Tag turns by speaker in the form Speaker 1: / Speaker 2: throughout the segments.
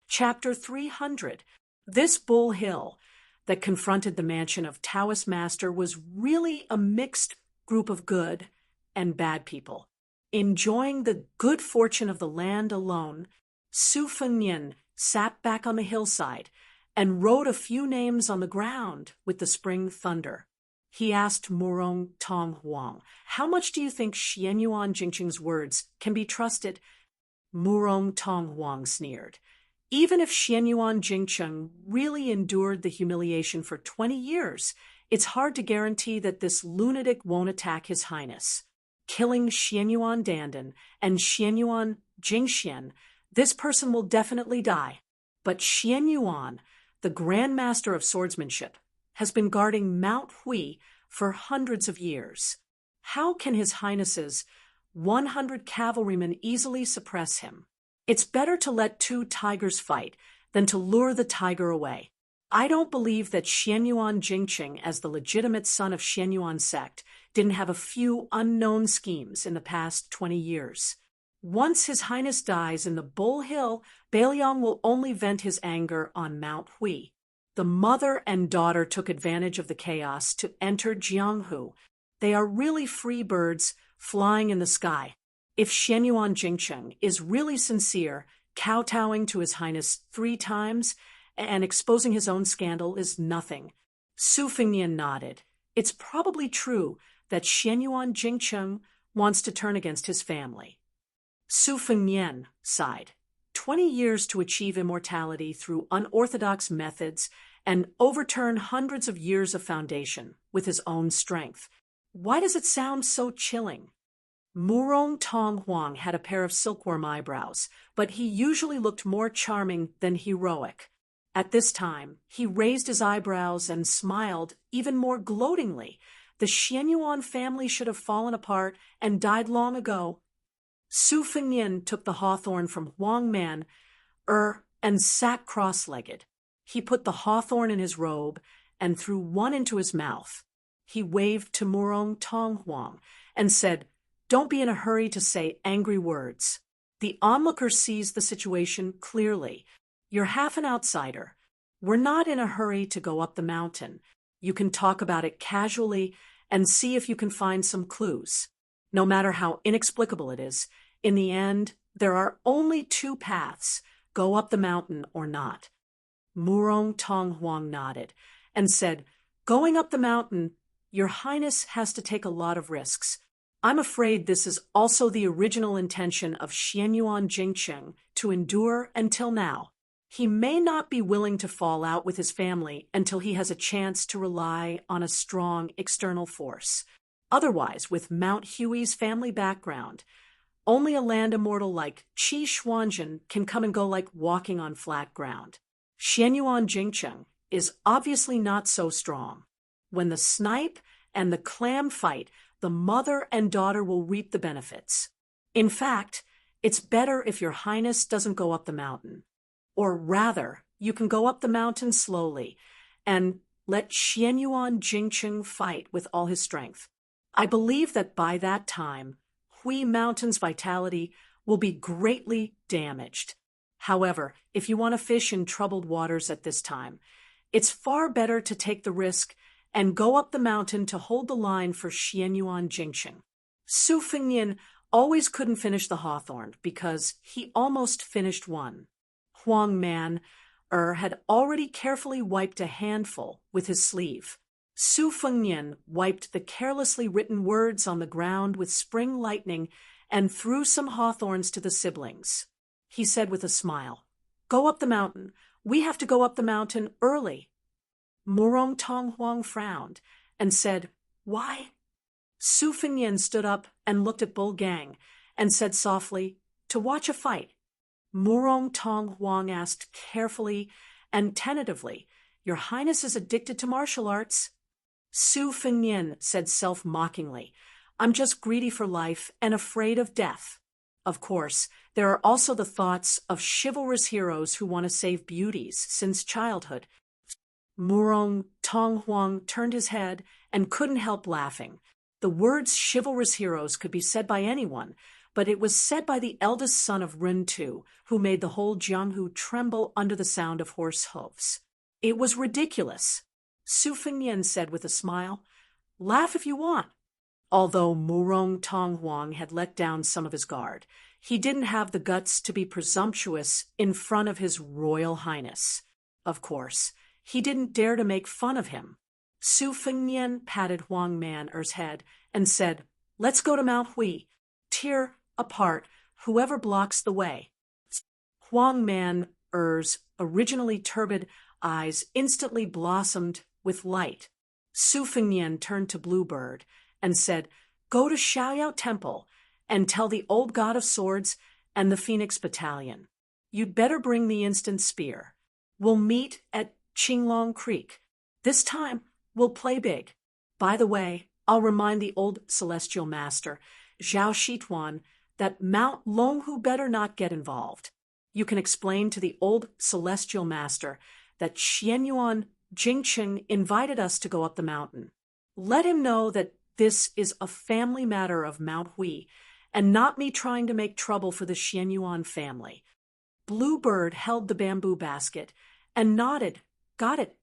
Speaker 1: Chapter 300. This Bull Hill that confronted the mansion of Taoist Master was really a mixed group of good and bad people. Enjoying the good fortune of the land alone, Su Fengnian sat back on the hillside and wrote a few names on the ground with the spring thunder. He asked Murong Tong Huang, "How much do you think Xianyuan Jingqing's words can be trusted?" Murong Tong Huang sneered. Even if Xianyuan Jingqing really endured the humiliation for 20 years, it's hard to guarantee that this lunatic won't attack His Highness. Killing Xianyuan Dandan and Xianyuan Jingxian, this person will definitely die. But Xianyuan, the Grand Master of Swordsmanship, has been guarding Mount Hui for hundreds of years. How can His Highness's 100 cavalrymen easily suppress him? It's better to let two tigers fight than to lure the tiger away. I don't believe that Xianyuan Jingqing, as the legitimate son of Xianyuan sect, didn't have a few unknown schemes in the past 20 years. Once His Highness dies in the Bull Hill, Beiliang will only vent his anger on Mount Hui. The mother and daughter took advantage of the chaos to enter Jianghu. They are really free birds flying in the sky. If Xianyuan Jingqing is really sincere, kowtowing to His Highness 3 times and exposing his own scandal is nothing. Su Fengnian nodded. It's probably true that Xianyuan Jingqing wants to turn against his family. Su Fengnian sighed. 20 years to achieve immortality through unorthodox methods and overturn hundreds of years of foundation with his own strength. Why does it sound so chilling? Murong Tong Huang had a pair of silkworm eyebrows, but he usually looked more charming than heroic. At this time, he raised his eyebrows and smiled even more gloatingly. The Xianyuan family should have fallen apart and died long ago. Su Fengnian took the hawthorn from Huang Man and sat cross-legged. He put the hawthorn in his robe and threw one into his mouth. He waved to Murong Tong Huang and said, "Don't be in a hurry to say angry words." The onlooker sees the situation clearly. You're half an outsider. We're not in a hurry to go up the mountain. You can talk about it casually and see if you can find some clues. No matter how inexplicable it is, in the end, there are only 2 paths, go up the mountain or not. Murong Tong Huang nodded and said, "Going up the mountain, Your Highness has to take a lot of risks. I'm afraid this is also the original intention of Xianyuan Jingqing to endure until now. He may not be willing to fall out with his family until he has a chance to rely on a strong external force. Otherwise, with Mount Hui's family background, only a land immortal like Qi Xuanzhen can come and go like walking on flat ground. Xianyuan Jingqing is obviously not so strong. When the snipe and the clam fight, the mother and daughter will reap the benefits. In fact, it's better if Your Highness doesn't go up the mountain. Or rather, you can go up the mountain slowly and let Xianyuan Jingqing fight with all his strength. I believe that by that time, Hui Mountain's vitality will be greatly damaged. However, if you want to fish in troubled waters at this time, it's far better to take the risk and go up the mountain to hold the line for Xianyuan Jingqing." Su Fengnian always couldn't finish the hawthorn because he almost finished one. Huang Man had already carefully wiped a handful with his sleeve. Su Fengnian wiped the carelessly written words on the ground with spring lightning and threw some hawthorns to the siblings. He said with a smile, "Go up the mountain. We have to go up the mountain early." Murong Tong Huang frowned and said, "Why?" Su Fengnian stood up and looked at Bull Gang and said softly, "To watch a fight." Murong Tong Huang asked carefully and tentatively, "Your Highness is addicted to martial arts?" Su Fengnian said self-mockingly, "I'm just greedy for life and afraid of death." Of course, there are also the thoughts of chivalrous heroes who want to save beauties since childhood. Murong Tong Huang turned his head and couldn't help laughing. The words chivalrous heroes could be said by anyone, but it was said by the eldest son of Ren Tu, who made the whole Jianghu tremble under the sound of horse hoofs. It was ridiculous. Su Fengnian said with a smile, "Laugh if you want." Although Murong Tonghuang had let down some of his guard, he didn't have the guts to be presumptuous in front of His Royal Highness. Of course, he didn't dare to make fun of him. Su Fengnian patted Huang Man-er's head and said, "Let's go to Mount Hui. Tear apart whoever blocks the way." Huang Man-er's originally turbid eyes instantly blossomed with light. Su Fengnian turned to Bluebird and said, "Go to Xiaoyao Temple and tell the old god of swords and the Phoenix Battalion. You'd better bring the instant spear. We'll meet at Qinglong Creek. This time, we'll play big. By the way, I'll remind the old celestial master, Zhao Shituan, that Mount Longhu better not get involved. You can explain to the old celestial master that Xianyuan Jingqing invited us to go up the mountain. Let him know that this is a family matter of Mount Hui, and not me trying to make trouble for the Xianyuan family." Bluebird held the bamboo basket and nodded. "Got it."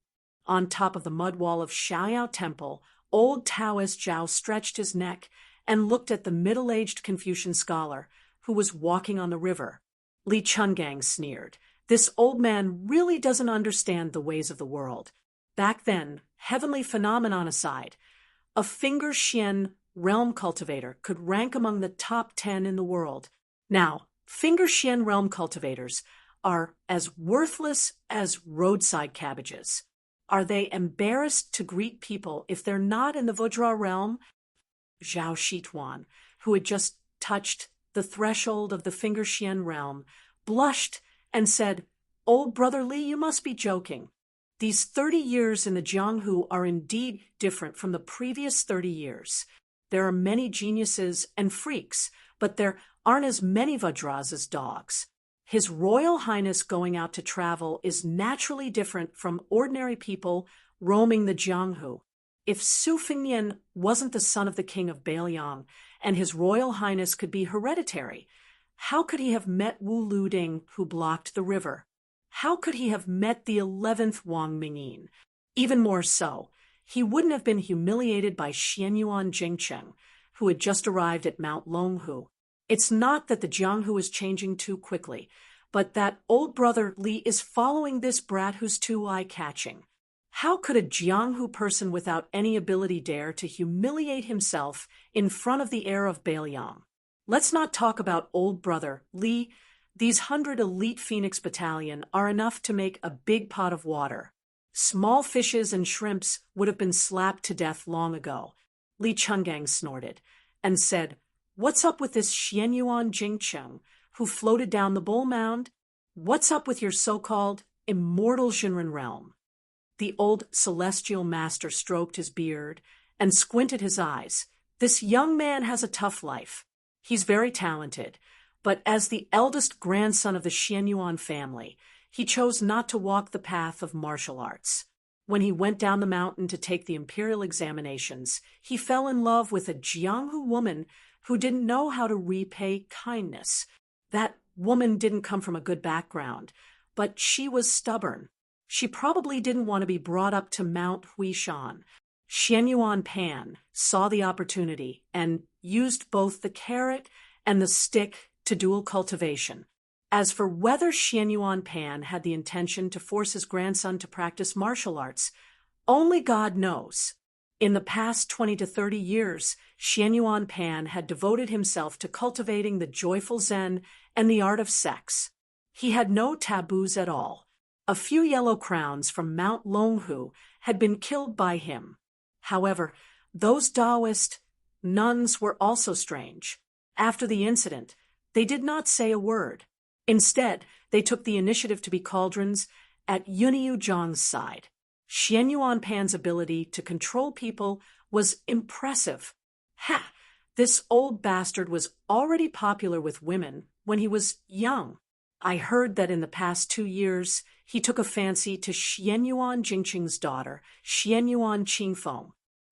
Speaker 1: On top of the mud wall of Xiaoyao Temple, old Taoist Zhao stretched his neck and looked at the middle-aged Confucian scholar who was walking on the river. Li Chungang sneered. "This old man really doesn't understand the ways of the world." Back then, heavenly phenomenon aside, a finger Xian realm cultivator could rank among the top 10 in the world. Now, finger Xian realm cultivators are as worthless as roadside cabbages. Are they embarrassed to greet people if they're not in the Vajra realm? Zhao Shituan, who had just touched the threshold of the finger Xian realm, blushed and said, "Old brother Li, you must be joking. These 30 years in the Jianghu are indeed different from the previous 30 years. There are many geniuses and freaks, but there aren't as many Vajras as dogs. His Royal Highness going out to travel is naturally different from ordinary people roaming the Jianghu. If Su Fengnian wasn't the son of the king of Beiliang, and His Royal Highness could be hereditary, how could he have met Wu Luding, who blocked the river? How could he have met the 11th Wang Mingyin? Even more so, he wouldn't have been humiliated by Xianyuan Jingcheng, who had just arrived at Mount Longhu. It's not that the Jianghu is changing too quickly, but that old brother Li is following this brat who's too eye-catching. How could a Jianghu person without any ability dare to humiliate himself in front of the heir of Beiliang? Let's not talk about old brother Li. These 100 elite Phoenix Battalion are enough to make a big pot of water. Small fishes and shrimps would have been slapped to death long ago." Li Chungang snorted and said, "What's up with this Xianyuan Jingcheng, who floated down the bull mound? What's up with your so-called immortal Jinren realm?" The old celestial master stroked his beard and squinted his eyes. "This young man has a tough life. He's very talented, but as the eldest grandson of the Xianyuan family, he chose not to walk the path of martial arts. When he went down the mountain to take the imperial examinations, he fell in love with a Jianghu woman who didn't know how to repay kindness. That woman didn't come from a good background, but she was stubborn. She probably didn't want to be brought up to Mount Huishan. Xianyuan Pan saw the opportunity and used both the carrot and the stick to dual cultivation. As for whether Xianyuan Pan had the intention to force his grandson to practice martial arts, only God knows. In the past 20 to 30 years, Xianyuan Pan had devoted himself to cultivating the joyful Zen and the art of sex. He had no taboos at all. A few yellow crowns from Mount Longhu had been killed by him. However, those Taoist nuns were also strange. After the incident, they did not say a word. Instead, they took the initiative to be cauldrons at Yunyu Zhang's side. Xianyuan Pan's ability to control people was impressive. Ha! This old bastard was already popular with women when he was young. I heard that in the past 2 years, he took a fancy to Xianyuan Jingqing's daughter, Xianyuan Qingfeng.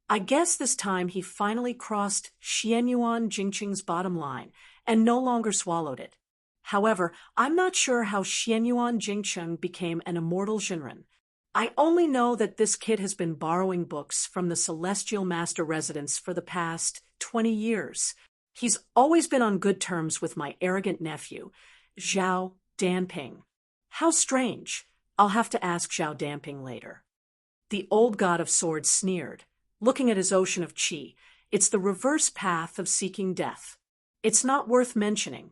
Speaker 1: I guess this time he finally crossed Xianyuan Jingqing's bottom line and no longer swallowed it. However, I'm not sure how Xianyuan Jingcheng became an immortal Jinren. I only know that this kid has been borrowing books from the Celestial Master residence for the past 20 years. He's always been on good terms with my arrogant nephew, Zhao Danping. How strange. I'll have to ask Zhao Danping later. The old god of swords sneered, looking at his ocean of qi. It's the reverse path of seeking death. It's not worth mentioning.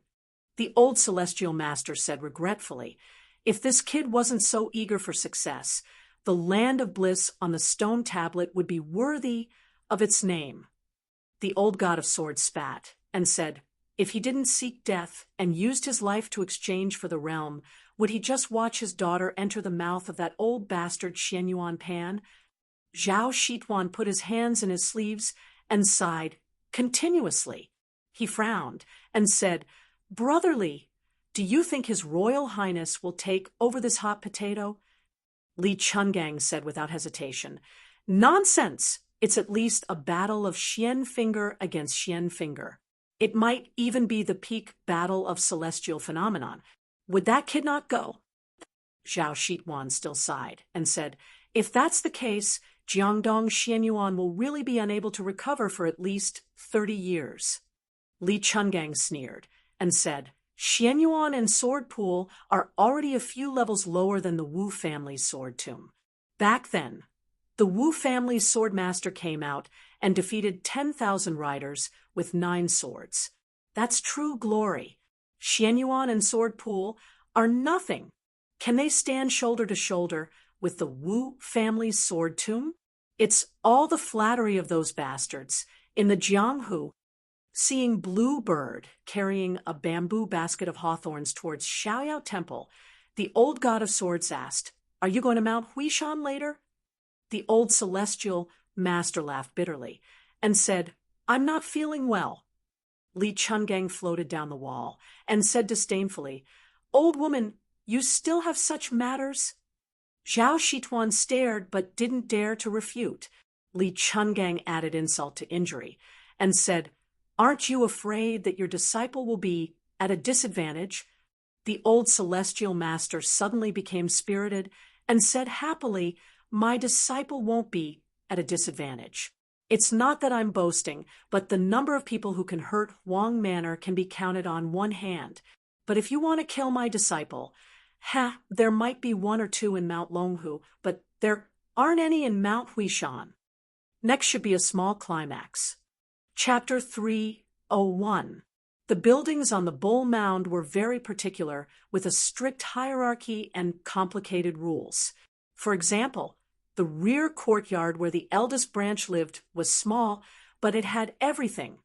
Speaker 1: The old celestial master said regretfully, if this kid wasn't so eager for success, the land of bliss on the stone tablet would be worthy of its name. The old god of swords spat and said, if he didn't seek death and used his life to exchange for the realm, would he just watch his daughter enter the mouth of that old bastard Xianyuan Pan? Zhao Shituan put his hands in his sleeves and sighed continuously. He frowned and said, brotherly, do you think His Royal Highness will take over this hot potato? Li Chungang said without hesitation, nonsense! It's at least a battle of Xian finger against Xian finger. It might even be the peak battle of celestial phenomenon. Would that kid not go? Zhao Shituan still sighed and said, if that's the case, Jiangdong Xianyuan will really be unable to recover for at least 30 years. Li Chungang sneered and said, Xianyuan and Sword Pool are already a few levels lower than the Wu family's sword tomb. Back then, the Wu family's sword master came out and defeated 10,000 riders with 9 swords. That's true glory. Xianyuan and Sword Pool are nothing. Can they stand shoulder to shoulder with the Wu family's sword tomb? It's all the flattery of those bastards. In the Jianghu, seeing Blue Bird carrying a bamboo basket of hawthorns towards Xiaoyao Temple, the old god of swords asked, are you going to mount Huishan later? The old celestial master laughed bitterly and said, I'm not feeling well. Li Chungang floated down the wall and said disdainfully, old woman, you still have such matters? Zhao Shituan stared but didn't dare to refute. Li Chungang added insult to injury and said, aren't you afraid that your disciple will be at a disadvantage? The old celestial master suddenly became spirited and said happily, my disciple won't be at a disadvantage. It's not that I'm boasting, but the number of people who can hurt Huang Manor can be counted on one hand. But if you want to kill my disciple, there might be 1 or 2 in Mount Longhu, but there aren't any in Mount Huishan. Next should be a small climax. Chapter 301. The buildings on the Bull Mound were very particular, with a strict hierarchy and complicated rules. For example, the rear courtyard where the eldest branch lived was small, but it had everything.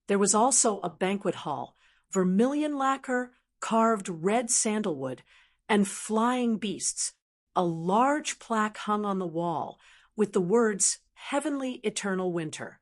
Speaker 1: There was also a banquet hall, vermilion lacquer, carved red sandalwood, and flying beasts. A large plaque hung on the wall with the words, Heavenly Eternal Winter.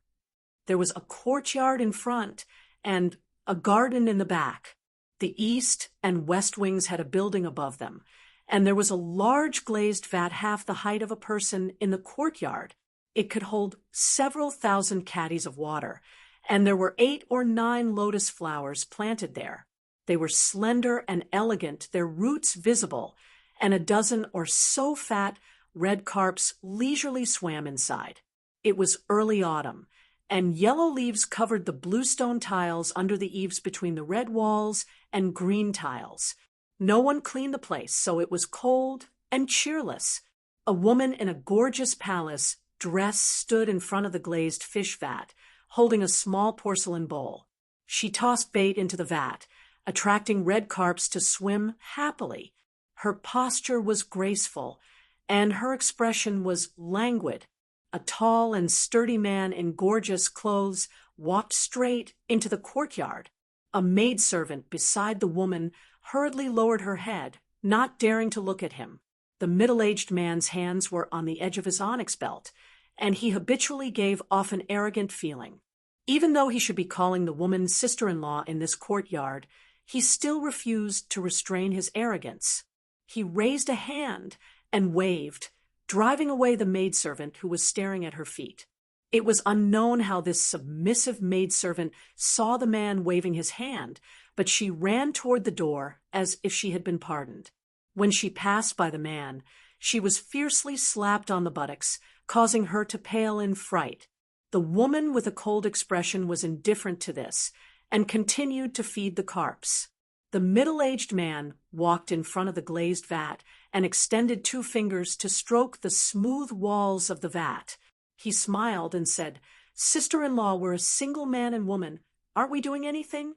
Speaker 1: There was a courtyard in front and a garden in the back. The east and west wings had a building above them, and there was a large glazed vat half the height of a person in the courtyard. It could hold several thousand caddies of water, and there were 8 or 9 lotus flowers planted there. They were slender and elegant, their roots visible, and a dozen or so fat red carps leisurely swam inside. It was early autumn, and yellow leaves covered the bluestone tiles under the eaves between the red walls and green tiles. No one cleaned the place, so it was cold and cheerless. A woman in a gorgeous palace dress stood in front of the glazed fish vat, holding a small porcelain bowl. She tossed bait into the vat, attracting red carps to swim happily. Her posture was graceful, and her expression was languid. A tall and sturdy man in gorgeous clothes walked straight into the courtyard. A maidservant beside the woman hurriedly lowered her head, not daring to look at him. The middle-aged man's hands were on the edge of his onyx belt, and he habitually gave off an arrogant feeling. Even though he should be calling the woman sister-in-law in this courtyard, he still refused to restrain his arrogance. He raised a hand and waved, driving away the maidservant who was staring at her feet. It was unknown how this submissive maidservant saw the man waving his hand, but she ran toward the door as if she had been pardoned. When she passed by the man, she was fiercely slapped on the buttocks, causing her to pale in fright. The woman with a cold expression was indifferent to this and continued to feed the carps. The middle-aged man walked in front of the glazed vat and extended 2 fingers to stroke the smooth walls of the vat. He smiled and said, "Sister-in-law, we're a single man and woman. Aren't we doing anything?"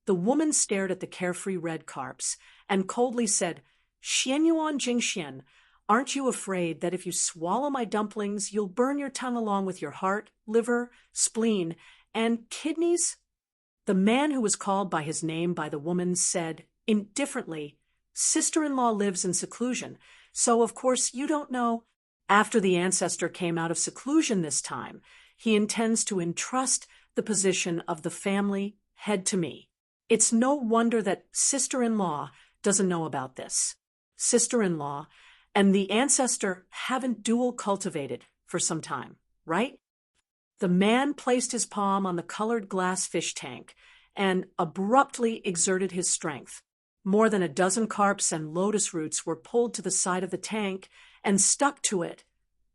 Speaker 1: The woman stared at the carefree red carps and coldly said, "Xianyuan Jingxian, aren't you afraid that if you swallow my dumplings, you'll burn your tongue along with your heart, liver, spleen, and kidneys?" The man who was called by his name by the woman said, indifferently, "Sister-in-law lives in seclusion, so of course you don't know. After the ancestor came out of seclusion this time, he intends to entrust the position of the family head to me. It's no wonder that sister-in-law doesn't know about this. Sister-in-law and the ancestor haven't dual cultivated for some time, right?" The man placed his palm on the colored glass fish tank and abruptly exerted his strength. More than a dozen carps and lotus roots were pulled to the side of the tank and stuck to it,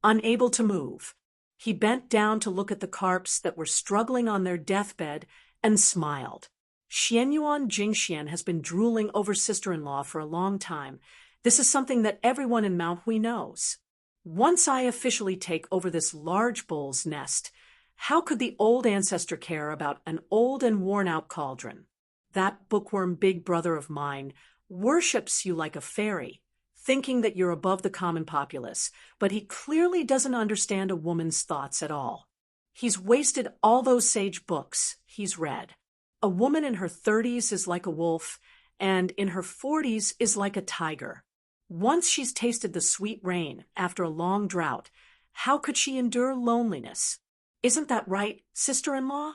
Speaker 1: unable to move. He bent down to look at the carps that were struggling on their deathbed and smiled. Xianyuan Jingxian has been drooling over sister-in-law for a long time. This is something that everyone in Mount Hui knows. Once I officially take over this large bull's nest, how could the old ancestor care about an old and worn-out cauldron? That bookworm big brother of mine worships you like a fairy, thinking that you're above the common populace, but he clearly doesn't understand a woman's thoughts at all. He's wasted all those sage books he's read. A woman in her 30s is like a wolf, and in her 40s is like a tiger. Once she's tasted the sweet rain after a long drought, how could she endure loneliness? Isn't that right, sister-in-law?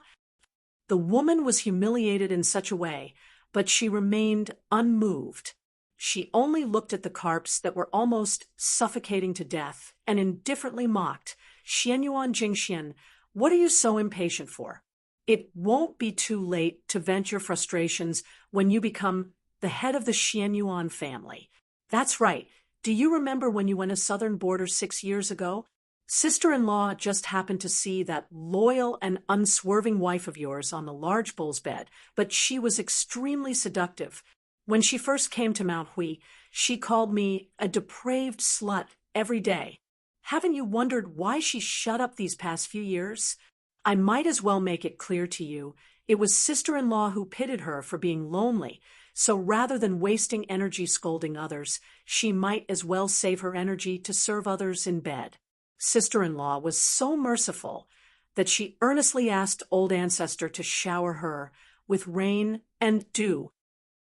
Speaker 1: The woman was humiliated in such a way, but she remained unmoved. She only looked at the carps that were almost suffocating to death and indifferently mocked, "Xianyuan Jingxian, what are you so impatient for? It won't be too late to vent your frustrations when you become the head of the Xianyuan family. That's right. Do you remember when you went to southern border 6 years ago? Sister-in-law just happened to see that loyal and unswerving wife of yours on the large bull's bed, but she was extremely seductive. When she first came to Mount Hui, she called me a depraved slut every day. Haven't you wondered why she shut up these past few years? I might as well make it clear to you, it was sister-in-law who pitied her for being lonely, so rather than wasting energy scolding others, she might as well save her energy to serve others in bed. Sister-in-law was so merciful that she earnestly asked old ancestor to shower her with rain and dew.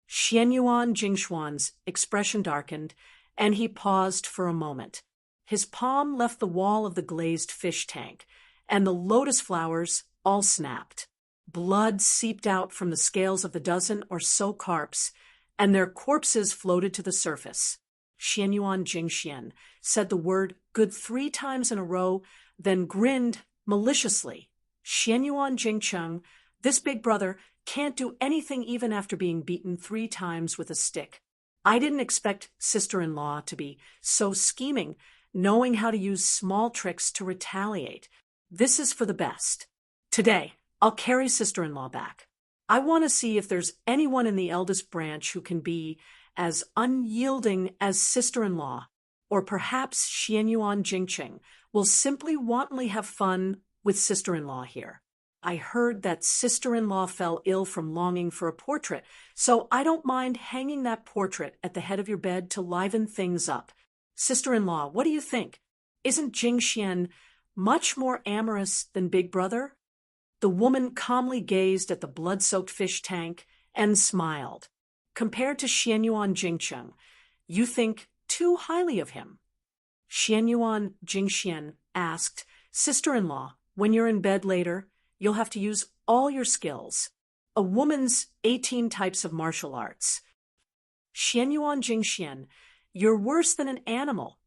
Speaker 1: Xianyuan Jingshuan's expression darkened, and he paused for a moment. His palm left the wall of the glazed fish tank, and the lotus flowers all snapped. Blood seeped out from the scales of the dozen or so carps, and their corpses floated to the surface. Xianyuan Jingxian said the word good 3 times in a row, then grinned maliciously. "Xianyuan Jingcheng, this big brother can't do anything even after being beaten 3 times with a stick. I didn't expect sister-in-law to be so scheming, knowing how to use small tricks to retaliate. This is for the best. Today, I'll carry sister-in-law back. I want to see if there's anyone in the eldest branch who can be as unyielding as sister-in-law, or perhaps Xianyuan Jingcheng will simply wantonly have fun with sister-in-law here. I heard that sister-in-law fell ill from longing for a portrait, so I don't mind hanging that portrait at the head of your bed to liven things up. Sister-in-law, what do you think? Isn't Jingxian much more amorous than Big Brother?" The woman calmly gazed at the blood-soaked fish tank and smiled. "Compared to Xianyuan Jingcheng, you think too highly of him." Xianyuan Jingxian asked, "Sister-in-law, when you're in bed later, you'll have to use all your skills. A woman's 18 types of martial arts." Xianyuan Jingxian, "You're worse than an animal."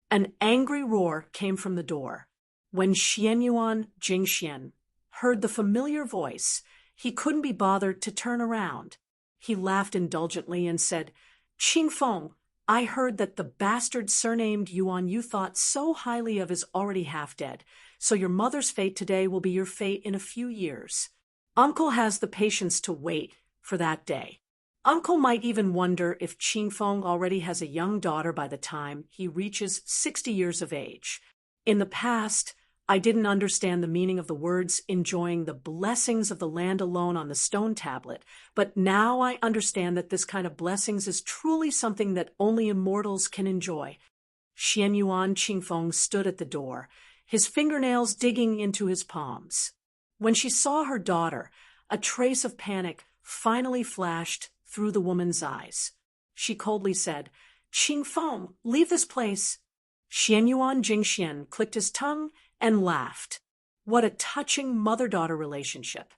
Speaker 1: An angry roar came from the door. When Xianyuan Jingxian heard the familiar voice, he couldn't be bothered to turn around. He laughed indulgently and said, "Qingfeng, I heard that the bastard surnamed Yuan you thought so highly of is already half dead, so your mother's fate today will be your fate in a few years. Uncle has the patience to wait for that day." Uncle might even wonder if Qingfeng already has a young daughter by the time he reaches 60 years of age. In the past, I didn't understand the meaning of the words enjoying the blessings of the land alone on the stone tablet, but now I understand that this kind of blessings is truly something that only immortals can enjoy. Xianyuan Qingfeng stood at the door, his fingernails digging into his palms. When she saw her daughter, a trace of panic finally flashed through the woman's eyes. She coldly said, "Qingfeng, leave this place." Xianyuan Jingxian clicked his tongue and laughed. What a touching mother-daughter relationship.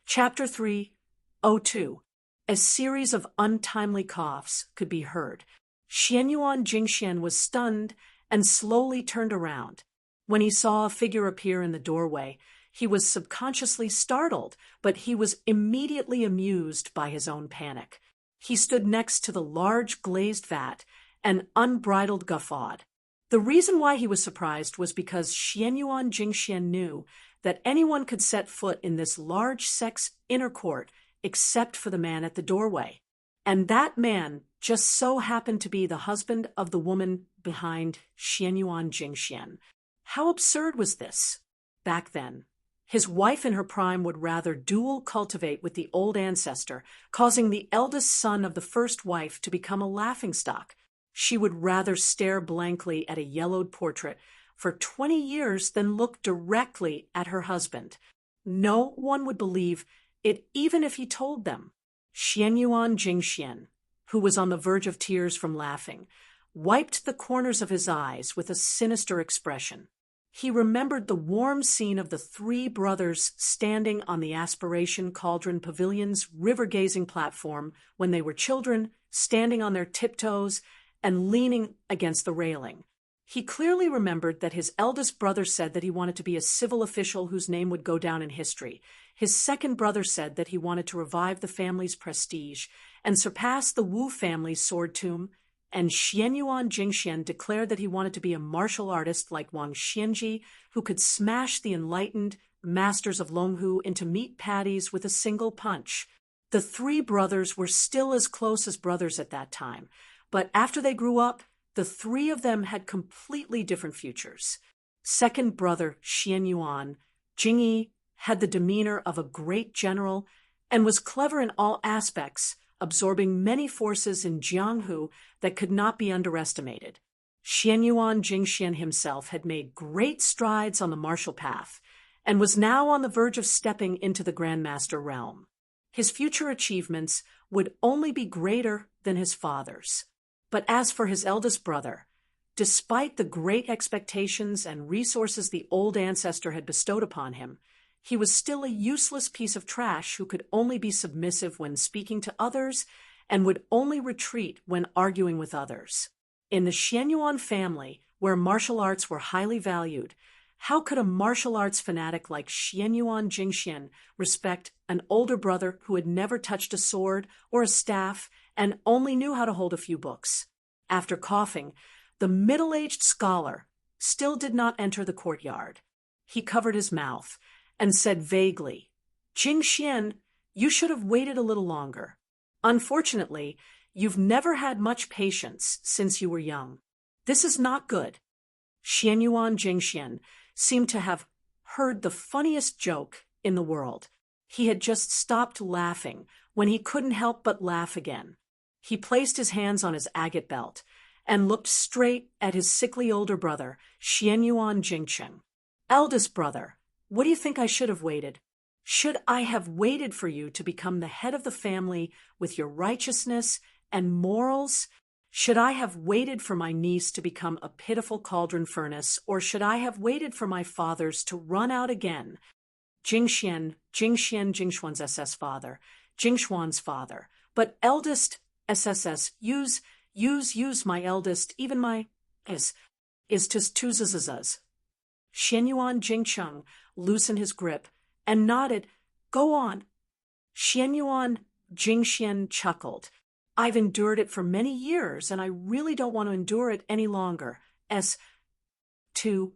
Speaker 1: Chapter 3:02. A series of untimely coughs could be heard. Xianyuan Jingxian was stunned and slowly turned around. When he saw a figure appear in the doorway, he was subconsciously startled, but he was immediately amused by his own panic. He stood next to the large glazed vat and unbridled guffawed. The reason why he was surprised was because Xianyuan Jingxian knew that anyone could set foot in this large sex inner court except for the man at the doorway. And that man just so happened to be the husband of the woman behind Xianyuan Jingxian. How absurd was this? Back then, his wife in her prime would rather dual cultivate with the old ancestor, causing the eldest son of the first wife to become a laughingstock. She would rather stare blankly at a yellowed portrait for 20 years than look directly at her husband. No one would believe it even if he told them. Xianyuan Jingxian, who was on the verge of tears from laughing, wiped the corners of his eyes with a sinister expression. He remembered the warm scene of the three brothers standing on the Aspiration Cauldron Pavilion's river-gazing platform when they were children, standing on their tiptoes and leaning against the railing. He clearly remembered that his eldest brother said that he wanted to be a civil official whose name would go down in history. His second brother said that he wanted to revive the family's prestige and surpass the Wu family's sword tomb, and Xianyuan Jingxian declared that he wanted to be a martial artist like Wang Xianji, who could smash the enlightened masters of Longhu into meat patties with a single punch. The three brothers were still as close as brothers at that time, but after they grew up, the three of them had completely different futures. Second brother Xianyuan Jingyi had the demeanor of a great general and was clever in all aspects, absorbing many forces in Jianghu that could not be underestimated. Xianyuan Jingxian himself had made great strides on the martial path and was now on the verge of stepping into the Grandmaster realm. His future achievements would only be greater than his father's. But as for his eldest brother, despite the great expectations and resources the old ancestor had bestowed upon him, he was still a useless piece of trash who could only be submissive when speaking to others and would only retreat when arguing with others. In the Xianyuan family, where martial arts were highly valued, how could a martial arts fanatic like Xianyuan Jingxian respect an older brother who had never touched a sword or a staff and only knew how to hold a few books? After coughing, the middle-aged scholar still did not enter the courtyard. He covered his mouth and said vaguely, "Jingxian, you should have waited a little longer. Unfortunately, you've never had much patience since you were young. This is not good." Xianyuan Jingxian seemed to have heard the funniest joke in the world. He had just stopped laughing when he couldn't help but laugh again. He placed his hands on his agate belt and looked straight at his sickly older brother, Xianyuan Jingchen. "Eldest brother, what do you think I should have waited? Should I have waited for you to become the head of the family with your righteousness and morals? Should I have waited for my niece to become a pitiful cauldron furnace, or should I have waited for my fathers to run out again? Jingxuan's SS father, Jingxuan's father, but eldest SSS, use my eldest, even my is to tuzazazaz." Xianyuan Jingcheng loosened his grip and nodded. Go on. Xianyuan Jingxian chuckled. I've endured it for many years, and I really don't want to endure it any longer. To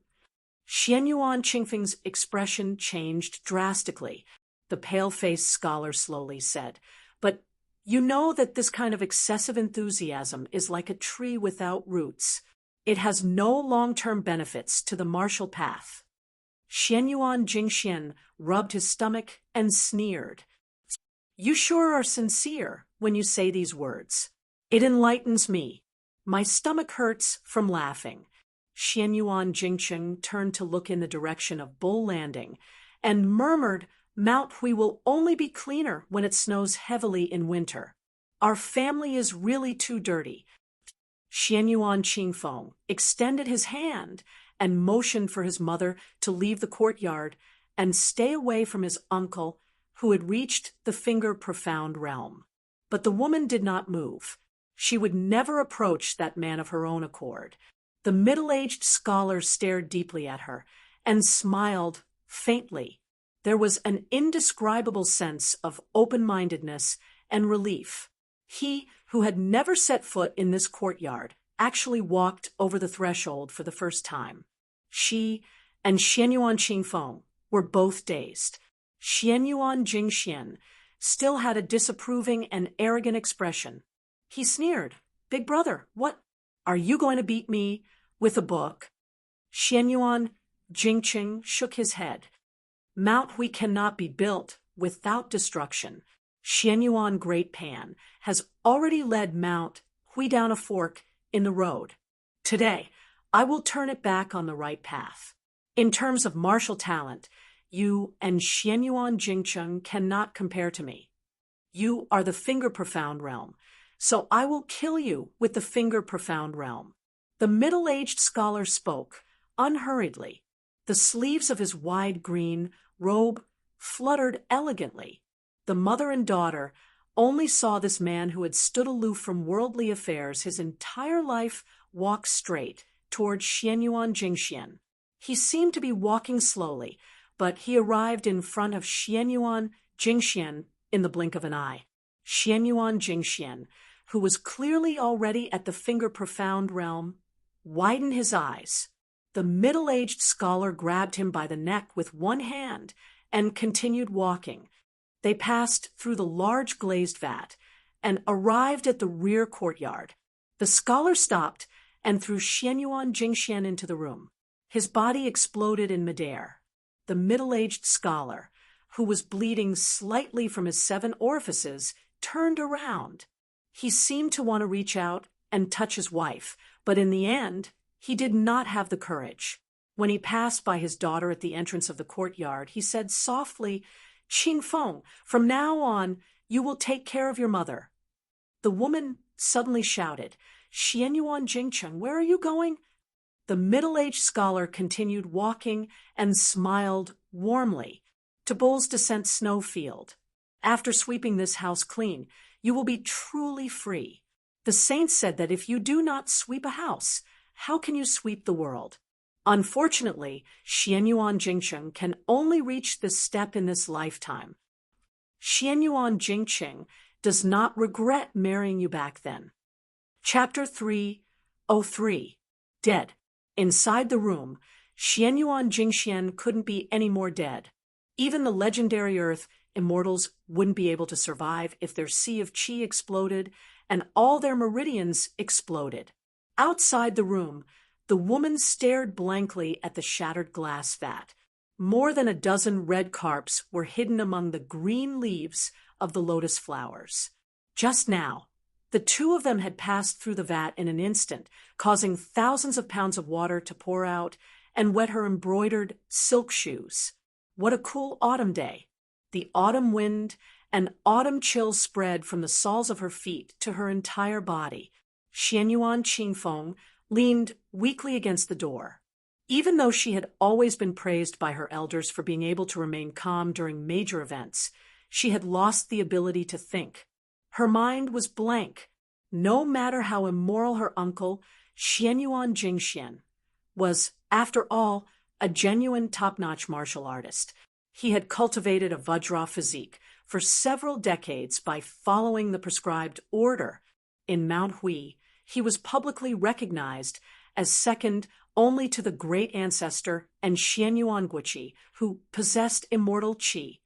Speaker 1: Xianyuan Qingfeng's expression changed drastically. The pale-faced scholar slowly said, But you know that this kind of excessive enthusiasm is like a tree without roots. It has no long-term benefits to the martial path. Xianyuan Jingxian rubbed his stomach and sneered. You sure are sincere when you say these words. It enlightens me. My stomach hurts from laughing. Xianyuan Jingcheng turned to look in the direction of Bull Landing and murmured, Mount Hui will only be cleaner when it snows heavily in winter. Our family is really too dirty. Xianyuan Qingfeng extended his hand and motioned for his mother to leave the courtyard and stay away from his uncle, who had reached the finger-profound realm. But the woman did not move. She would never approach that man of her own accord. The middle-aged scholar stared deeply at her and smiled faintly. There was an indescribable sense of open-mindedness and relief. He, who had never set foot in this courtyard, actually walked over the threshold for the first time. She and Xianyuan Qingfeng were both dazed. Xianyuan Jingxian still had a disapproving and arrogant expression. He sneered, Big brother, what? Are you going to beat me with a book? Xianyuan Jingcheng shook his head. Mount Hui cannot be built without destruction. Xianyuan Great Pan has already led Mount Hui down a fork in the road. Today, I will turn it back on the right path. In terms of martial talent, you and Xianyuan Jingcheng cannot compare to me. You are the finger-profound realm, so I will kill you with the finger-profound realm. The middle-aged scholar spoke, unhurriedly. The sleeves of his wide green robe fluttered elegantly. The mother and daughter only saw this man who had stood aloof from worldly affairs his entire life walk straight toward Xianyuan Jingxian. He seemed to be walking slowly, but he arrived in front of Xianyuan Jingxian in the blink of an eye. Xianyuan Jingxian, who was clearly already at the finger-profound realm, widened his eyes. The middle-aged scholar grabbed him by the neck with one hand and continued walking. They passed through the large glazed vat and arrived at the rear courtyard. The scholar stopped and threw Xianyuan Jingxian into the room. His body exploded in midair. The middle-aged scholar, who was bleeding slightly from his 7 orifices, turned around. He seemed to want to reach out and touch his wife, but in the end, he did not have the courage. When he passed by his daughter at the entrance of the courtyard, he said softly, Qingfeng, from now on, you will take care of your mother. The woman suddenly shouted, Xianyuan Jingcheng, where are you going? The middle-aged scholar continued walking and smiled warmly. To Bull's Descent Snowfield. After sweeping this house clean, you will be truly free. The saints said that if you do not sweep a house, how can you sweep the world? Unfortunately, Xianyuan Jingcheng can only reach this step in this lifetime. Xianyuan Jingcheng does not regret marrying you back then. Chapter 303. Dead. Inside the room, Xianyuan Jingxian couldn't be any more dead. Even the legendary Earth immortals wouldn't be able to survive if their sea of qi exploded and all their meridians exploded. Outside the room, the woman stared blankly at the shattered glass vat. More than a dozen red carps were hidden among the green leaves of the lotus flowers. Just now, the two of them had passed through the vat in an instant, causing thousands of pounds of water to pour out and wet her embroidered silk shoes. What a cool autumn day! The autumn wind and autumn chill spread from the soles of her feet to her entire body. Xianyuan Qingfeng leaned weakly against the door. Even though she had always been praised by her elders for being able to remain calm during major events, she had lost the ability to think. Her mind was blank. No matter how immoral her uncle, Xianyuan Jingxian, was, after all, a genuine top-notch martial artist. He had cultivated a Vajra physique for several decades by following the prescribed order. In Mount Hui, he was publicly recognized as second only to the great ancestor and Xianyuan Guiqi, who possessed immortal qi.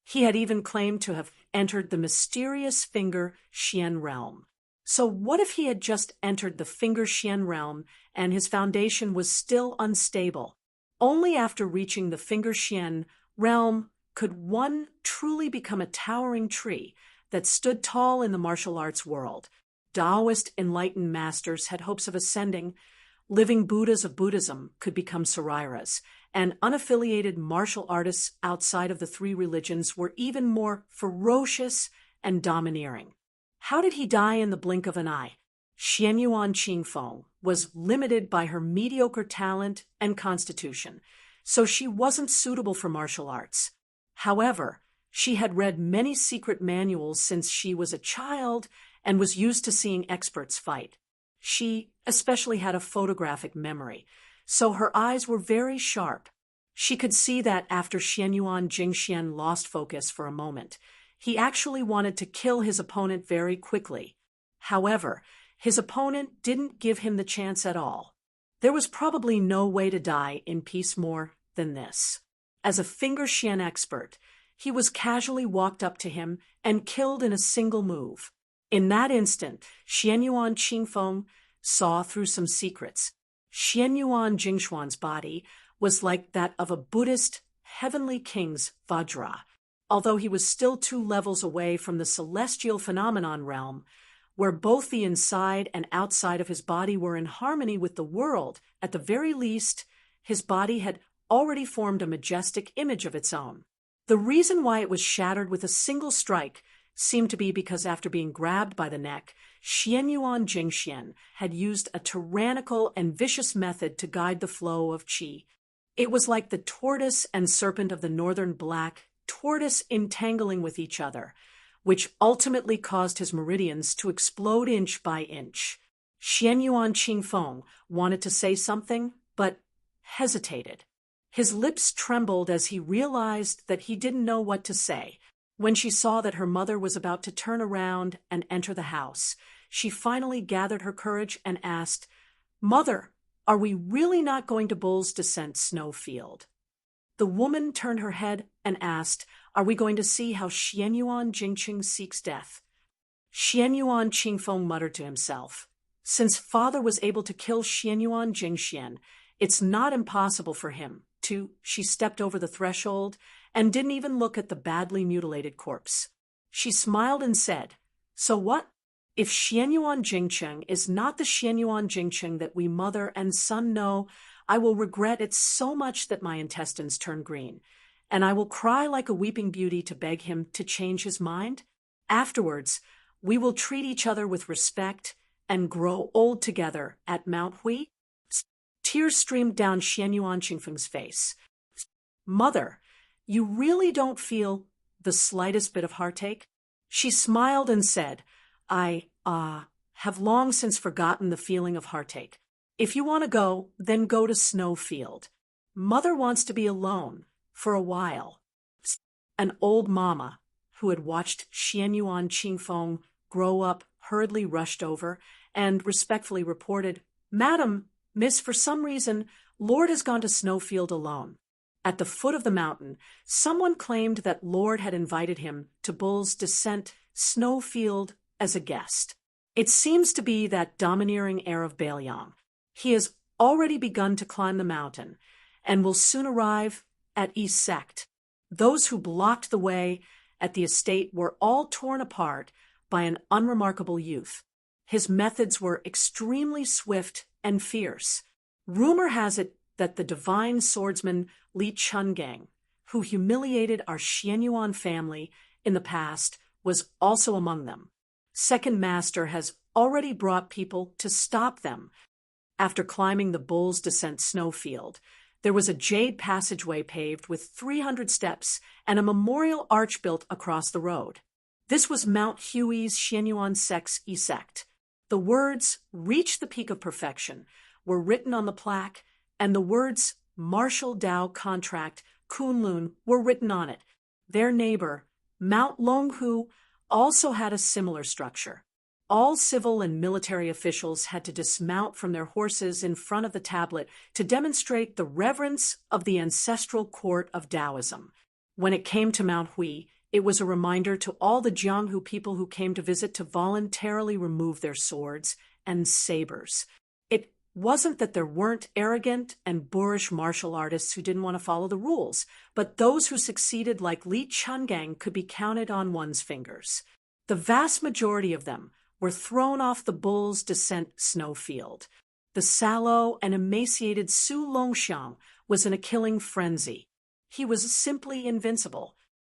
Speaker 1: He had even claimed to have entered the mysterious Finger Xian realm. So what if he had just entered the Finger Xian realm and his foundation was still unstable? Only after reaching the Finger Xian realm could one truly become a towering tree that stood tall in the martial arts world. Taoist enlightened masters had hopes of ascending. Living Buddhas of Buddhism could become Sariras, and unaffiliated martial artists outside of the three religions were even more ferocious and domineering. How did he die in the blink of an eye? Xianyuan Qingfeng was limited by her mediocre talent and constitution, so she wasn't suitable for martial arts. However, she had read many secret manuals since she was a child and was used to seeing experts fight. She especially had a photographic memory, so her eyes were very sharp. She could see that after Xianyuan Jingxian lost focus for a moment, he actually wanted to kill his opponent very quickly. However, his opponent didn't give him the chance at all. There was probably no way to die in peace more than this. As a Finger Xian expert, he was casually walked up to him and killed in a single move. In that instant, Xianyuan Qingfeng saw through some secrets. Xianyuan Jingshuan's body was like that of a Buddhist heavenly king's Vajra, although he was still 2 levels away from the celestial phenomenon realm, where both the inside and outside of his body were in harmony with the world. At the very least, his body had already formed a majestic image of its own. The reason why it was shattered with a single strike seemed to be because after being grabbed by the neck, Xianyuan Jingxian had used a tyrannical and vicious method to guide the flow of qi. It was like the tortoise and serpent of the northern black tortoise entangling with each other, which ultimately caused his meridians to explode inch by inch. Xianyuan Qingfeng wanted to say something, but hesitated. His lips trembled as he realized that he didn't know what to say. When she saw that her mother was about to turn around and enter the house, she finally gathered her courage and asked, "Mother, are we really not going to Bull's Descent Snowfield?" The woman turned her head and asked, "Are we going to see how Xianyuan Jingqing seeks death?" Xianyuan Qingfeng muttered to himself, "Since father was able to kill Xianyuan Jingxian, it's not impossible for him to." She stepped over the threshold and didn't even look at the badly mutilated corpse. She smiled and said, "So what? If Xianyuan Jingqing is not the Xianyuan Jingqing that we mother and son know, I will regret it so much that my intestines turn green, and I will cry like a weeping beauty to beg him to change his mind. Afterwards, we will treat each other with respect and grow old together at Mount Hui." Tears streamed down Xianyuan Qingfeng's face. "Mother, you really don't feel the slightest bit of heartache?" She smiled and said, I have long since forgotten the feeling of heartache. If you want to go, then go to Snowfield. Mother wants to be alone for a while." An old mama, who had watched Xianyuan Qingfeng grow up, hurriedly rushed over and respectfully reported, "Madam, miss, for some reason, Lord has gone to Snowfield alone." At the foot of the mountain, someone claimed that Lord had invited him to Bull's Descent Snowfield as a guest. It seems to be that domineering heir of Baelyang. He has already begun to climb the mountain and will soon arrive at East Sect. Those who blocked the way at the estate were all torn apart by an unremarkable youth. His methods were extremely swift and fierce. Rumor has it that the divine swordsman Li Chungang, who humiliated our Xianyuan family in the past, was also among them. Second Master has already brought people to stop them. After climbing the Bull's Descent Snowfield, there was a jade passageway paved with 300 steps and a memorial arch built across the road. This was Mount Hui's Xianyuan sect's sect. The words, "Reach the peak of perfection," were written on the plaque, and the words, martial Dao contract Kunlun were written on it. Their neighbor, Mount Longhu, also had a similar structure. All civil and military officials had to dismount from their horses in front of the tablet to demonstrate the reverence of the ancestral court of Taoism. When it came to Mount Hui, it was a reminder to all the Jianghu people who came to visit to voluntarily remove their swords and sabers. It wasn't that there weren't arrogant and boorish martial artists who didn't want to follow the rules, but those who succeeded like Li Chungang could be counted on one's fingers. The vast majority of them were thrown off the bull's descent snowfield. The sallow and emaciated Su Longxiang was in a killing frenzy. He was simply invincible.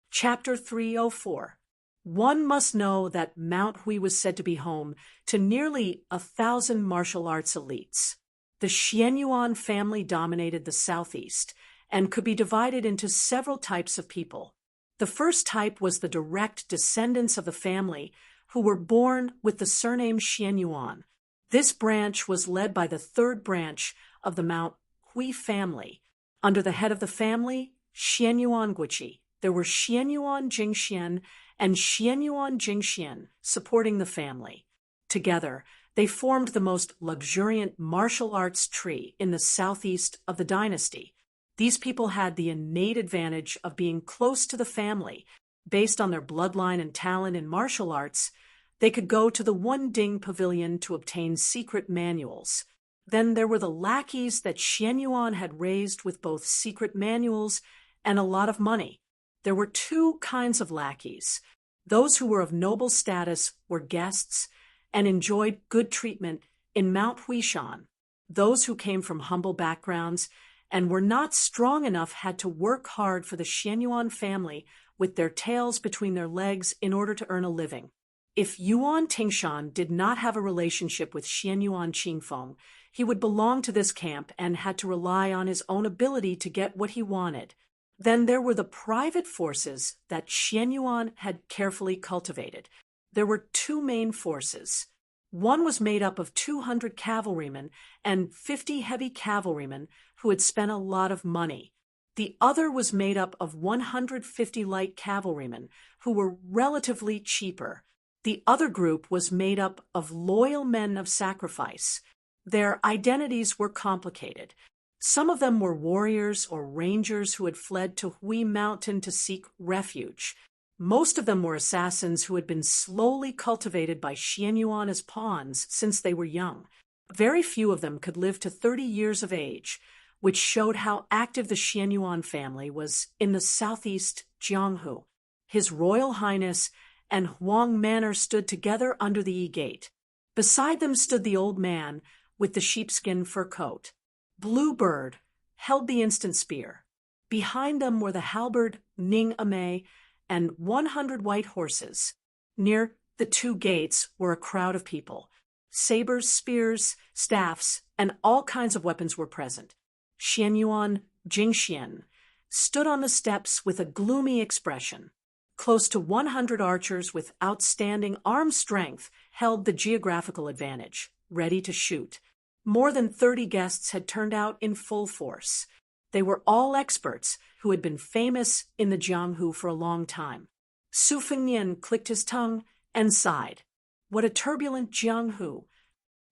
Speaker 1: Chapter 304. One must know that Mount Hui was said to be home to nearly 1,000 martial arts elites. The Xianyuan family dominated the southeast and could be divided into several types of people. The first type was the direct descendants of the family who were born with the surname Xianyuan. This branch was led by the third branch of the Mount Hui family. Under the head of the family, Xianyuan Guiqi, there were Xianyuan Jingxian and Xianyuan Jingxian supporting the family. Together, they formed the most luxuriant martial arts tree in the southeast of the dynasty. These people had the innate advantage of being close to the family. Based on their bloodline and talent in martial arts, they could go to the One Ding Pavilion to obtain secret manuals. Then there were the lackeys that Xianyuan had raised with both secret manuals and a lot of money. There were two kinds of lackeys. Those who were of noble status were guests and enjoyed good treatment in Mount Huishan. Those who came from humble backgrounds and were not strong enough had to work hard for the Xianyuan family with their tails between their legs in order to earn a living. If Yuan Tingshan did not have a relationship with Xianyuan Qingfeng, he would belong to this camp and had to rely on his own ability to get what he wanted. Then there were the private forces that Xianyuan had carefully cultivated. There were two main forces. One was made up of 200 cavalrymen and 50 heavy cavalrymen who had spent a lot of money. The other was made up of 150 light cavalrymen who were relatively cheaper. The other group was made up of loyal men of sacrifice. Their identities were complicated. Some of them were warriors or rangers who had fled to Hui Mountain to seek refuge. Most of them were assassins who had been slowly cultivated by Xianyuan as pawns since they were young. Very few of them could live to 30 years of age, which showed how active the Xianyuan family was in the southeast Jianghu. His Royal Highness and Huang Manor stood together under the Yi Gate. Beside them stood the old man with the sheepskin fur coat. Bluebird held the instant spear. Behind them were the halberd Ning Amei and 100 white horses. Near the two gates were a crowd of people. Sabers, spears, staffs, and all kinds of weapons were present. Xianyuan Jingxian stood on the steps with a gloomy expression. Close to 100 archers with outstanding arm strength held the geographical advantage, ready to shoot. More than 30 guests had turned out in full force. They were all experts who had been famous in the Jianghu for a long time. Su Fengnian clicked his tongue and sighed. What a turbulent Jianghu!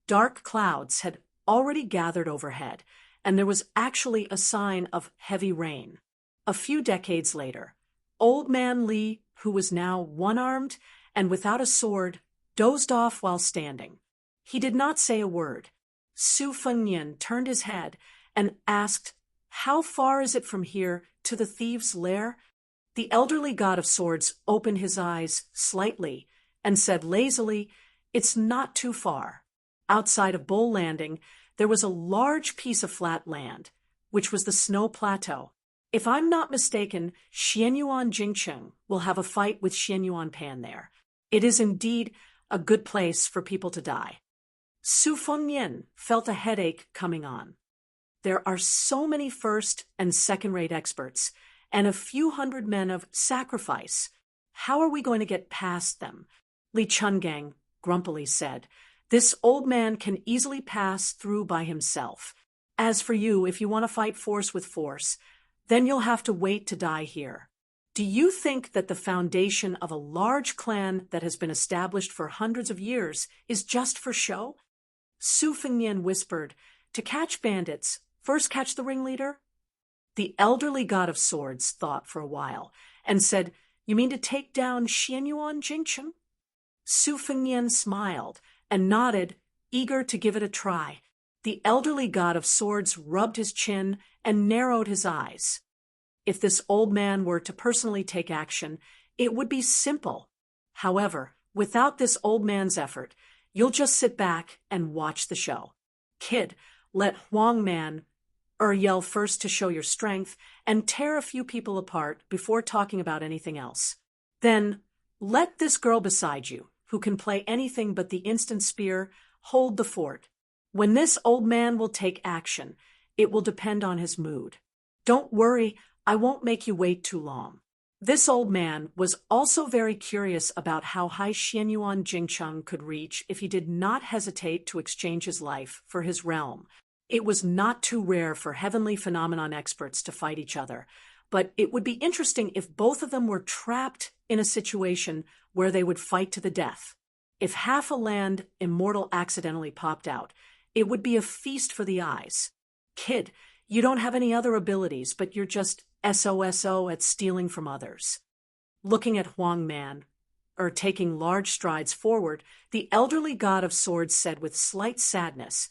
Speaker 1: Dark clouds had already gathered overhead, and there was actually a sign of heavy rain. A few decades later, Old Man Li, who was now one-armed and without a sword, dozed off while standing. He did not say a word. Su Fengnian turned his head and asked, "How far is it from here to the thieves' lair?" The elderly god of swords opened his eyes slightly and said lazily, "It's not too far." Outside of Bull Landing, there was a large piece of flat land, which was the snow plateau. If I'm not mistaken, Xianyuan Jingcheng will have a fight with Xianyuan Pan there. It is indeed a good place for people to die. Su Fengnian felt a headache coming on. There are so many first and second-rate experts, and a few hundred men of sacrifice. How are we going to get past them? Li Chungang grumpily said, "This old man can easily pass through by himself." As for you, if you want to fight force with force, then you'll have to wait to die here. Do you think that the foundation of a large clan that has been established for hundreds of years is just for show? Su Fengnian whispered, to catch bandits, first catch the ringleader? The elderly god of swords thought for a while and said, you mean to take down Xianyuan Jingcheng? Su Fengnian smiled and nodded, eager to give it a try. The elderly god of swords rubbed his chin and narrowed his eyes. If this old man were to personally take action, it would be simple. However, without this old man's effort, you'll just sit back and watch the show. Kid, let Huang Man yell first to show your strength and tear a few people apart before talking about anything else. Then, let this girl beside you, who can play anything but the instant spear, hold the fort. When this old man will take action, it will depend on his mood. Don't worry, I won't make you wait too long. This old man was also very curious about how high Xianyuan Jingcheng could reach if he did not hesitate to exchange his life for his realm. It was not too rare for heavenly phenomenon experts to fight each other, but it would be interesting if both of them were trapped in a situation where they would fight to the death. If half a land immortal accidentally popped out, it would be a feast for the eyes. Kid, you don't have any other abilities, but you're just SOSO at stealing from others. Looking at Huang Man, taking large strides forward, the elderly god of swords said with slight sadness,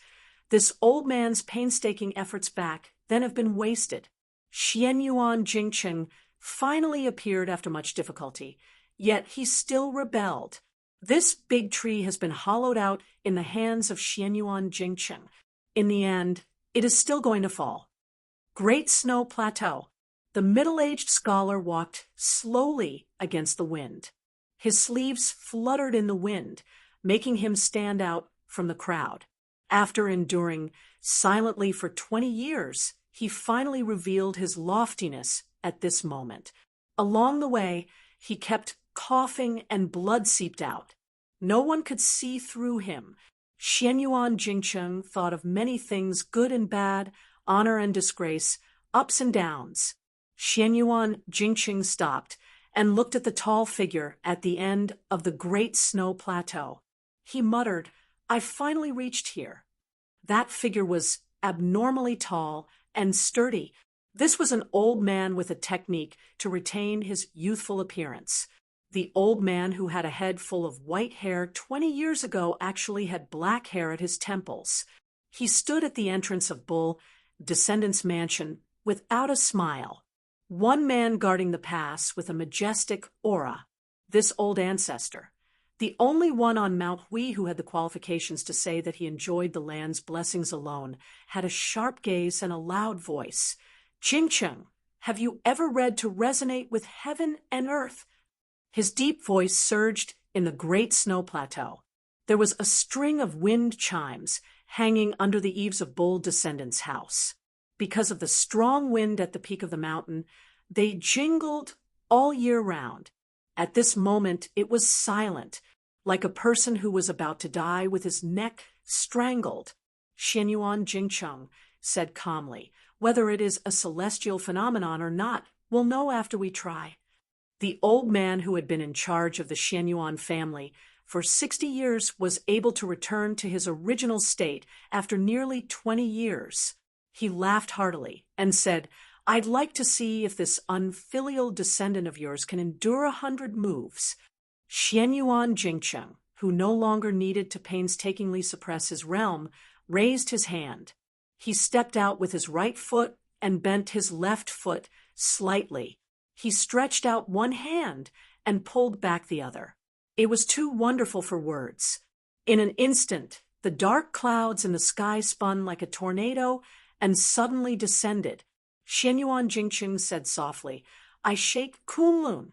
Speaker 1: this old man's painstaking efforts back then have been wasted. Xianyuan Jingcheng finally appeared after much difficulty, yet he still rebelled. This big tree has been hollowed out in the hands of Xianyuan Jingcheng. In the end, it is still going to fall. Great Snow Plateau. The middle-aged scholar walked slowly against the wind. His sleeves fluttered in the wind, making him stand out from the crowd. After enduring silently for 20 years, he finally revealed his loftiness at this moment. Along the way, he kept coughing and blood seeped out. No one could see through him. Xianyuan Jingcheng thought of many things, good and bad, honor and disgrace, ups and downs. Xianyuan Jingcheng stopped and looked at the tall figure at the end of the Great Snow Plateau. He muttered, I finally reached here. That figure was abnormally tall and sturdy. This was an old man with a technique to retain his youthful appearance. The old man who had a head full of white hair 20 years ago actually had black hair at his temples. He stood at the entrance of Bull Descendant's mansion without a smile. One man guarding the pass with a majestic aura, this old ancestor. The only one on Mount Hui who had the qualifications to say that he enjoyed the land's blessings alone, had a sharp gaze and a loud voice. Jingcheng, have you ever read to resonate with heaven and earth? His deep voice surged in the Great Snow Plateau. There was a string of wind chimes hanging under the eaves of Bull Descendant's house. Because of the strong wind at the peak of the mountain, they jingled all year round. At this moment, it was silent, like a person who was about to die with his neck strangled. Xianyuan Jingcheng said calmly, whether it is a celestial phenomenon or not, we'll know after we try. The old man who had been in charge of the Xianyuan family for 60 years was able to return to his original state after nearly 20 years. He laughed heartily and said, I'd like to see if this unfilial descendant of yours can endure 100 moves. Xianyuan Jingcheng, who no longer needed to painstakingly suppress his realm, raised his hand. He stepped out with his right foot and bent his left foot slightly. He stretched out one hand and pulled back the other. It was too wonderful for words. In an instant, the dark clouds in the sky spun like a tornado and suddenly descended. Xianyuan Jingcheng said softly, I shake Kunlun.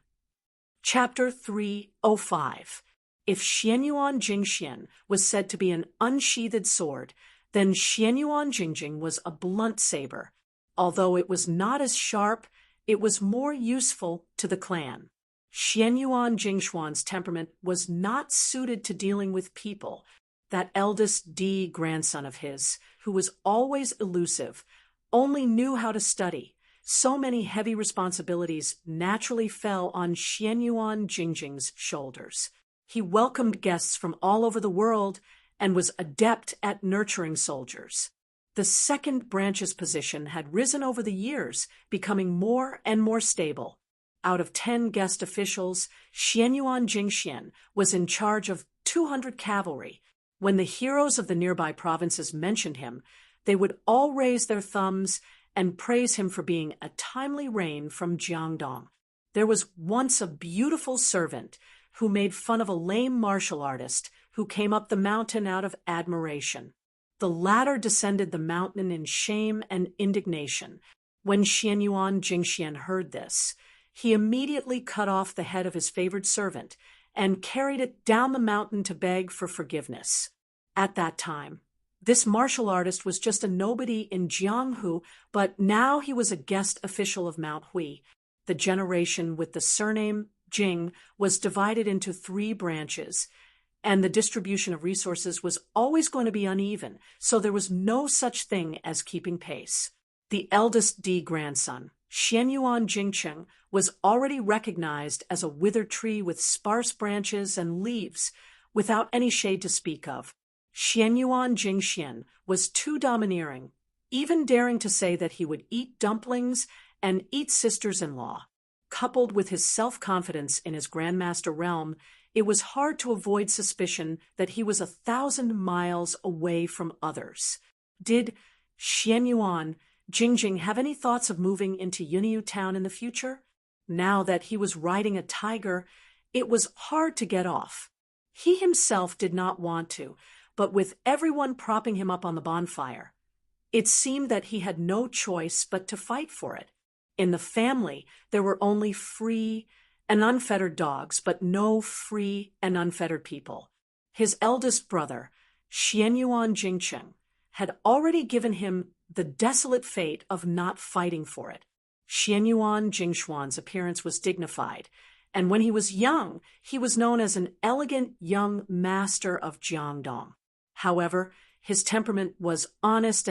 Speaker 1: Chapter 305. If Xianyuan Jingxian was said to be an unsheathed sword, then Xianyuan Jingjing was a blunt saber. Although it was not as sharp, it was more useful to the clan. Xianyuan Jingshuan's temperament was not suited to dealing with people. That eldest D grandson of his, who was always elusive, only knew how to study. So many heavy responsibilities naturally fell on Xianyuan Jingjing's shoulders. He welcomed guests from all over the world and was adept at nurturing soldiers. The second branch's position had risen over the years, becoming more and more stable. Out of 10 guest officials, Xianyuan Jingxian was in charge of 200 cavalry. When the heroes of the nearby provinces mentioned him, they would all raise their thumbs and praise him for being a timely rain from Jiangdong. There was once a beautiful servant who made fun of a lame martial artist who came up the mountain out of admiration. The latter descended the mountain in shame and indignation. When Xianyuan Jingxian heard this, he immediately cut off the head of his favored servant and carried it down the mountain to beg for forgiveness. At that time, this martial artist was just a nobody in Jianghu, but now he was a guest official of Mount Hui. The generation with the surname Jing was divided into 3 branches, and the distribution of resources was always going to be uneven, so there was no such thing as keeping pace. The eldest D grandson, Xianyuan Jingcheng, was already recognized as a withered tree with sparse branches and leaves, without any shade to speak of. Xianyuan Jingxian was too domineering, even daring to say that he would eat dumplings and eat sisters-in-law. Coupled with his self-confidence in his grandmaster realm, it was hard to avoid suspicion that he was 1,000 miles away from others. Did Xianyuan Jingjing have any thoughts of moving into Yunyu town in the future? Now that he was riding a tiger, it was hard to get off. He himself did not want to, but with everyone propping him up on the bonfire, it seemed that he had no choice but to fight for it. In the family, there were only free and unfettered dogs, but no free and unfettered people. His eldest brother, Xianyuan Jingcheng, had already given him the desolate fate of not fighting for it. Xianyuan Jingshuan's appearance was dignified, and when he was young, he was known as an elegant young master of Jiangdong. However, his temperament was honest,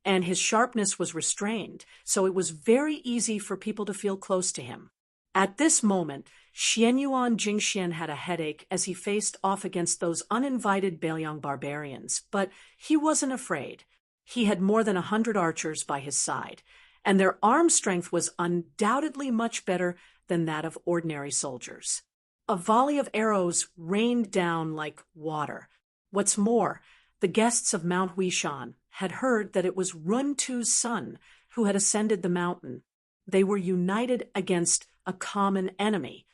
Speaker 1: and his sharpness was restrained, so it was very easy for people to feel close to him. At this moment, Xianyuan Jingxian had a headache as he faced off against those uninvited Beiliang barbarians, but he wasn't afraid. He had more than 100 archers by his side, and their arm strength was undoubtedly much better than that of ordinary soldiers. A volley of arrows rained down like water. What's more, the guests of Mount Huishan had heard that it was Runtu's son who had ascended the mountain. They were united against a common enemy.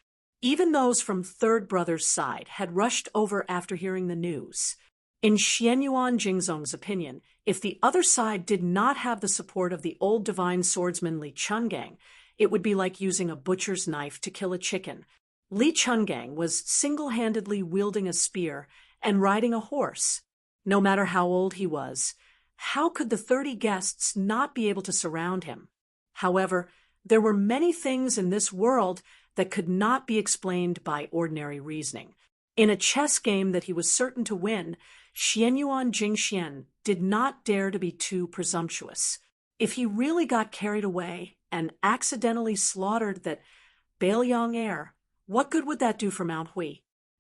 Speaker 1: Even those from Third Brother's side had rushed over after hearing the news. In Xianyuan Jingzong's opinion, if the other side did not have the support of the old divine swordsman Li Chungang, it would be like using a butcher's knife to kill a chicken. Li Chungang was single-handedly wielding a spear and riding a horse. No matter how old he was, how could the 30 guests not be able to surround him? However, there were many things in this world that could not be explained by ordinary reasoning. In a chess game that he was certain to win, Xianyuan Jingxian did not dare to be too presumptuous. If he really got carried away and accidentally slaughtered that Beiliang heir, what good would that do for Mount Hui?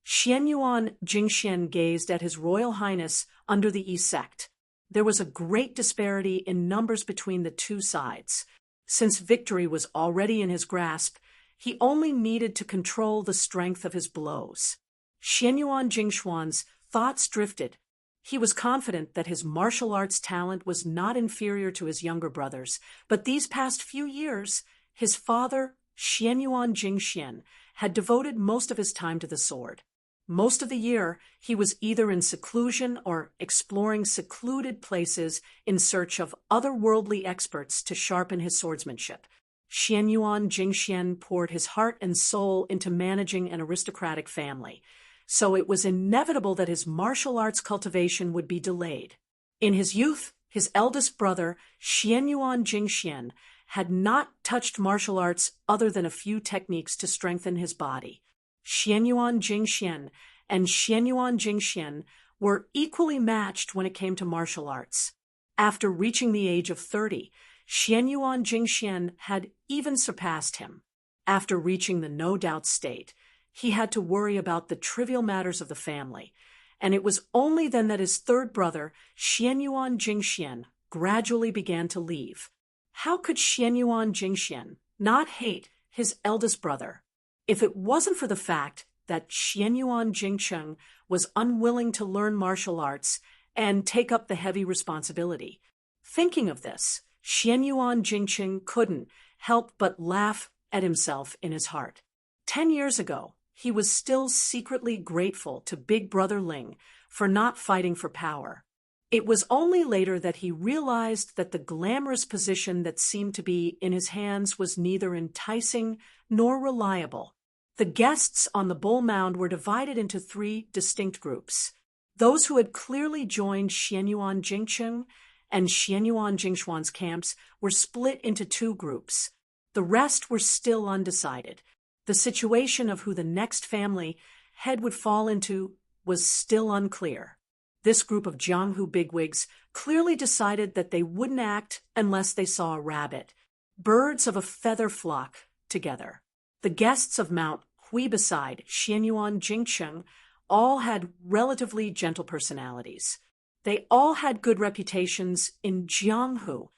Speaker 1: Xianyuan Jingxian gazed at His Royal Highness under the Yi sect. There was a great disparity in numbers between the two sides. Since victory was already in his grasp, he only needed to control the strength of his blows. Xianyuan Jingshuan's thoughts drifted. He was confident that his martial arts talent was not inferior to his younger brothers, but these past few years, his father, Xianyuan Jingxian, had devoted most of his time to the sword. Most of the year, he was either in seclusion or exploring secluded places in search of otherworldly experts to sharpen his swordsmanship. Xianyuan Jingxian poured his heart and soul into managing an aristocratic family, so it was inevitable that his martial arts cultivation would be delayed. In his youth, his eldest brother, Xianyuan Jingxian, had not touched martial arts other than a few techniques to strengthen his body. Xianyuan Jingxian and Xianyuan Jingxian were equally matched when it came to martial arts. After reaching the age of 30, Xianyuan Jingxian had even surpassed him. After reaching the no-doubt state, he had to worry about the trivial matters of the family, and it was only then that his third brother, Xianyuan Jingxian, gradually began to leave. How could Xianyuan Jingxian not hate his eldest brother? If it wasn't for the fact that Xianyuan Jingcheng was unwilling to learn martial arts and take up the heavy responsibility. Thinking of this, Xianyuan Jingcheng couldn't help but laugh at himself in his heart. 10 years ago, he was still secretly grateful to Big Brother Ling for not fighting for power. It was only later that he realized that the glamorous position that seemed to be in his hands was neither enticing nor reliable. The guests on the Bull Mound were divided into 3 distinct groups. Those who had clearly joined Xianyuan Jingcheng and Xianyuan Jingshuan's camps were split into 2 groups. The rest were still undecided. The situation of who the next family head would fall into was still unclear. This group of Jianghu bigwigs clearly decided that they wouldn't act unless they saw a rabbit, birds of a feather flock together. The guests of Mount Hui beside Xianyuan Jingcheng all had relatively gentle personalities. They all had good reputations in Jianghu.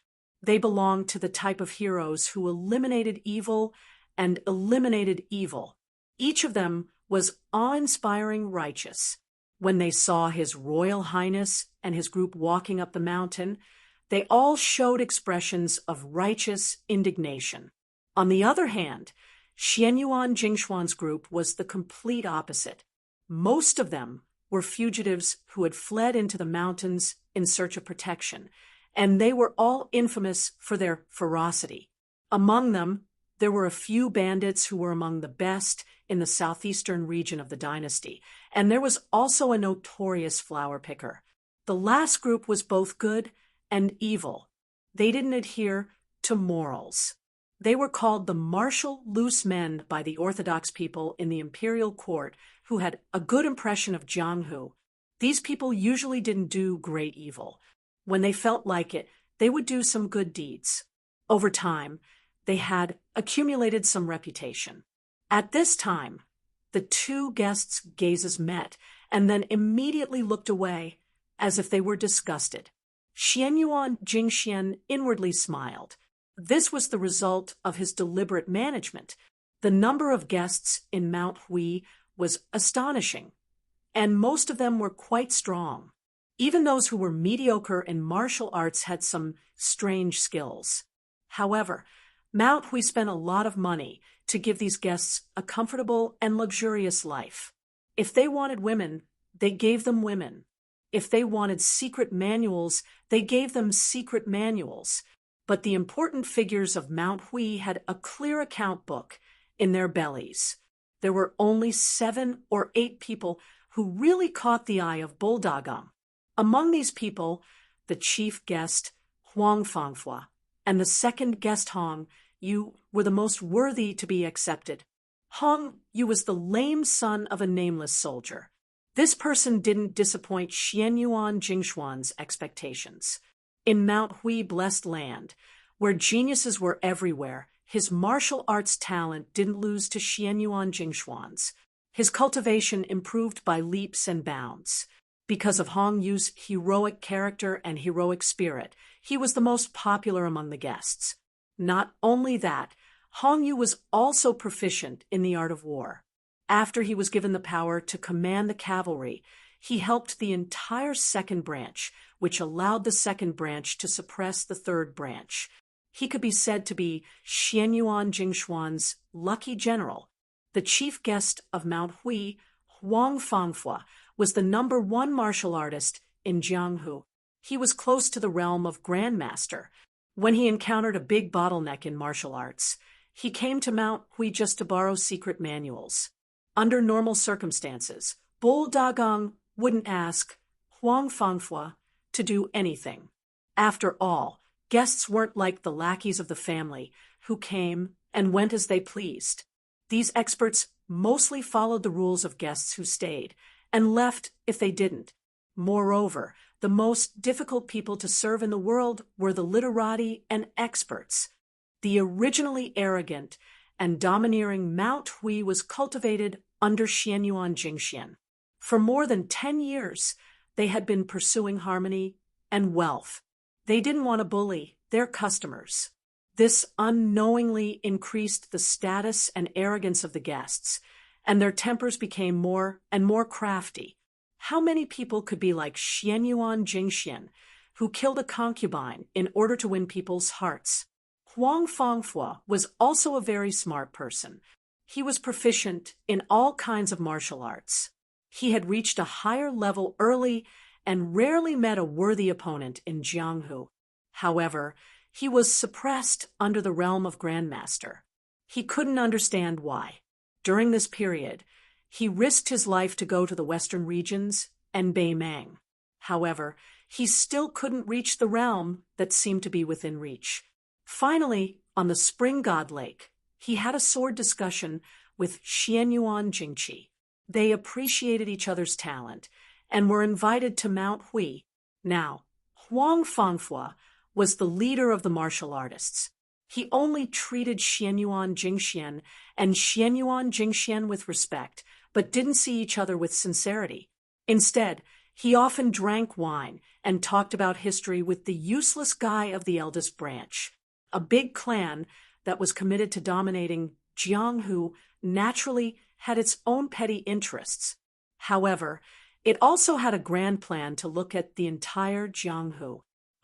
Speaker 1: They belonged to the type of heroes who eliminated evil and eliminated evil. Each of them was awe-inspiring righteous. When they saw His Royal Highness and his group walking up the mountain, they all showed expressions of righteous indignation. On the other hand, Xianyuan Jingshuan's group was the complete opposite. Most of them were fugitives who had fled into the mountains in search of protection, and they were all infamous for their ferocity. Among them, there were a few bandits who were among the best in the southeastern region of the dynasty, and there was also a notorious flower picker. The last group was both good and evil. They didn't adhere to morals. They were called the martial loose men by the orthodox people in the imperial court who had a good impression of Jianghu. These people usually didn't do great evil. When they felt like it, they would do some good deeds. Over time, they had accumulated some reputation. At this time, the 2 guests' gazes met and then immediately looked away as if they were disgusted. Xianyuan Jingxian inwardly smiled. This was the result of his deliberate management. The number of guests in Mount Hui was astonishing, and most of them were quite strong. Even those who were mediocre in martial arts had some strange skills. However, Mount Hui spent a lot of money to give these guests a comfortable and luxurious life. If they wanted women, they gave them women. If they wanted secret manuals, they gave them secret manuals. But the important figures of Mount Hui had a clear account book in their bellies. There were only 7 or 8 people who really caught the eye of Bull Dagang. Among these people, the chief guest, Huang Fangfua, and the second guest, Hong Yu, were the most worthy to be accepted. Hong Yu was the lame son of a nameless soldier. This person didn't disappoint Xianyuan Jingshuan's expectations. In Mount Hui blessed land, where geniuses were everywhere, his martial arts talent didn't lose to Xianyuan Jingshuan's. His cultivation improved by leaps and bounds. Because of Hong Yu's heroic character and heroic spirit, he was the most popular among the guests. Not only that, Hong Yu was also proficient in the art of war. After he was given the power to command the cavalry, he helped the entire second branch, which allowed the second branch to suppress the third branch. He could be said to be Xianyuan Jingshuan's lucky general. The chief guest of Mount Hui, Huang Fangfua, was the #1 martial artist in Jianghu. He was close to the realm of grandmaster. When he encountered a big bottleneck in martial arts, he came to Mount Hui just to borrow secret manuals. Under normal circumstances, Bull Dagang wouldn't ask Huang Fangfua to do anything. After all, guests weren't like the lackeys of the family who came and went as they pleased. These experts mostly followed the rules of guests who stayed and left if they didn't. Moreover, the most difficult people to serve in the world were the literati and experts. The originally arrogant and domineering Mount Hui was cultivated under Xianyuan Jingxian. For more than 10 years, they had been pursuing harmony and wealth. They didn't want to bully their customers. This unknowingly increased the status and arrogance of the guests, and their tempers became more and more crafty. How many people could be like Xianyuan Jingxian, who killed a concubine in order to win people's hearts? Huang Fangfua was also a very smart person. He was proficient in all kinds of martial arts. He had reached a higher level early and rarely met a worthy opponent in Jianghu. However, he was suppressed under the realm of Grandmaster. He couldn't understand why. During this period, he risked his life to go to the western regions and Beimang. However, he still couldn't reach the realm that seemed to be within reach. Finally, on the Spring God Lake, he had a sword discussion with Xianyuan Jingqi. They appreciated each other's talent and were invited to Mount Hui. Now, Huang Fangfua was the leader of the martial artists. He only treated Xianyuan Jingxian and Xianyuan Jingxian with respect, but didn't see each other with sincerity. Instead, he often drank wine and talked about history with the useless guy of the eldest branch. A big clan that was committed to dominating Jianghu naturally had its own petty interests. However, it also had a grand plan to look at the entire Jianghu.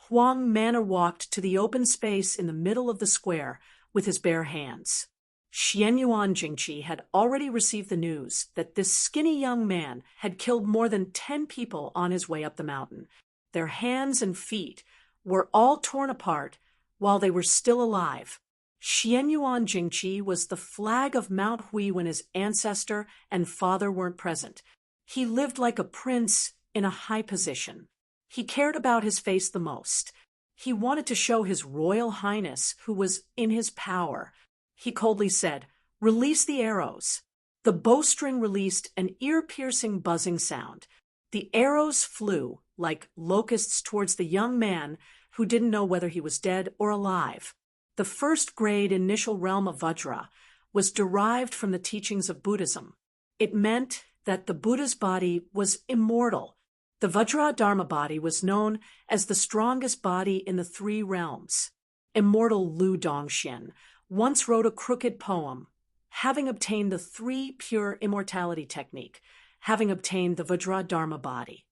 Speaker 1: Huang manner walked to the open space in the middle of the square with his bare hands. Xianyuan Jingqi had already received the news that this skinny young man had killed more than 10 people on his way up the mountain. Their hands and feet were all torn apart while they were still alive. Xianyuan Jingqi was the flag of Mount Hui when his ancestor and father weren't present. He lived like a prince in a high position. He cared about his face the most. He wanted to show his royal highness who was in his power. He coldly said, "Release the arrows." The bowstring released an ear-piercing buzzing sound. The arrows flew like locusts towards the young man who didn't know whether he was dead or alive. The first-grade initial realm of Vajra was derived from the teachings of Buddhism. It meant that the Buddha's body was immortal. The Vajra Dharma body was known as the strongest body in the 3 realms. Immortal Lu Dongxian once wrote a crooked poem, having obtained the 3 pure immortality technique, having obtained the Vajra Dharma body.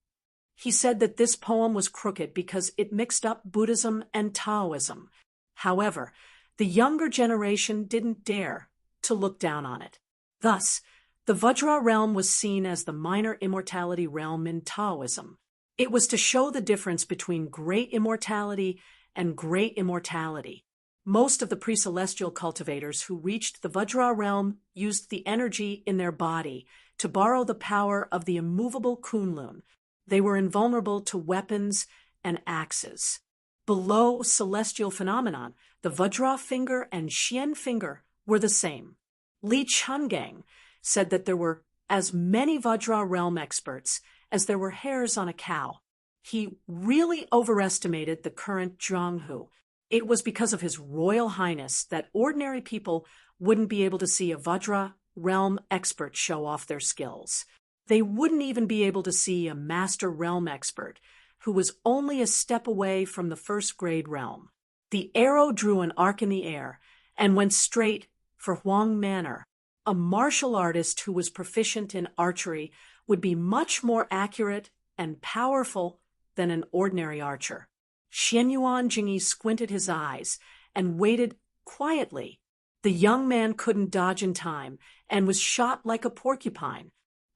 Speaker 1: He said that this poem was crooked because it mixed up Buddhism and Taoism. However, the younger generation didn't dare to look down on it. Thus, the Vajra realm was seen as the minor immortality realm in Taoism. It was to show the difference between great immortality and great immortality. Most of the pre-celestial cultivators who reached the Vajra realm used the energy in their body to borrow the power of the immovable Kunlun. They were invulnerable to weapons and axes. Below celestial phenomenon, the Vajra finger and Xian finger were the same. Li Chungang said that there were as many Vajra realm experts as there were hairs on a cow. He really overestimated the current Jianghu. It was because of his royal highness that ordinary people wouldn't be able to see a Vajra realm expert show off their skills. They wouldn't even be able to see a master realm expert who was only a step away from the first-grade realm. The arrow drew an arc in the air and went straight for Huang Manor. A martial artist who was proficient in archery would be much more accurate and powerful than an ordinary archer. Xianyuan Jingyi squinted his eyes and waited quietly. The young man couldn't dodge in time and was shot like a porcupine.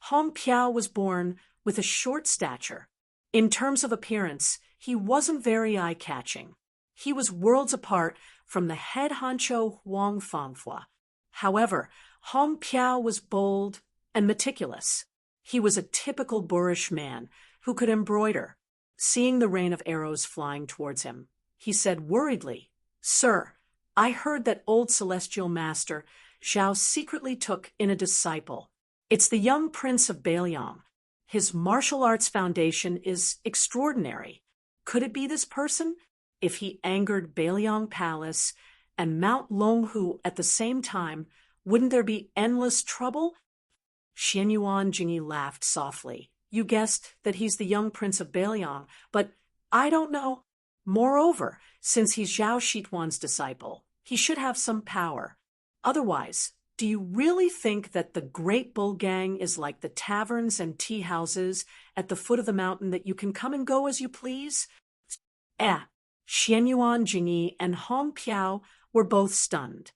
Speaker 1: Hong Piao was born with a short stature. In terms of appearance, he wasn't very eye-catching. He was worlds apart from the head honcho Huang Fangfua. However, Hong Piao was bold and meticulous. He was a typical boorish man who could embroider. Seeing the rain of arrows flying towards him, he said worriedly, "Sir, I heard that old celestial master Zhao secretly took in a disciple. It's the young prince of Baliang. His martial arts foundation is extraordinary. Could it be this person? If he angered Bailiang Palace and Mount Longhu at the same time, wouldn't there be endless trouble? Xianyuan Jingyi laughed softly. You guessed that he's the young prince of Bailiang, but I don't know. Moreover, since he's Zhao Shituan's disciple, he should have some power. Otherwise, do you really think that the Great Bull Gang is like the taverns and tea houses at the foot of the mountain that you can come and go as you please? Xianyuan Jingyi and Hong Piao were both stunned.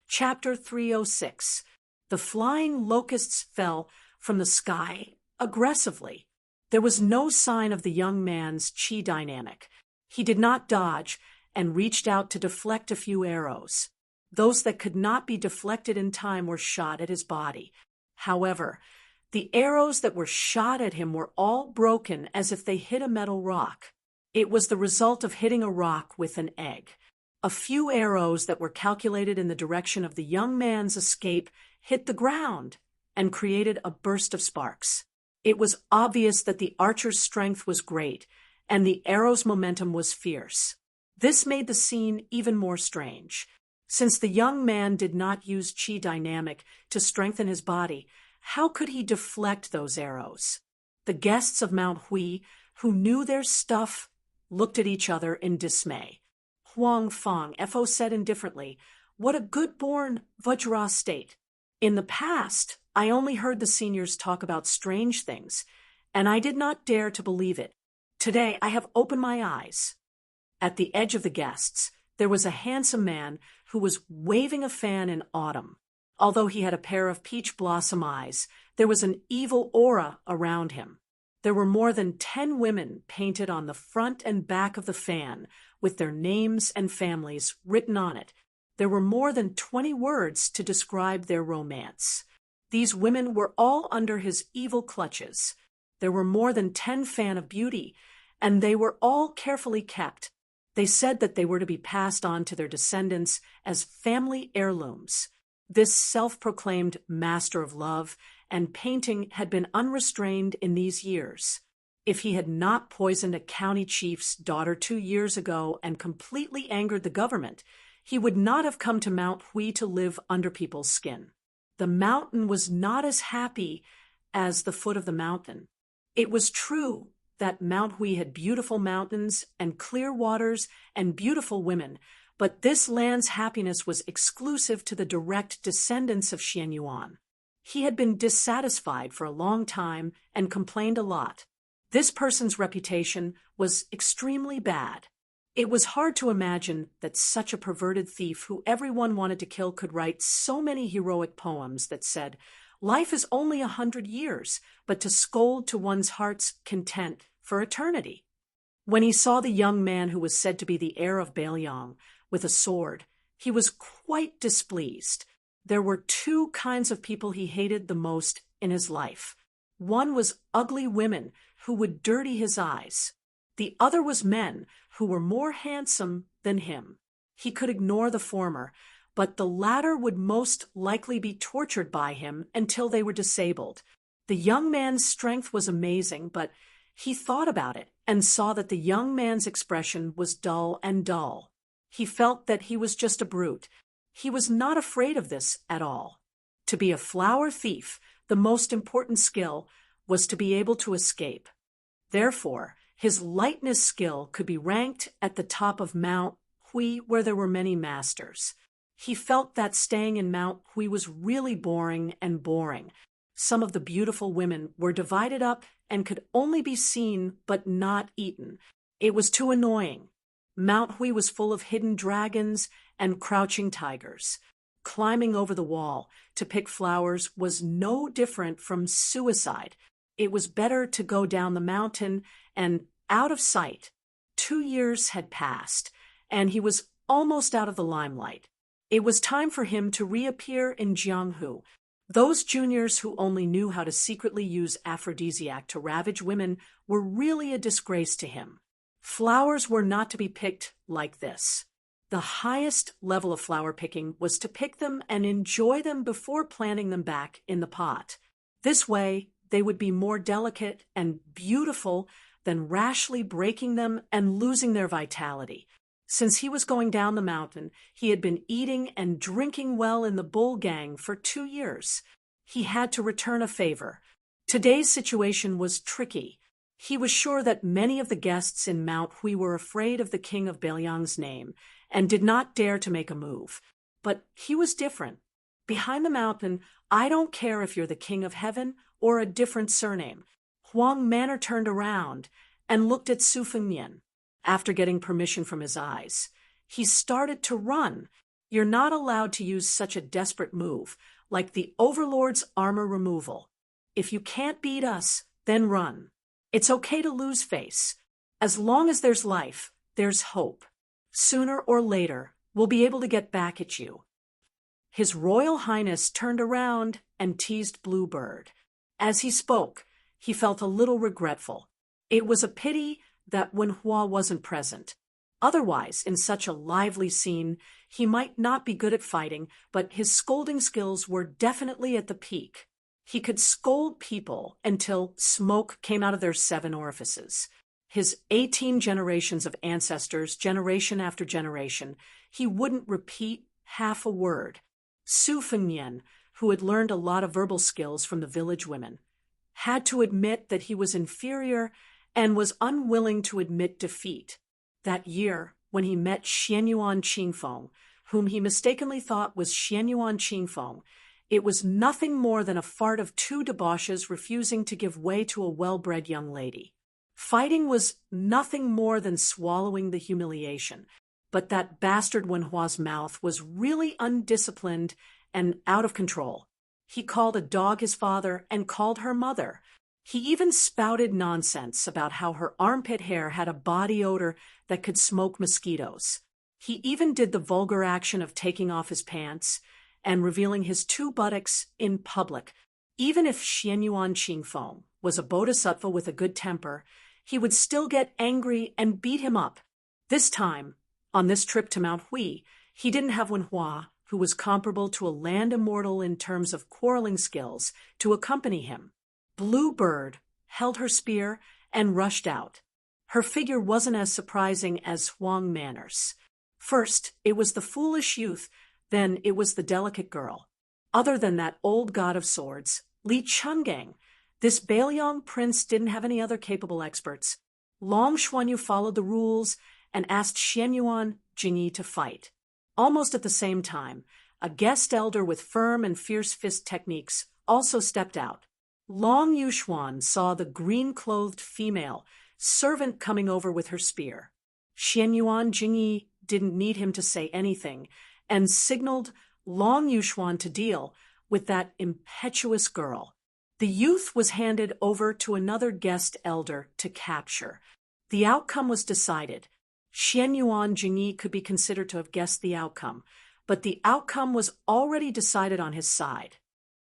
Speaker 1: Chapter 306. The flying locusts fell from the sky aggressively. There was no sign of the young man's chi dynamic. He did not dodge and reached out to deflect a few arrows. Those that could not be deflected in time were shot at his body. However, the arrows that were shot at him were all broken as if they hit a metal rock. It was the result of hitting a rock with an egg. A few arrows that were calculated in the direction of the young man's escape hit the ground and created a burst of sparks. It was obvious that the archer's strength was great, and the arrow's momentum was fierce. This made the scene even more strange. Since the young man did not use chi dynamic to strengthen his body, how could he deflect those arrows? The guests of Mount Hui, who knew their stuff, looked at each other in dismay. Huang Feng Fo said indifferently, "What a good-born Vajra state. In the past, I only heard the seniors talk about strange things, and I did not dare to believe it. Today I have opened my eyes." At the edge of the guests, there was a handsome man who was waving a fan in autumn. Although he had a pair of peach blossom eyes, there was an evil aura around him. There were more than 10 women painted on the front and back of the fan, with their names and families written on it. There were more than 20 words to describe their romance. These women were all under his evil clutches. There were more than 10 fan of beauty, and they were all carefully kept. They said that they were to be passed on to their descendants as family heirlooms. This self-proclaimed master of love and painting had been unrestrained in these years. If he had not poisoned a county chief's daughter 2 years ago and completely angered the government, he would not have come to Mount Hui to live under people's skin. The mountain was not as happy as the foot of the mountain. It was true that Mount Hui had beautiful mountains and clear waters and beautiful women, but this land's happiness was exclusive to the direct descendants of Xianyuan. He had been dissatisfied for a long time and complained a lot. This person's reputation was extremely bad. It was hard to imagine that such a perverted thief who everyone wanted to kill could write so many heroic poems that said, "Life is only 100 years, but to scold to one's heart's content for eternity." When he saw the young man who was said to be the heir of Bailiang with a sword, he was quite displeased. There were 2 kinds of people he hated the most in his life. One was ugly women who would dirty his eyes. The other was men who were more handsome than him. He could ignore the former, but the latter would most likely be tortured by him until they were disabled. The young man's strength was amazing, but he thought about it and saw that the young man's expression was dull and dull. He felt that he was just a brute. He was not afraid of this at all. To be a flower thief, the most important skill was to be able to escape. Therefore, his lightness skill could be ranked at the top of Mount Hui, where there were many masters. He felt that staying in Mount Hui was really boring and boring. Some of the beautiful women were divided up and could only be seen but not eaten. It was too annoying. Mount Hui was full of hidden dragons and crouching tigers. Climbing over the wall to pick flowers was no different from suicide. It was better to go down the mountain and out of sight. 2 years had passed, and he was almost out of the limelight. It was time for him to reappear in Jianghu. Those juniors who only knew how to secretly use aphrodisiac to ravage women were really a disgrace to him. Flowers were not to be picked like this. The highest level of flower picking was to pick them and enjoy them before planting them back in the pot. This way, they would be more delicate and beautiful than rashly breaking them and losing their vitality. Since he was going down the mountain, he had been eating and drinking well in the bull gang for 2 years. He had to return a favor. Today's situation was tricky. He was sure that many of the guests in Mount Hui were afraid of the king of Beliang's name and did not dare to make a move. But he was different. Behind the mountain, I don't care if you're the king of heaven or a different surname. Huang Manor turned around and looked at Su Fengnian. After getting permission from his eyes, he started to run. You're not allowed to use such a desperate move, like the Overlord's armor removal. If you can't beat us, then run. It's okay to lose face. As long as there's life, there's hope. Sooner or later, we'll be able to get back at you. His Royal Highness turned around and teased Bluebird. As he spoke, he felt a little regretful. It was a pity that Wen Hua wasn't present. Otherwise, in such a lively scene, he might not be good at fighting, but his scolding skills were definitely at the peak. He could scold people until smoke came out of their 7 orifices. His 18 generations of ancestors, generation after generation, he wouldn't repeat half a word. Su Fengnian, who had learned a lot of verbal skills from the village women, had to admit that he was inferior and was unwilling to admit defeat. That year, when he met Xianyuan Qingfeng, whom he mistakenly thought was Xianyuan Qingfeng, it was nothing more than a fart of 2 debauches refusing to give way to a well-bred young lady. Fighting was nothing more than swallowing the humiliation, but that bastard Wenhua's mouth was really undisciplined and out of control. He called a dog his father and called her mother. He even spouted nonsense about how her armpit hair had a body odor that could smoke mosquitoes. He even did the vulgar action of taking off his pants and revealing his 2 buttocks in public. Even if Xianyuan Qingfeng was a bodhisattva with a good temper, he would still get angry and beat him up. This time, on this trip to Mount Hui, he didn't have Wen Hua, who was comparable to a land immortal in terms of quarreling skills, to accompany him. Bluebird held her spear and rushed out. Her figure wasn't as surprising as Huang Manor's. First, it was the foolish youth, then it was the delicate girl. Other than that old god of swords, Li Chungang, this Beliang prince didn't have any other capable experts. Long Xuanyu followed the rules and asked Xianyuan Jingyi to fight. Almost at the same time, a guest elder with firm and fierce fist techniques also stepped out. Long Yuxuan saw the green-clothed female servant coming over with her spear. Xianyuan Jingyi didn't need him to say anything and signaled Long Yuxuan to deal with that impetuous girl. The youth was handed over to another guest elder to capture. The outcome was decided. Xianyuan Jingyi could be considered to have guessed the outcome, but the outcome was already decided on his side.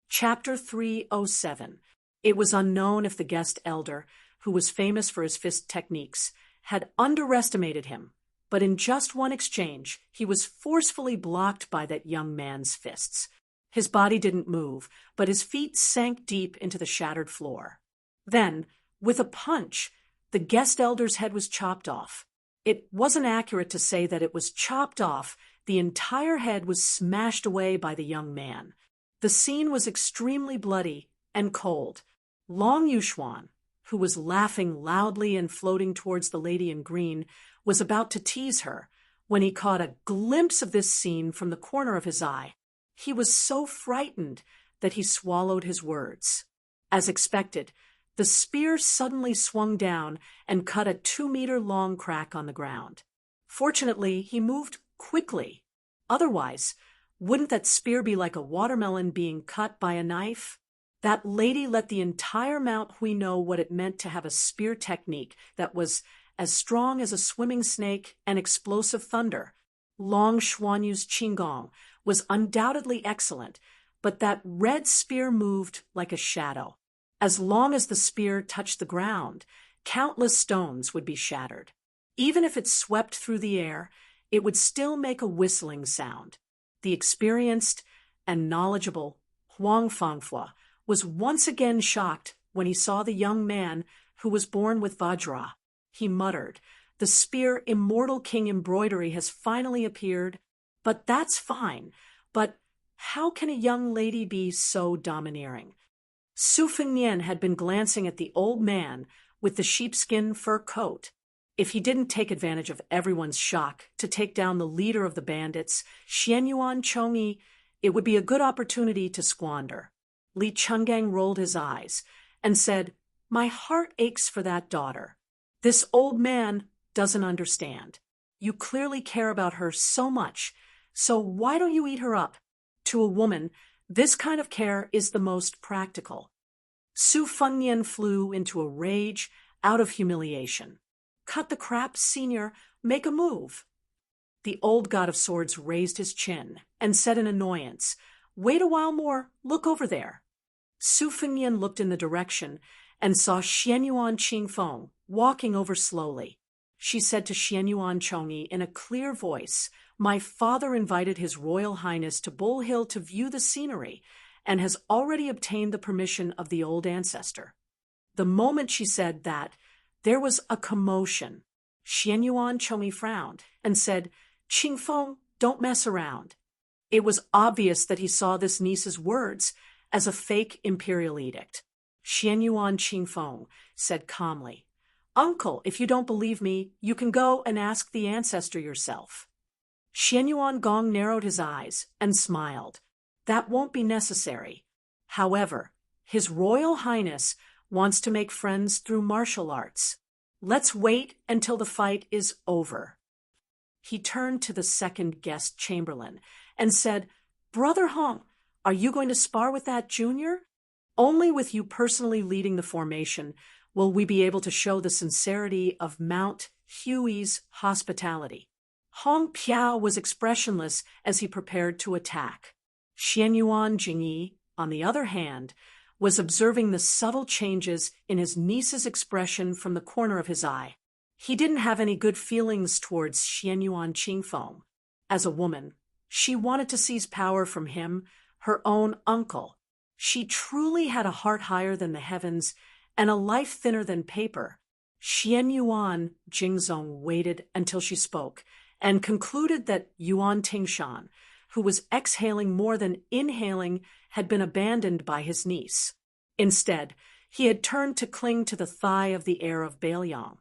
Speaker 1: Chapter 307. It was unknown if the guest elder, who was famous for his fist techniques, had underestimated him, but in just one exchange, he was forcefully blocked by that young man's fists. His body didn't move, but his feet sank deep into the shattered floor. Then, with a punch, the guest elder's head was chopped off. It wasn't accurate to say that it was chopped off. The entire head was smashed away by the young man. The scene was extremely bloody and cold. Long Yuxuan, who was laughing loudly and floating towards the lady in green, was about to tease her when he caught a glimpse of this scene from the corner of his eye. He was so frightened that he swallowed his words. As expected, the spear suddenly swung down and cut a 2-meter-long crack on the ground. Fortunately, he moved quickly. Otherwise, wouldn't that spear be like a watermelon being cut by a knife? That lady let the entire Mount Hui know what it meant to have a spear technique that was as strong as a swimming snake and explosive thunder. Long Xuanyu's Qinggong was undoubtedly excellent, but that red spear moved like a shadow. As long as the spear touched the ground, countless stones would be shattered. Even if it swept through the air, it would still make a whistling sound. The experienced and knowledgeable Huang Fangfua was once again shocked when he saw the young man who was born with Vajra. He muttered, "The spear Immortal King embroidery has finally appeared, but that's fine. But how can a young lady be so domineering?" Su Fengnian had been glancing at the old man with the sheepskin fur coat. If he didn't take advantage of everyone's shock to take down the leader of the bandits, Xianyuan Chongyi, it would be a good opportunity to squander. Li Chungang rolled his eyes and said, "My heart aches for that daughter. This old man doesn't understand. You clearly care about her so much, so why don't you eat her up? To a woman, this kind of care is the most practical." Su Fengnian flew into a rage out of humiliation. "Cut the crap, senior. Make a move." The old god of swords raised his chin and said in annoyance, "Wait a while more. Look over there." Su Fengnian looked in the direction and saw Xianyuan Qingfeng walking over slowly. She said to Xianyuan Chongyi in a clear voice, "My father invited His Royal Highness to Bull Hill to view the scenery and has already obtained the permission of the old ancestor." The moment she said that, there was a commotion. Xianyuan Chongyi frowned and said, "Qingfeng, don't mess around." It was obvious that he saw this niece's words as a fake imperial edict. Xianyuan Qingfeng said calmly, "Uncle, if you don't believe me, you can go and ask the ancestor yourself." Xianyuan Gong narrowed his eyes and smiled. "That won't be necessary. However, His Royal Highness wants to make friends through martial arts. Let's wait until the fight is over." He turned to the second guest chamberlain and said, "Brother Hong, are you going to spar with that junior? Only with you personally leading the formation will we be able to show the sincerity of Mount Hui's hospitality." Hong Piao was expressionless as he prepared to attack. Xianyuan Jingyi, on the other hand, was observing the subtle changes in his niece's expression from the corner of his eye. He didn't have any good feelings towards Xianyuan Qingfeng. As a woman, she wanted to seize power from him, her own uncle. She truly had a heart higher than the heavens and a life thinner than paper. Xianyuan Jingzong waited until she spoke and concluded that Yuan Tingshan, who was exhaling more than inhaling, had been abandoned by his niece. Instead, he had turned to cling to the thigh of the heir of Bailiang,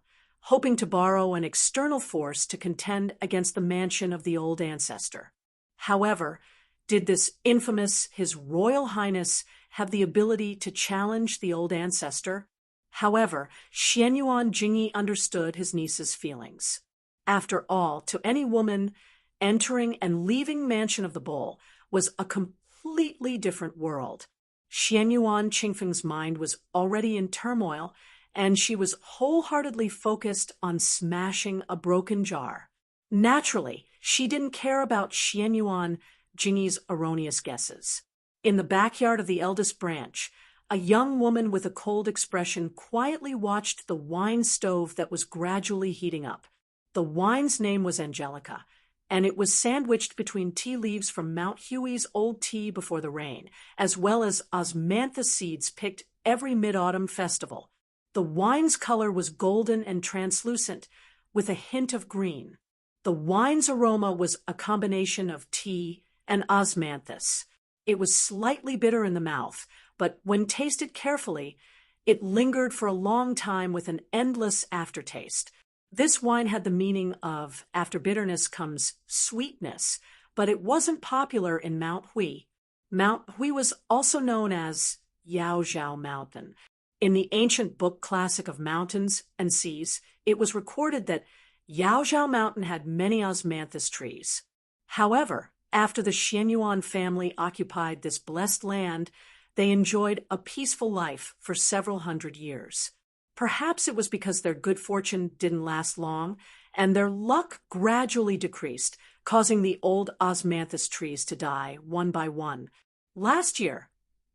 Speaker 1: hoping to borrow an external force to contend against the mansion of the old ancestor. However, did this infamous His Royal Highness have the ability to challenge the old ancestor? However, Xianyuan Jingyi understood his niece's feelings. After all, to any woman, entering and leaving Mansion of the Bull was a completely different world. Xianyuan Qingfeng's mind was already in turmoil, and she was wholeheartedly focused on smashing a broken jar. Naturally, she didn't care about Xianyuan Jingyi's erroneous guesses. In the backyard of the eldest branch, a young woman with a cold expression quietly watched the wine stove that was gradually heating up. The wine's name was Angelica, and it was sandwiched between tea leaves from Mount Hui's old tea before the rain, as well as osmanthus seeds picked every mid-autumn festival. The wine's color was golden and translucent, with a hint of green. The wine's aroma was a combination of tea and osmanthus. It was slightly bitter in the mouth, but when tasted carefully, it lingered for a long time with an endless aftertaste. This wine had the meaning of after bitterness comes sweetness, but it wasn't popular in Mount Hui. Mount Hui was also known as Yaozhao Mountain. In the ancient book classic of mountains and seas, it was recorded that Yaozhao Mountain had many osmanthus trees. However, after the Xianyuan family occupied this blessed land, they enjoyed a peaceful life for several hundred years. Perhaps it was because their good fortune didn't last long, and their luck gradually decreased, causing the old osmanthus trees to die one by one. Last year,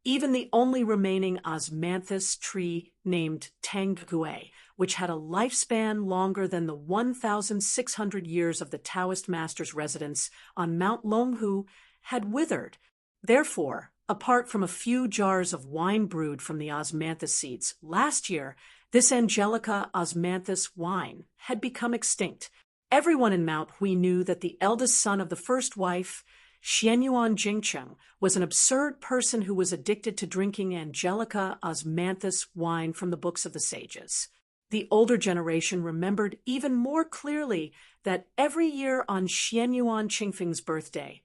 Speaker 1: even the only remaining osmanthus tree named Tanggui, which had a lifespan longer than the 1,600 years of the Taoist master's residence on Mount Longhu, had withered. Therefore, Apart from a few jars of wine brewed from the osmanthus seeds, last year, this Angelica osmanthus wine had become extinct. Everyone in Mount Hui knew that the eldest son of the first wife, Xianyuan Jingcheng, was an absurd person who was addicted to drinking Angelica osmanthus wine from the books of the sages. The older generation remembered even more clearly that every year on Xianyuan Qingfeng's birthday,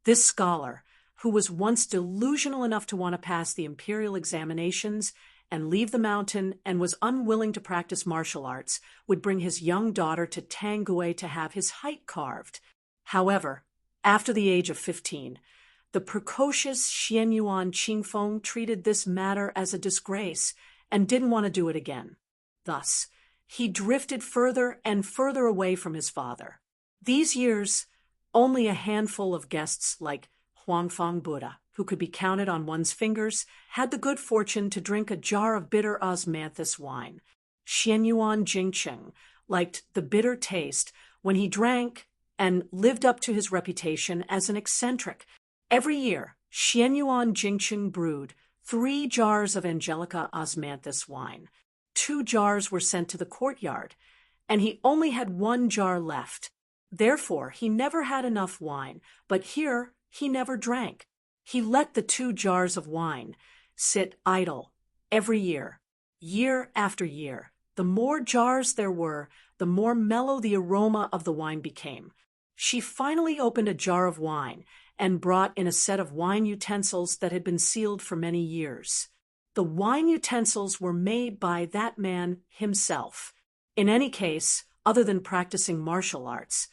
Speaker 1: this scholar, who was once delusional enough to want to pass the imperial examinations and leave the mountain and was unwilling to practice martial arts, would bring his young daughter to Tangui to have his height carved. However, after the age of 15, the precocious Xianyuan Qingfeng treated this matter as a disgrace and didn't want to do it again. Thus, he drifted further and further away from his father. These years, only a handful of guests like Huangfang Buddha, who could be counted on one's fingers, had the good fortune to drink a jar of bitter osmanthus wine. Xianyuan Jingcheng liked the bitter taste when he drank and lived up to his reputation as an eccentric. Every year, Xianyuan Jingcheng brewed 3 jars of Angelica osmanthus wine. 2 jars were sent to the courtyard, and he only had 1 jar left. Therefore, he never had enough wine, but here he never drank. He let the 2 jars of wine sit idle every year, year after year. The more jars there were, the more mellow the aroma of the wine became. She finally opened a jar of wine and brought in a set of wine utensils that had been sealed for many years. The wine utensils were made by that man himself. In any case, other than practicing martial arts,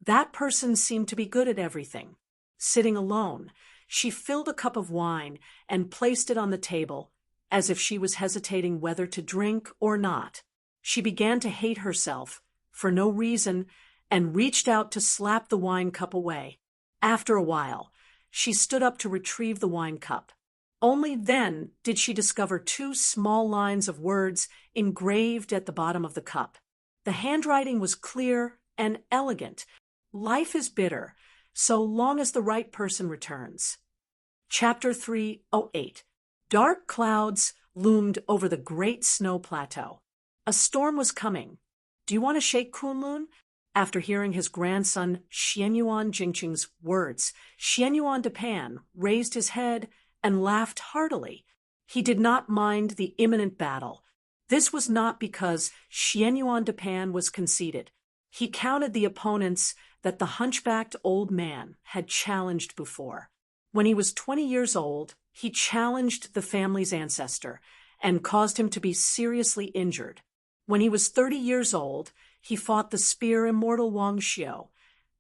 Speaker 1: that person seemed to be good at everything. Sitting alone, she filled a cup of wine and placed it on the table, as if she was hesitating whether to drink or not. She began to hate herself, for no reason, and reached out to slap the wine cup away. After a while, she stood up to retrieve the wine cup. Only then did she discover 2 small lines of words engraved at the bottom of the cup. The handwriting was clear and elegant. Life is bitter, so long as the right person returns. Chapter 308. Dark clouds loomed over the great snow plateau. A storm was coming. Do you want to shake Kunlun? After hearing his grandson Xianyuan Jingcheng's words, Xianyuan Depan raised his head and laughed heartily. He did not mind the imminent battle. This was not because Xianyuan Depan was conceited. He counted the opponents that the hunchbacked old man had challenged before. When he was 20 years old, he challenged the family's ancestor and caused him to be seriously injured. When he was 30 years old, he fought the spear immortal Wang Xiu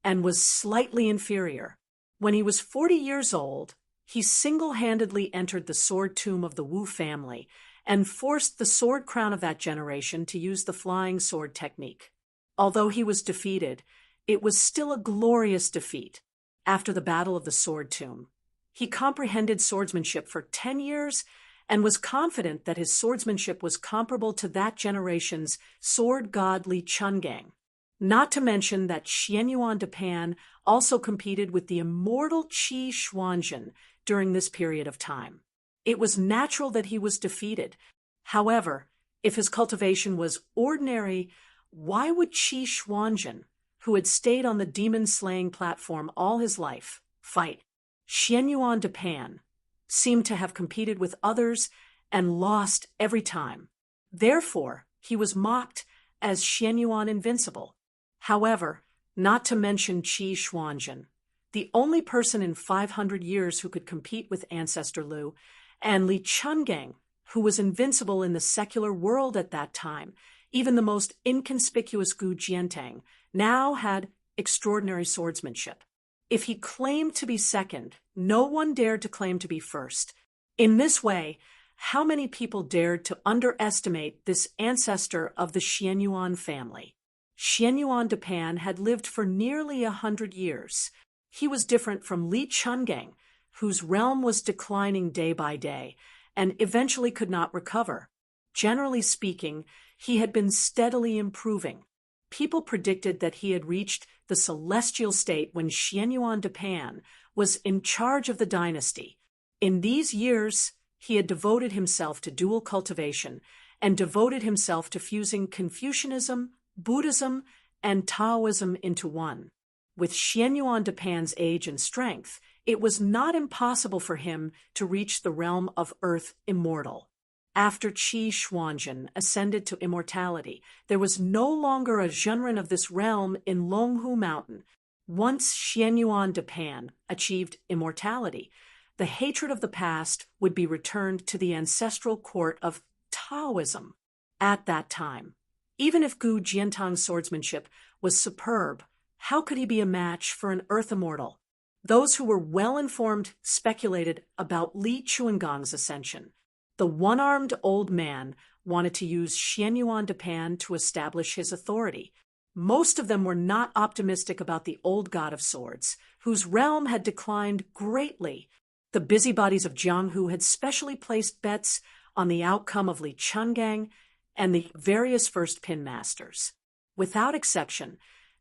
Speaker 1: and was slightly inferior. When he was 40 years old, he single-handedly entered the sword tomb of the Wu family and forced the sword crown of that generation to use the flying sword technique. Although he was defeated, it was still a glorious defeat. After the Battle of the Sword Tomb, he comprehended swordsmanship for 10 years and was confident that his swordsmanship was comparable to that generation's sword god Li Chungang. Not to mention that Xianyuan Depan also competed with the immortal Qi Xuanzhen during this period of time. It was natural that he was defeated. However, if his cultivation was ordinary, why would Qi Xuanzhen, who had stayed on the demon-slaying platform all his life, fight? Xianyuan Depan seemed to have competed with others and lost every time. Therefore, he was mocked as Xianyuan Invincible. However, not to mention Qi Xuanzhen, the only person in 500 years who could compete with Ancestor Lu, and Li Chungang, who was invincible in the secular world at that time. Even the most inconspicuous Gu Jiantang now had extraordinary swordsmanship. If he claimed to be second, no one dared to claim to be first. In this way, how many people dared to underestimate this ancestor of the Xianyuan family? Xianyuan Depan had lived for nearly 100 years. He was different from Li Chungang, whose realm was declining day by day and eventually could not recover. Generally speaking, he had been steadily improving. People predicted that he had reached the celestial state when Xianyuan Depan was in charge of the dynasty. In these years, he had devoted himself to dual cultivation and devoted himself to fusing Confucianism, Buddhism, and Taoism into one. With Xianyuan Depan's age and strength, it was not impossible for him to reach the realm of Earth Immortal. After Qi Xuanzhen ascended to immortality, there was no longer a Zhenren of this realm in Longhu Mountain. Once Xianyuan Depan achieved immortality, the hatred of the past would be returned to the ancestral court of Taoism. At that time, even if Gu Jiantang's swordsmanship was superb, how could he be a match for an Earth Immortal? Those who were well-informed speculated about Li Chuangong's ascension. The one-armed old man wanted to use Xianyuan Depan to establish his authority. Most of them were not optimistic about the old god of swords, whose realm had declined greatly. The busybodies of Jianghu had specially placed bets on the outcome of Li Chungang and the various first pin masters. Without exception,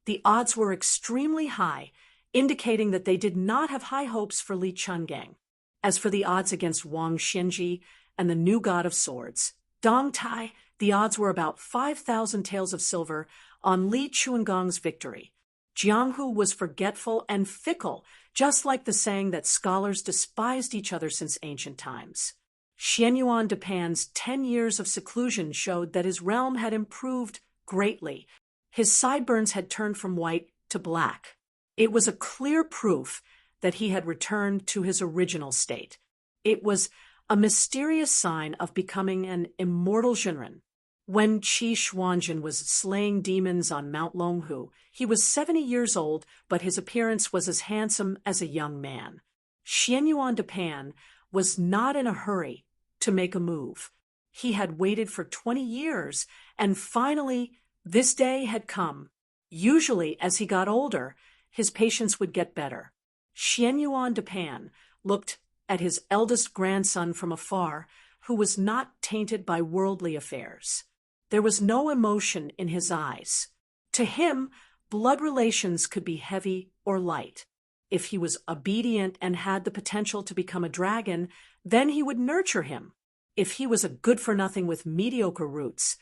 Speaker 1: the odds were extremely high, indicating that they did not have high hopes for Li Chungang. As for the odds against Wang Xianji and the new god of swords, Dong Tai, the odds were about 5,000 taels of silver on Li Chuangong's victory. Jianghu was forgetful and fickle, just like the saying that scholars despised each other since ancient times. Xianyuan Depan's 10 years of seclusion showed that his realm had improved greatly. His sideburns had turned from white to black. It was a clear proof that he had returned to his original state. It was a mysterious sign of becoming an immortal Zhenren. When Qi Xuanzhen was slaying demons on Mount Longhu, he was 70 years old, but his appearance was as handsome as a young man. Xianyuan Depan was not in a hurry to make a move. He had waited for 20 years, and finally, this day had come. Usually, as he got older, his patience would get better. Xianyuan Depan looked at his eldest grandson from afar, who was not tainted by worldly affairs. There was no emotion in his eyes. To him, blood relations could be heavy or light. If he was obedient and had the potential to become a dragon, then he would nurture him. If he was a good-for-nothing with mediocre roots,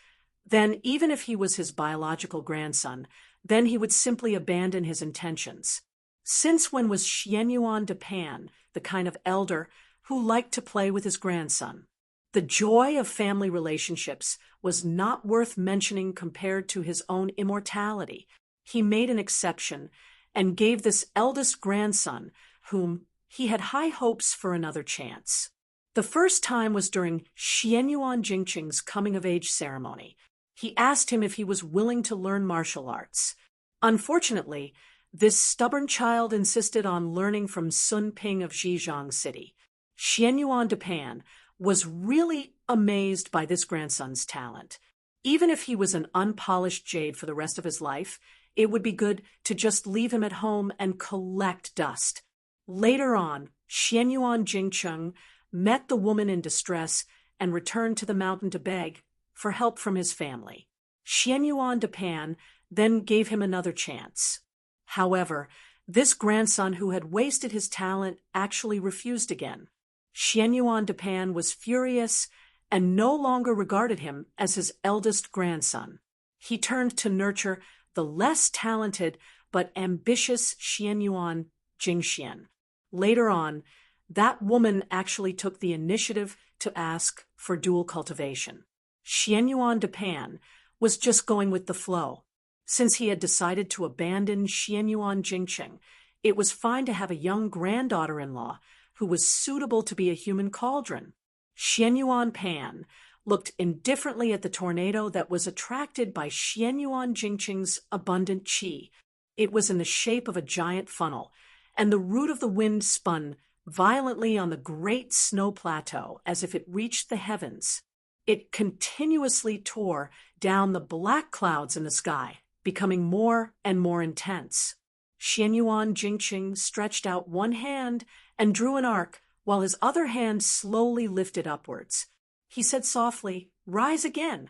Speaker 1: then even if he was his biological grandson, then he would simply abandon his intentions. Since when was Xianyuan Depan the kind of elder who liked to play with his grandson? The joy of family relationships was not worth mentioning compared to his own immortality. He made an exception and gave this eldest grandson, whom he had high hopes for, another chance. The first time was during Xianyuan Jingqing's coming-of-age ceremony. He asked him if he was willing to learn martial arts. Unfortunately, this stubborn child insisted on learning from Sun Ping of Zhejiang City. Xianyuan Depan was really amazed by this grandson's talent. Even if he was an unpolished jade for the rest of his life, it would be good to just leave him at home and collect dust. Later on, Xianyuan Jingqing met the woman in distress and returned to the mountain to beg for help from his family. Xianyuan Depan then gave him another chance. However, this grandson who had wasted his talent actually refused again. Xianyuan Depan was furious and no longer regarded him as his eldest grandson. He turned to nurture the less talented but ambitious Xianyuan Jingxian. Later on, that woman actually took the initiative to ask for dual cultivation. Xianyuan Depan was just going with the flow. Since he had decided to abandon Xianyuan Jingqing, it was fine to have a young granddaughter-in-law who was suitable to be a human cauldron. Xianyuan Pan looked indifferently at the tornado that was attracted by Xianyuan Jingqing's abundant qi. It was in the shape of a giant funnel, and the root of the wind spun violently on the great snow plateau as if it reached the heavens. It continuously tore down the black clouds in the sky, becoming more and more intense. Xianyuan Jingqing stretched out one hand and drew an arc, while his other hand slowly lifted upwards. He said softly, "Rise again."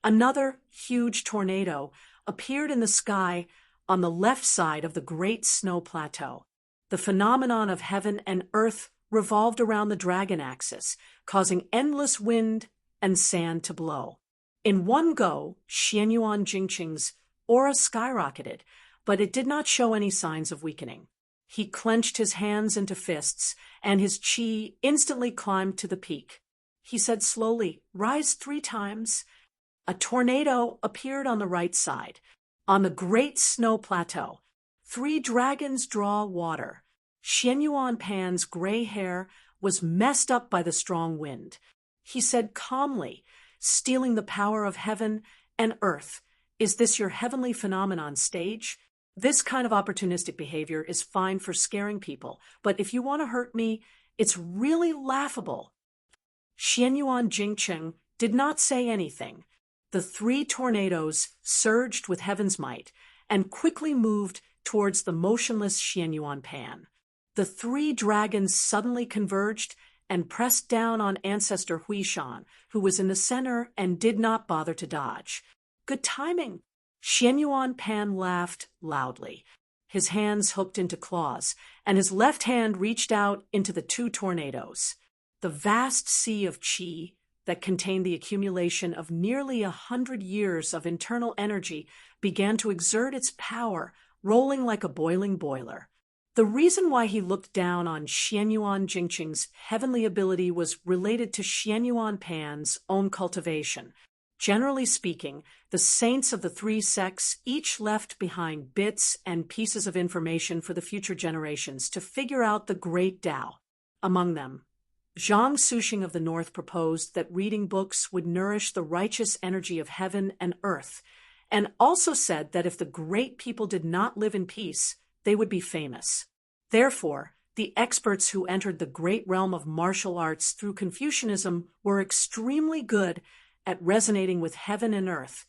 Speaker 1: Another huge tornado appeared in the sky on the left side of the great snow plateau. The phenomenon of heaven and earth revolved around the dragon axis, causing endless wind and sand to blow. In one go, Xianyuan Jingqing's aura skyrocketed, but it did not show any signs of weakening. He clenched his hands into fists, and his qi instantly climbed to the peak. He said slowly, "Rise 3 times." A tornado appeared on the right side. On the great snow plateau, 3 dragons draw water. Xianyuan Pan's gray hair was messed up by the strong wind. He said calmly, "Stealing the power of heaven and earth. Is this your heavenly phenomenon stage? This kind of opportunistic behavior is fine for scaring people, but if you want to hurt me, it's really laughable." Xianyuan Jingqing did not say anything. The 3 tornadoes surged with heaven's might and quickly moved towards the motionless Xianyuan Pan. The 3 dragons suddenly converged and pressed down on ancestor Huishan, who was in the center and did not bother to dodge. "Good timing." Xianyuan Pan laughed loudly. His hands hooked into claws, and his left hand reached out into the 2 tornadoes. The vast sea of qi that contained the accumulation of nearly 100 years of internal energy began to exert its power, rolling like a boiling boiler. The reason why he looked down on Xianyuan Jingqing's heavenly ability was related to Xianyuan Pan's own cultivation. Generally speaking, the saints of the 3 sects each left behind bits and pieces of information for the future generations to figure out the great Tao. Among them, Zhang Suxing of the North proposed that reading books would nourish the righteous energy of heaven and earth, and also said that if the great people did not live in peace, they would be famous. Therefore, the experts who entered the great realm of martial arts through Confucianism were extremely good at resonating with heaven and earth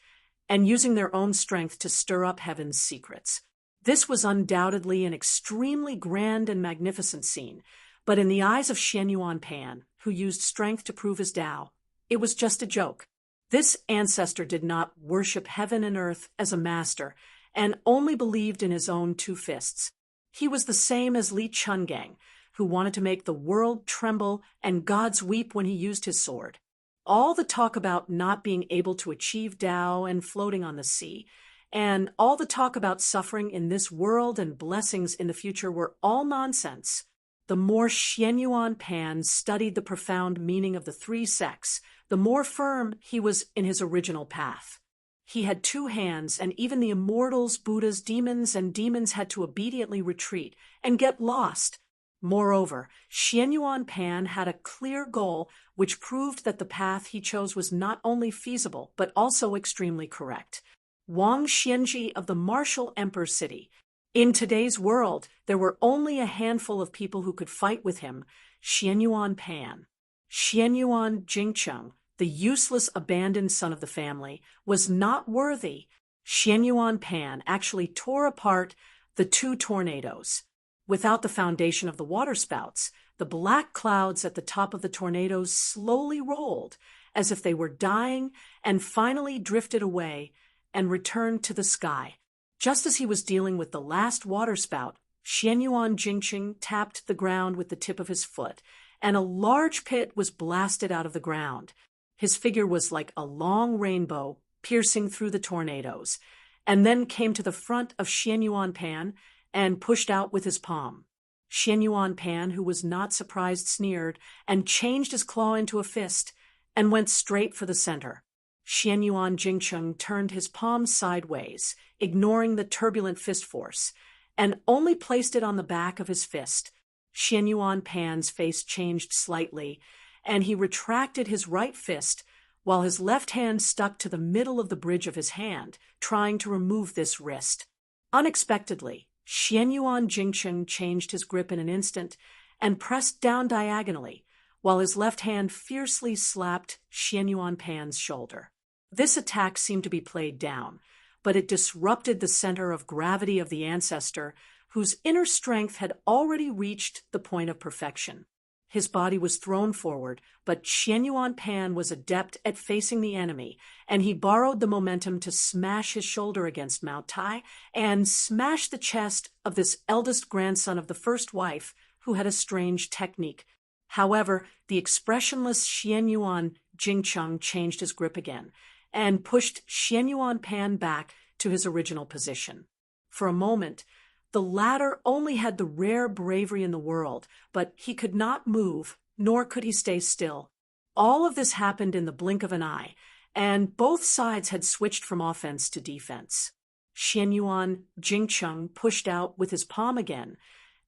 Speaker 1: and using their own strength to stir up heaven's secrets. This was undoubtedly an extremely grand and magnificent scene, but in the eyes of Xianyuan Pan, who used strength to prove his Tao, it was just a joke. This ancestor did not worship heaven and earth as a master and only believed in his own 2 fists. He was the same as Li Chungang, who wanted to make the world tremble and gods weep when he used his sword. All the talk about not being able to achieve Tao and floating on the sea, and all the talk about suffering in this world and blessings in the future were all nonsense. The more Xianyuan Pan studied the profound meaning of the 3 sects, the more firm he was in his original path. He had 2 hands, and even the immortals, Buddhas, demons, and demons had to obediently retreat and get lost. Moreover, Xianyuan Pan had a clear goal which proved that the path he chose was not only feasible, but also extremely correct. Wang Xianji of the martial Emperor City. In today's world, there were only a handful of people who could fight with him, Xianyuan Pan. Xianyuan Jingqing, the useless abandoned son of the family, was not worthy. Xianyuan Pan actually tore apart the 2 tornadoes. Without the foundation of the waterspouts, the black clouds at the top of the tornadoes slowly rolled, as if they were dying, and finally drifted away and returned to the sky. Just as he was dealing with the last waterspout, Xianyuan Jingqing tapped the ground with the tip of his foot, and a large pit was blasted out of the ground. His figure was like a long rainbow piercing through the tornadoes, and then came to the front of Xianyuan Pan and pushed out with his palm. Xianyuan Pan, who was not surprised, sneered and changed his claw into a fist and went straight for the center. Xianyuan Jingqing turned his palm sideways, ignoring the turbulent fist force, and only placed it on the back of his fist. Xianyuan Pan's face changed slightly, and he retracted his right fist while his left hand stuck to the middle of the bridge of his hand, trying to remove this wrist. Unexpectedly, Xianyuan Jingqing changed his grip in an instant and pressed down diagonally, while his left hand fiercely slapped Xianyuan Pan's shoulder. This attack seemed to be played down, but it disrupted the center of gravity of the ancestor, whose inner strength had already reached the point of perfection. His body was thrown forward, but Xianyuan Pan was adept at facing the enemy, and he borrowed the momentum to smash his shoulder against Mount Tai and smash the chest of this eldest grandson of the first wife, who had a strange technique. However, the expressionless Xianyuan Jingcheng changed his grip again and pushed Xianyuan Pan back to his original position. For a moment, the latter only had the rare bravery in the world, but he could not move, nor could he stay still. All of this happened in the blink of an eye, and both sides had switched from offense to defense. Xianyuan Jingcheng pushed out with his palm again,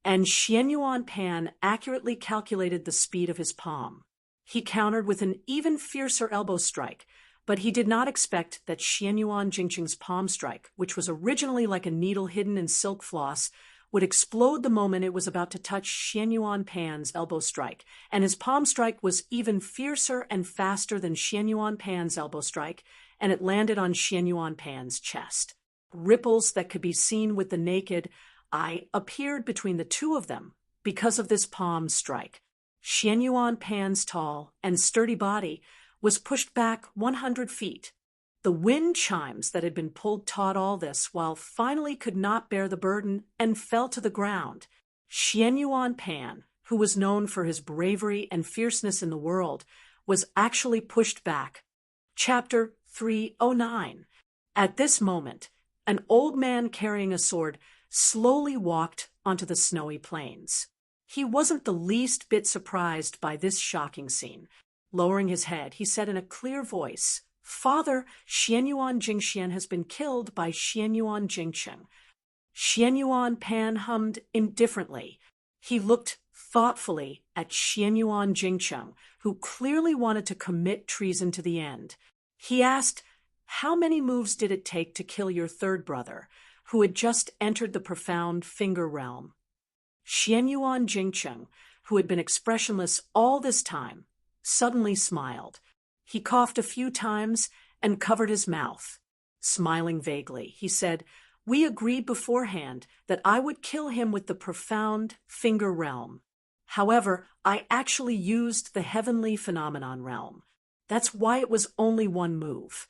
Speaker 1: and Xianyuan Pan accurately calculated the speed of his palm. He countered with an even fiercer elbow strike, but he did not expect that Xianyuan Jingcheng's palm strike, which was originally like a needle hidden in silk floss, would explode the moment it was about to touch Xianyuan Pan's elbow strike, and his palm strike was even fiercer and faster than Xianyuan Pan's elbow strike, and it landed on Xianyuan Pan's chest. Ripples that could be seen with the naked eye appeared between the two of them because of this palm strike. Xianyuan Pan's tall and sturdy body was pushed back 100 feet. The wind chimes that had been pulled taut all this while finally could not bear the burden and fell to the ground. Xianyuan Pan, who was known for his bravery and fierceness in the world, was actually pushed back. Chapter 309. At this moment, an old man carrying a sword slowly walked onto the snowy plains. He wasn't the least bit surprised by this shocking scene. Lowering his head, he said in a clear voice, "Father, Xianyuan Jingxian has been killed by Xianyuan Jingcheng." Xianyuan Pan hummed indifferently. He looked thoughtfully at Xianyuan Jingcheng, who clearly wanted to commit treason to the end. He asked, "How many moves did it take to kill your third brother, who had just entered the profound finger realm?" Xianyuan Jingcheng, who had been expressionless all this time, suddenly smiled. He coughed a few times and covered his mouth. Smiling vaguely, he said, "We agreed beforehand that I would kill him with the profound finger realm. However, I actually used the heavenly phenomenon realm. That's why it was only one move."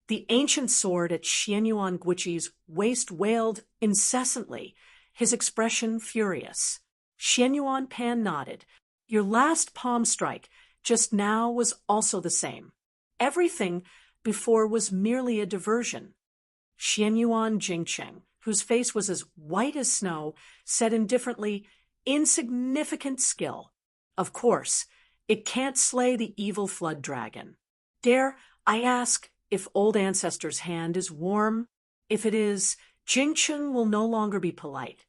Speaker 1: The ancient sword at Xianyuan Guichi's waist wailed incessantly, his expression furious. Xianyuan Pan nodded. "Your last palm strike just now was also the same. Everything before was merely a diversion." Xianyuan Jingcheng, whose face was as white as snow, said indifferently, "Insignificant skill. Of course, it can't slay the evil flood dragon. Dare I ask if old ancestor's hand is warm? If it is, Jingcheng will no longer be polite."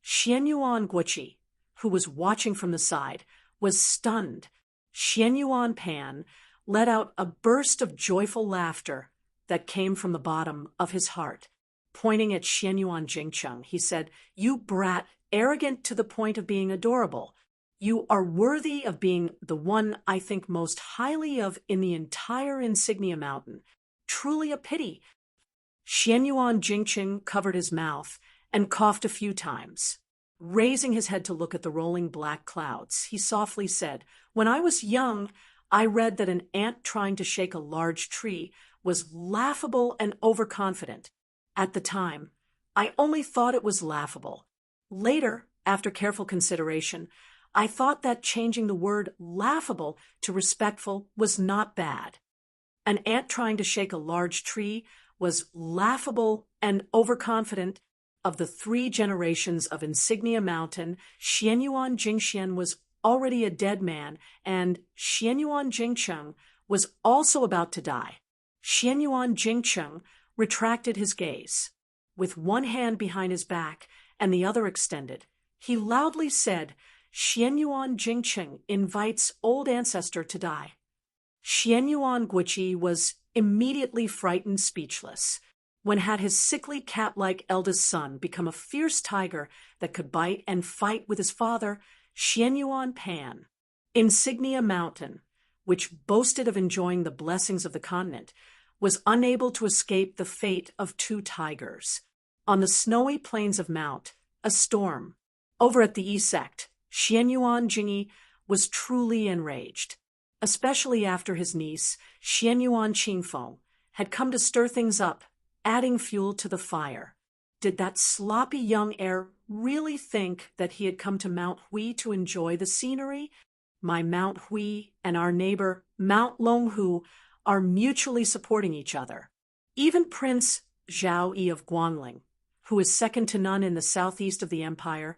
Speaker 1: Xianyuan Guichi, who was watching from the side, was stunned. Xianyuan Pan let out a burst of joyful laughter that came from the bottom of his heart. Pointing at Xianyuan Jingcheng, he said, "You brat, arrogant to the point of being adorable. You are worthy of being the one I think most highly of in the entire Insignia Mountain. Truly a pity." Xianyuan Jingcheng covered his mouth and coughed a few times. Raising his head to look at the rolling black clouds, he softly said, "When I was young, I read that an ant trying to shake a large tree was laughable and overconfident. At the time, I only thought it was laughable. Later, after careful consideration, I thought that changing the word laughable to respectful was not bad. An ant trying to shake a large tree was laughable and overconfident. Of the 3 generations of Insignia Mountain, Xianyuan Jingxian was already a dead man, and Xianyuan Jingcheng was also about to die." Xianyuan Jingcheng retracted his gaze. With one hand behind his back and the other extended, he loudly said, "Xianyuan Jingcheng invites old ancestor to die." Xianyuan Guichi was immediately frightened speechless. When had his sickly cat-like eldest son become a fierce tiger that could bite and fight with his father, Xianyuan Pan? Insignia Mountain, which boasted of enjoying the blessings of the continent, was unable to escape the fate of 2 tigers. On the snowy plains of Mount, a storm. Over at the Esect, Xianyuan Jingi was truly enraged, especially after his niece, Xianyuan Qingfeng, had come to stir things up, adding fuel to the fire. Did that sloppy young heir really think that he had come to Mount Hui to enjoy the scenery? My Mount Hui and our neighbor Mount Longhu are mutually supporting each other. Even Prince Zhao Yi of Guangling, who is second to none in the southeast of the empire,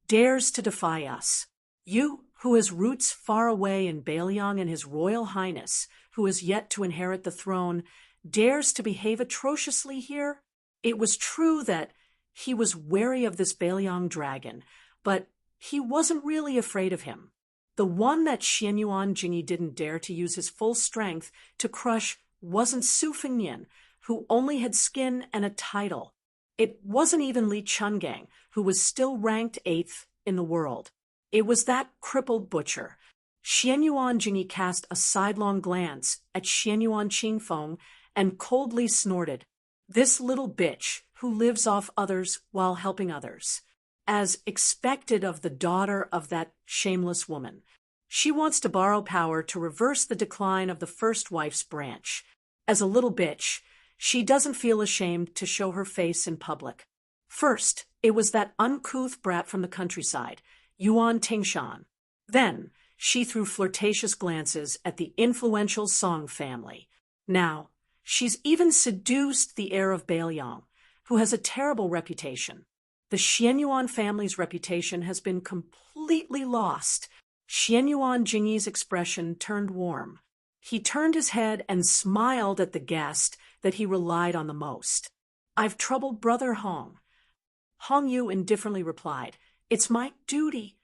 Speaker 1: dares to defy us. You, who has roots far away in Bailiang, and His Royal Highness, who is yet to inherit the throne, dares to behave atrociously here? It was true that he was wary of this Bailiang dragon, but he wasn't really afraid of him. The one that Xianyuan Jingyi didn't dare to use his full strength to crush wasn't Su Fengnian, who only had skin and a title. It wasn't even Li Chungang, who was still ranked 8th in the world. It was that crippled butcher. Xianyuan Jingyi cast a sidelong glance at Xianyuan Qingfeng and coldly snorted. This little bitch who lives off others while helping others. As expected of the daughter of that shameless woman. She wants to borrow power to reverse the decline of the first wife's branch. As a little bitch, she doesn't feel ashamed to show her face in public. First, it was that uncouth brat from the countryside, Yuan Tingshan. Then, she threw flirtatious glances at the influential Song family. Now, she's even seduced the heir of Bailiang, who has a terrible reputation. The Xianyuan family's reputation has been completely lost. Xianyuan Jingyi's expression turned warm. He turned his head and smiled at the guest that he relied on the most. I've troubled Brother Hong. Hong Yu indifferently replied, It's my duty.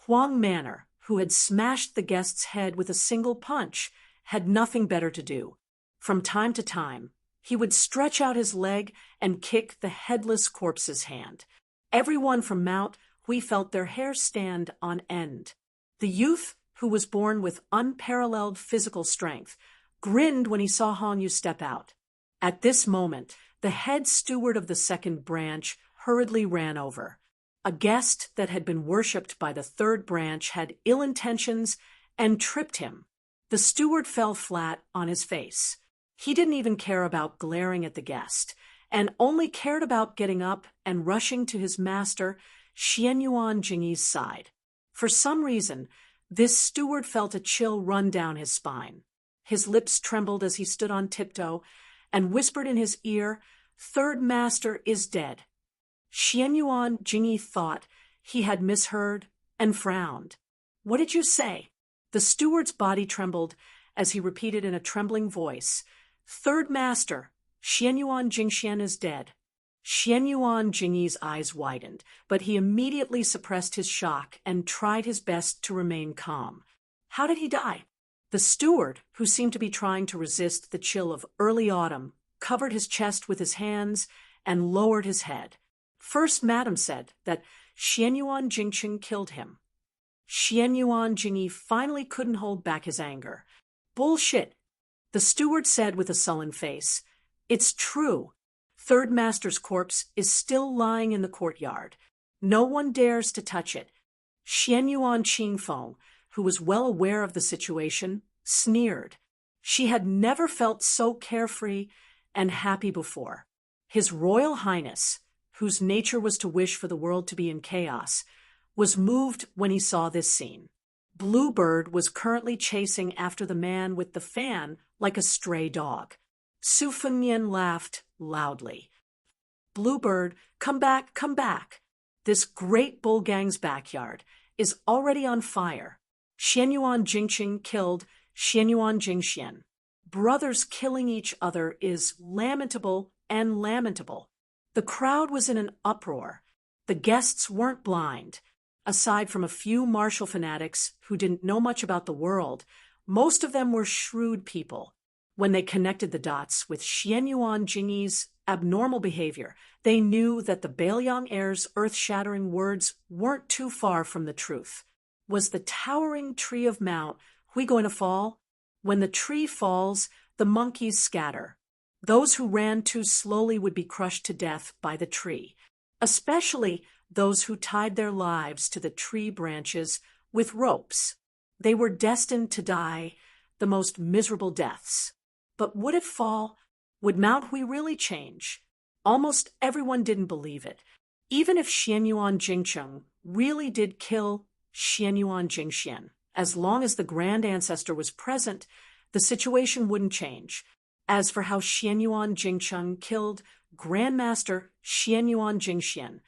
Speaker 1: Huang Manor, who had smashed the guest's head with a single punch, had nothing better to do. From time to time, he would stretch out his leg and kick the headless corpse's hand. Everyone from Mount Hui felt their hair stand on end. The youth, who was born with unparalleled physical strength, grinned when he saw Hong Yu step out. At this moment, the head steward of the second branch hurriedly ran over. A guest that had been worshipped by the third branch had ill intentions and tripped him. The steward fell flat on his face. He didn't even care about glaring at the guest, and only cared about getting up and rushing to his master, Xianyuan Jingyi's side. For some reason, this steward felt a chill run down his spine. His lips trembled as he stood on tiptoe and whispered in his ear, Third master is dead. Xianyuan Jingyi thought he had misheard and frowned. What did you say? The steward's body trembled as he repeated in a trembling voice, Third master, Xianyuan Jingxian is dead. Xianyuan Jingyi's eyes widened, but he immediately suppressed his shock and tried his best to remain calm. How did he die? The steward, who seemed to be trying to resist the chill of early autumn, covered his chest with his hands and lowered his head. First Madam said that Xianyuan Jingqing killed him. Xianyuan Jingyi finally couldn't hold back his anger. Bullshit, the steward said with a sullen face. It's true. Third Master's corpse is still lying in the courtyard. No one dares to touch it. Xianyuan Qingfeng, who was well aware of the situation, sneered. She had never felt so carefree and happy before. His Royal Highness, whose nature was to wish for the world to be in chaos, was moved when he saw this scene. Bluebird was currently chasing after the man with the fan like a stray dog. Su Fengnian laughed loudly. Bluebird, come back, come back. This great bull gang's backyard is already on fire. Xianyuan Jingqing killed Xianyuan Jingxian. Brothers killing each other is lamentable and lamentable. The crowd was in an uproar. The guests weren't blind. Aside from a few martial fanatics who didn't know much about the world, most of them were shrewd people. When they connected the dots with Xianyuan Jingyi's abnormal behavior, they knew that the Bailiang heir's earth-shattering words weren't too far from the truth. Was the towering tree of Mount Hui going to fall? When the tree falls, the monkeys scatter. Those who ran too slowly would be crushed to death by the tree, especially those who tied their lives to the tree branches with ropes. They were destined to die the most miserable deaths. But would it fall? Would Mount Hui really change? Almost everyone didn't believe it. Even if Xianyuan Jingcheng really did kill Xianyuan Jingxian, as long as the grand ancestor was present, the situation wouldn't change. As for how Xianyuan Jingcheng killed Grandmaster Xianyuan Jingxian,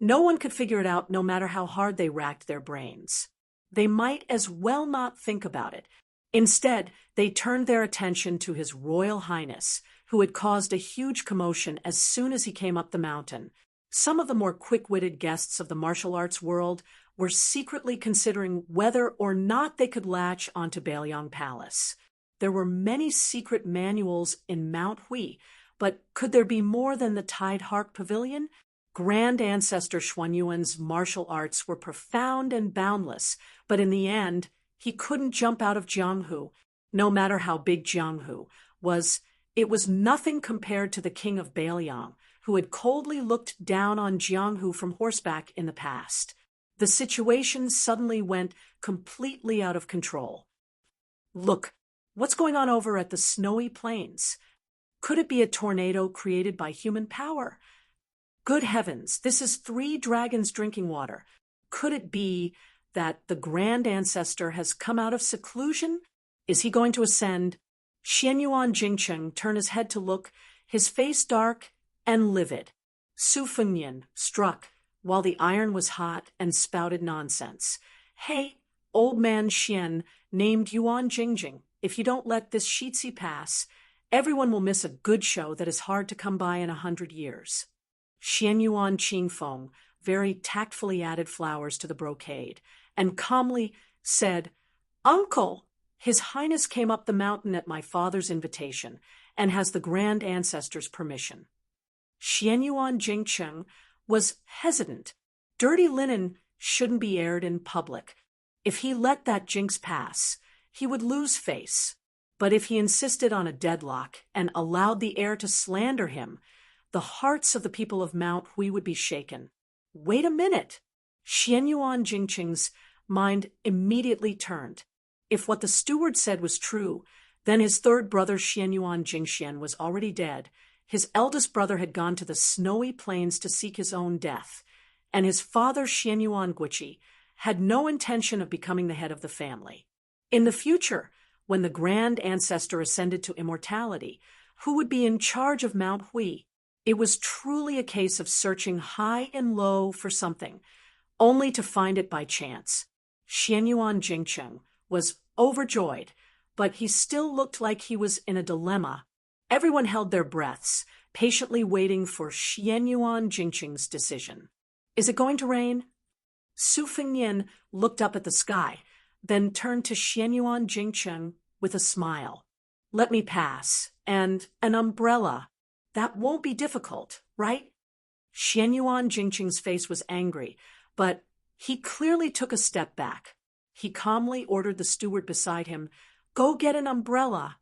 Speaker 1: no one could figure it out no matter how hard they racked their brains. They might as well not think about it. Instead, they turned their attention to His Royal Highness, who had caused a huge commotion as soon as he came up the mountain. Some of the more quick-witted guests of the martial arts world were secretly considering whether or not they could latch onto Bailiang Palace. There were many secret manuals in Mount Hui, but could there be more than the Tide Hark Pavilion? Grand Ancestor Xuanyuan's martial arts were profound and boundless, but in the end, he couldn't jump out of Jianghu, no matter how big Jianghu was. It was nothing compared to the king of Bailiang, who had coldly looked down on Jianghu from horseback in the past. The situation suddenly went completely out of control. Look, what's going on over at the snowy plains? Could it be a tornado created by human power? Good heavens, this is 3 dragons drinking water. Could it be that the grand ancestor has come out of seclusion? Is he going to ascend? Xianyuan Jingcheng turned his head to look, his face dark and livid. Su Fengnian struck while the iron was hot and spouted nonsense. Hey, old man Xian named Yuan Jingjing, if you don't let this Shitsi pass, everyone will miss a good show that is hard to come by in 100 years. Xianyuan Qingfeng very tactfully added flowers to the brocade and calmly said, Uncle, His Highness came up the mountain at my father's invitation and has the grand ancestor's permission. Xianyuan Jingcheng was hesitant. Dirty linen shouldn't be aired in public. If he let that jinx pass, he would lose face. But if he insisted on a deadlock and allowed the heir to slander him, the hearts of the people of Mount Hui would be shaken. Wait a minute! Xianyuan Jingcheng's mind immediately turned. If what the steward said was true, then his third brother Xianyuan Jingxian was already dead, his eldest brother had gone to the snowy plains to seek his own death, and his father Xianyuan Guiqi had no intention of becoming the head of the family. In the future, when the grand ancestor ascended to immortality, who would be in charge of Mount Hui? It was truly a case of searching high and low for something, only to find it by chance. Xianyuan Jingcheng was overjoyed, but he still looked like he was in a dilemma. Everyone held their breaths, patiently waiting for Xianyuan Jingcheng's decision. Is it going to rain? Su Fengnian looked up at the sky, then turned to Xianyuan Jingcheng with a smile. Let me pass, and an umbrella. That won't be difficult, right? Xianyuan Jingcheng's face was angry, but he clearly took a step back. He calmly ordered the steward beside him, Go get an umbrella.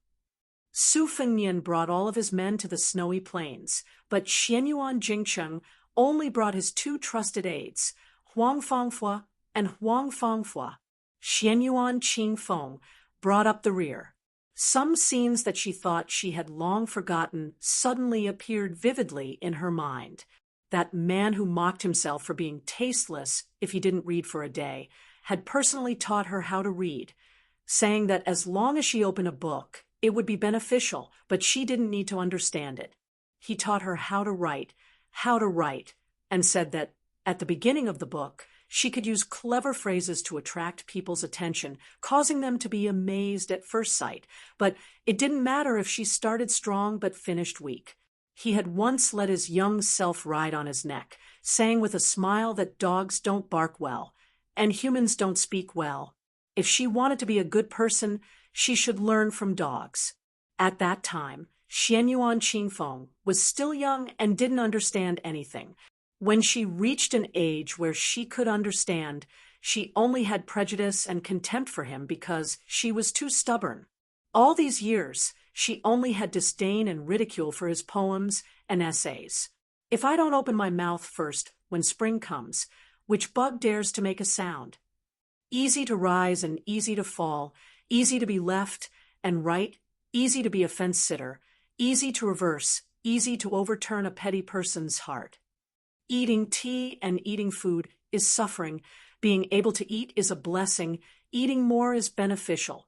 Speaker 1: Su Fengnian brought all of his men to the snowy plains, but Xianyuan Jingcheng only brought his 2 trusted aides, Huang Fangfua and Huang Fangfua. Xianyuan Qingfeng brought up the rear. Some scenes that she thought she had long forgotten suddenly appeared vividly in her mind. That man who mocked himself for being tasteless if he didn't read for a day had personally taught her how to read, saying that as long as she opened a book, it would be beneficial, but she didn't need to understand it. He taught her how to write, and said that at the beginning of the book, she could use clever phrases to attract people's attention, causing them to be amazed at first sight. But it didn't matter if she started strong but finished weak. He had once let his young self ride on his neck, saying with a smile that dogs don't bark well, and humans don't speak well. If she wanted to be a good person, she should learn from dogs. At that time, Xianyuan Qingfeng was still young and didn't understand anything. When she reached an age where she could understand, she only had prejudice and contempt for him because she was too stubborn. All these years, she only had disdain and ridicule for his poems and essays. If I don't open my mouth first when spring comes, which bug dares to make a sound? Easy to rise and easy to fall, easy to be left and right, easy to be a fence-sitter, easy to reverse, easy to overturn a petty person's heart. Eating tea and eating food is suffering. Being able to eat is a blessing. Eating more is beneficial.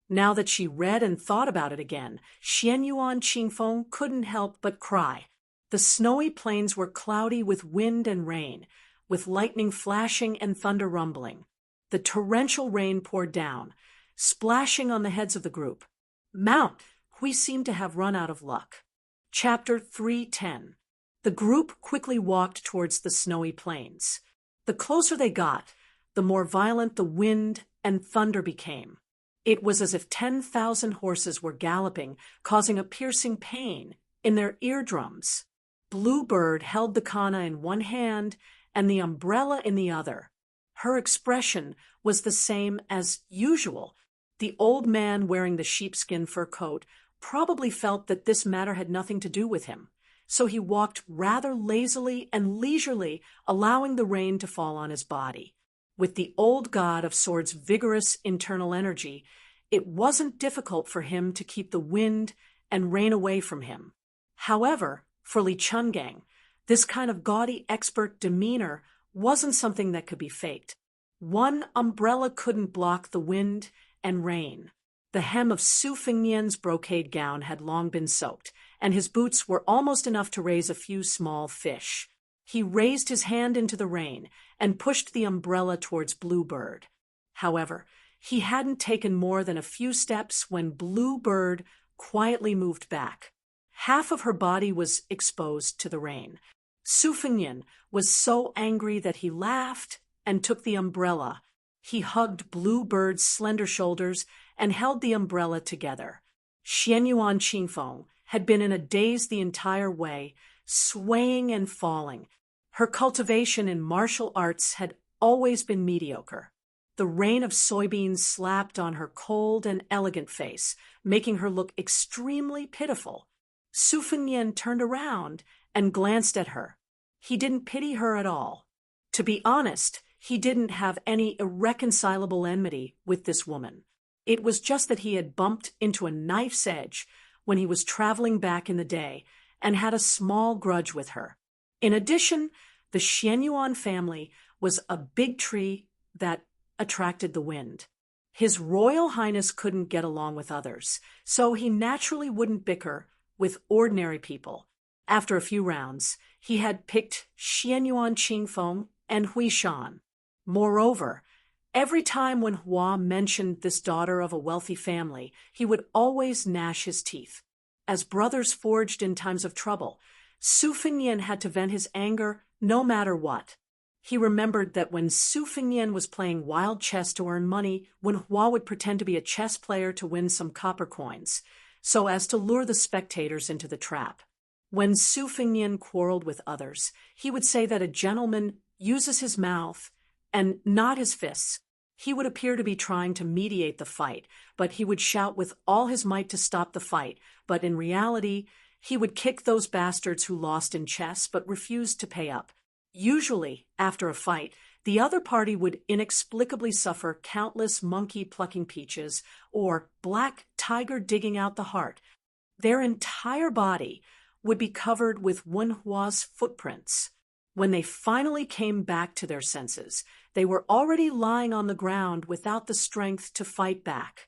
Speaker 1: Now that she read and thought about it again, Xianyuan Qingfeng couldn't help but cry. The snowy plains were cloudy with wind and rain, with lightning flashing and thunder rumbling. The torrential rain poured down, splashing on the heads of the group. Mount, we seem to have run out of luck. Chapter 310. The group quickly walked towards the snowy plains. The closer they got, the more violent the wind and thunder became. It was as if 10,000 horses were galloping, causing a piercing pain in their eardrums. Bluebird held the kana in one hand and the umbrella in the other. Her expression was the same as usual. The old man wearing the sheepskin fur coat probably felt that this matter had nothing to do with him, so he walked rather lazily and leisurely, allowing the rain to fall on his body. With the old god of swords' vigorous internal energy, it wasn't difficult for him to keep the wind and rain away from him. However, for Li Chungang, this kind of gaudy expert demeanor wasn't something that could be faked. One umbrella couldn't block the wind and rain. The hem of Su Fengnian's brocade gown had long been soaked, and his boots were almost enough to raise a few small fish. He raised his hand into the rain and pushed the umbrella towards Bluebird. However, he hadn't taken more than a few steps when Bluebird quietly moved back. Half of her body was exposed to the rain. Su Fengnian was so angry that he laughed and took the umbrella. He hugged Bluebird's slender shoulders and held the umbrella together. Xianyuan Qingfeng had been in a daze the entire way, swaying and falling. Her cultivation in martial arts had always been mediocre. The rain of soybeans slapped on her cold and elegant face, making her look extremely pitiful. Su Fengnian turned around and glanced at her. He didn't pity her at all. To be honest, he didn't have any irreconcilable enmity with this woman. It was just that he had bumped into a knife's edge when he was traveling back in the day and had a small grudge with her. In addition, the Xianyuan family was a big tree that attracted the wind. His Royal Highness couldn't get along with others, so he naturally wouldn't bicker with ordinary people. After a few rounds, he had picked Xianyuan Qingfeng and Hui Shan. Moreover, every time when Hua mentioned this daughter of a wealthy family, he would always gnash his teeth. As brothers forged in times of trouble, Su Fengnian had to vent his anger no matter what. He remembered that when Su Fengnian was playing wild chess to earn money, when Hua would pretend to be a chess player to win some copper coins, so as to lure the spectators into the trap. When Su Fengnian quarreled with others, he would say that a gentleman uses his mouth and not his fists. He would appear to be trying to mediate the fight, but he would shout with all his might to stop the fight, but in reality, he would kick those bastards who lost in chess but refused to pay up. Usually, after a fight, the other party would inexplicably suffer countless monkey plucking peaches or black tiger digging out the heart. Their entire body would be covered with Wenhua's footprints. When they finally came back to their senses, they were already lying on the ground without the strength to fight back.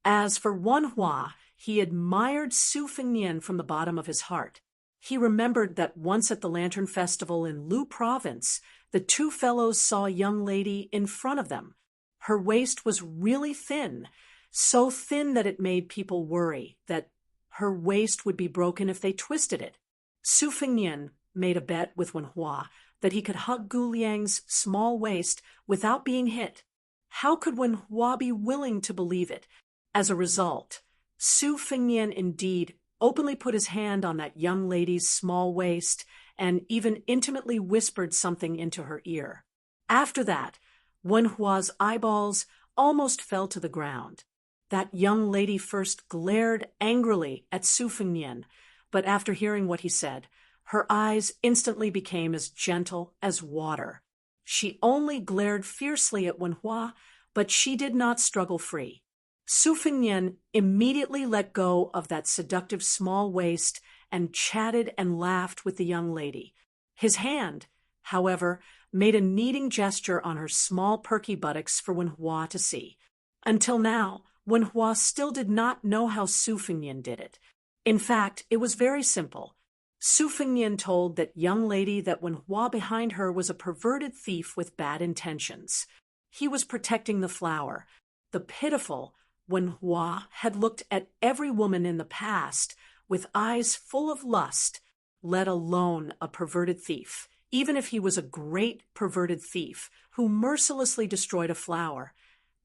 Speaker 1: As for Wenhua, he admired Su Fengnian from the bottom of his heart. He remembered that once at the Lantern Festival in Lu Province, the two fellows saw a young lady in front of them. Her waist was really thin, so thin that it made people worry that her waist would be broken if they twisted it. Su Fengnian made a bet with Wenhua that he could hug Gu Liang's small waist without being hit. How could Wenhua be willing to believe it? As a result, Su Fengnian indeed openly put his hand on that young lady's small waist and even intimately whispered something into her ear. After that, Wenhua's eyeballs almost fell to the ground. That young lady first glared angrily at Su Fengnian, but after hearing what he said, her eyes instantly became as gentle as water. She only glared fiercely at Wenhua, but she did not struggle free. Su Fengnian immediately let go of that seductive small waist and chatted and laughed with the young lady. His hand, however, made a kneading gesture on her small perky buttocks for Wenhua to see. Until now, Wenhua still did not know how Su Fengnian did it. In fact, it was very simple. Su Fengnian told that young lady that Wenhua behind her was a perverted thief with bad intentions. He was protecting the flower. The pitiful Wenhua had looked at every woman in the past with eyes full of lust, let alone a perverted thief, even if he was a great perverted thief who mercilessly destroyed a flower.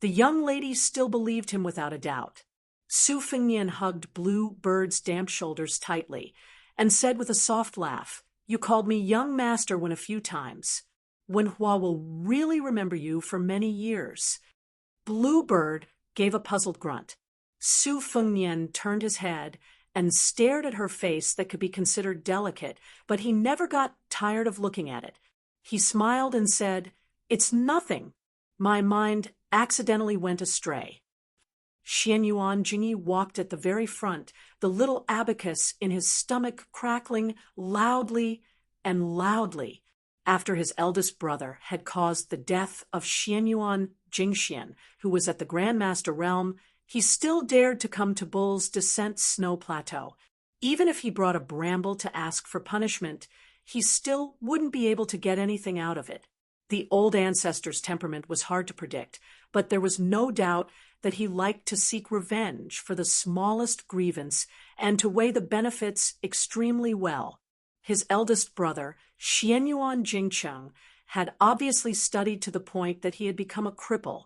Speaker 1: The young lady still believed him without a doubt. Su Fengnian hugged Blue Bird's damp shoulders tightly and said with a soft laugh, "You called me young master when a few times. Wenhua will really remember you for many years." Bluebird gave a puzzled grunt. Su Fengnian turned his head and stared at her face that could be considered delicate, but he never got tired of looking at it. He smiled and said, "It's nothing. My mind accidentally went astray." Xianyuan Jingyi walked at the very front, the little abacus in his stomach crackling loudly and loudly. After his eldest brother had caused the death of Xianyuan Jingxian, who was at the Grandmaster realm, he still dared to come to Bull's Descent Snow Plateau. Even if he brought a bramble to ask for punishment, he still wouldn't be able to get anything out of it. The old ancestor's temperament was hard to predict, but there was no doubt that he liked to seek revenge for the smallest grievance and to weigh the benefits extremely well. His eldest brother, Xianyuan Jingcheng, had obviously studied to the point that he had become a cripple.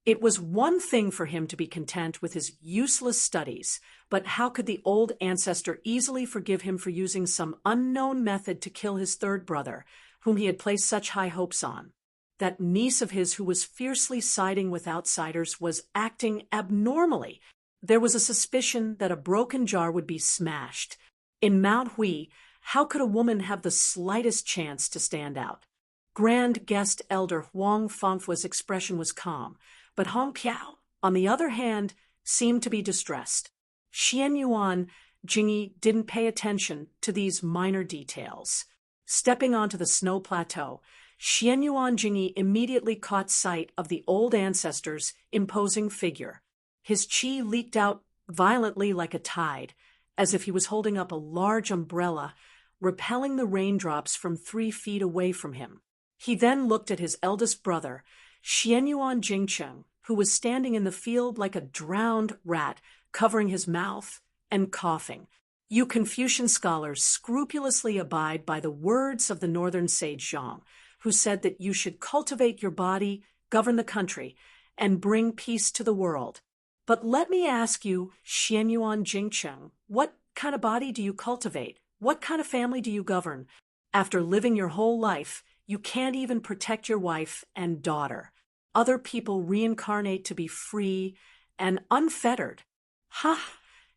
Speaker 1: It was one thing for him to be content with his useless studies, but how could the old ancestor easily forgive him for using some unknown method to kill his third brother, whom he had placed such high hopes on? That niece of his who was fiercely siding with outsiders was acting abnormally. There was a suspicion that a broken jar would be smashed. In Mount Hui, how could a woman have the slightest chance to stand out? Grand Guest Elder Huang Fangfu's expression was calm, but Hong Piao, on the other hand, seemed to be distressed. Xianyuan Jingyi didn't pay attention to these minor details. Stepping onto the snow plateau, Xianyuan Jingyi immediately caught sight of the old ancestor's imposing figure. His qi leaked out violently like a tide, as if he was holding up a large umbrella, repelling the raindrops from 3 feet away from him. He then looked at his eldest brother, Xianyuan Jingcheng, who was standing in the field like a drowned rat, covering his mouth and coughing. You Confucian scholars scrupulously abide by the words of the northern sage Zhang, who said that you should cultivate your body, govern the country, and bring peace to the world. But let me ask you, Xianyuan Jingcheng, what kind of body do you cultivate? What kind of family do you govern? After living your whole life, you can't even protect your wife and daughter. Other people reincarnate to be free and unfettered.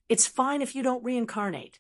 Speaker 1: It's fine if you don't reincarnate.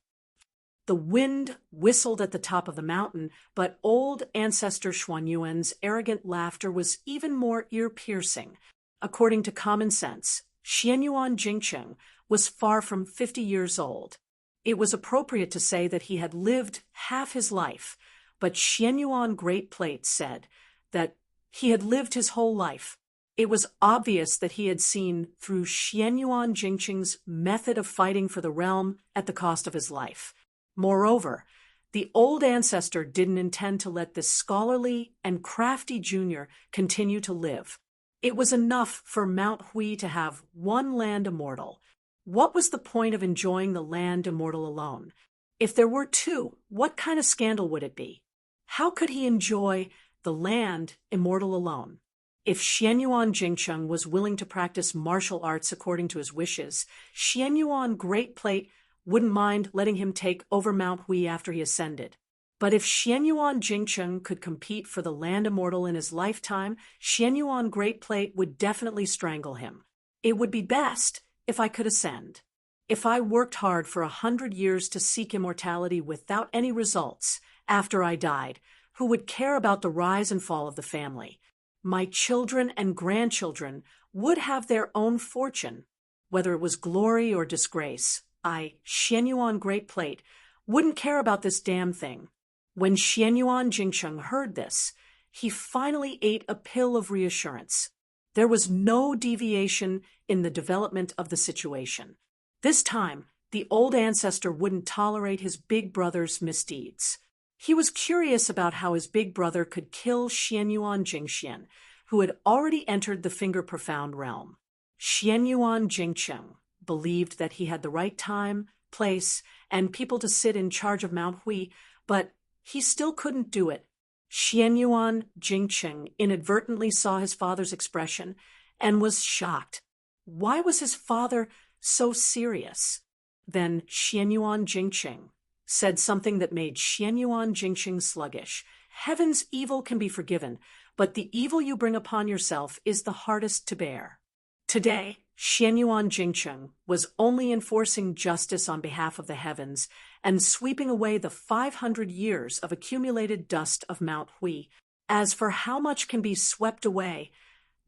Speaker 1: The wind whistled at the top of the mountain, but old ancestor Xuanyuan's arrogant laughter was even more ear-piercing. According to common sense, Xianyuan Jingcheng was far from 50 years old. It was appropriate to say that he had lived half his life, but Xianyuan Great Plate said that he had lived his whole life. It was obvious that he had seen through Xianyuan Jingcheng's method of fighting for the realm at the cost of his life. Moreover, the old ancestor didn't intend to let this scholarly and crafty junior continue to live. It was enough for Mount Hui to have one land immortal. What was the point of enjoying the land immortal alone? If there were two, what kind of scandal would it be? How could he enjoy the land immortal alone? If Xianyuan Jingcheng was willing to practice martial arts according to his wishes, Xianyuan Great Plate wouldn't mind letting him take over Mount Hui after he ascended. But if Xianyuan Jingcheng could compete for the land immortal in his lifetime, Xianyuan Great Plate would definitely strangle him. It would be best if I could ascend. If I worked hard for 100 years to seek immortality without any results after I died, who would care about the rise and fall of the family? My children and grandchildren would have their own fortune. Whether it was glory or disgrace, I, Xianyuan Great Plate, wouldn't care about this damn thing. When Xianyuan Jingcheng heard this, he finally ate a pill of reassurance. There was no deviation in the development of the situation. This time, the old ancestor wouldn't tolerate his big brother's misdeeds. He was curious about how his big brother could kill Xianyuan Jingxian, who had already entered the Finger Profound realm. Xianyuan Jingcheng believed that he had the right time, place, and people to sit in charge of Mount Hui, but he still couldn't do it. Xianyuan Jingcheng inadvertently saw his father's expression and was shocked. Why was his father so serious? Then Xianyuan Jingcheng said something that made Xianyuan Jingcheng sluggish. Heaven's evil can be forgiven, but the evil you bring upon yourself is the hardest to bear. Today, Xianyuan Jingcheng was only enforcing justice on behalf of the heavens and sweeping away the 500 years of accumulated dust of Mount Hui. As for how much can be swept away,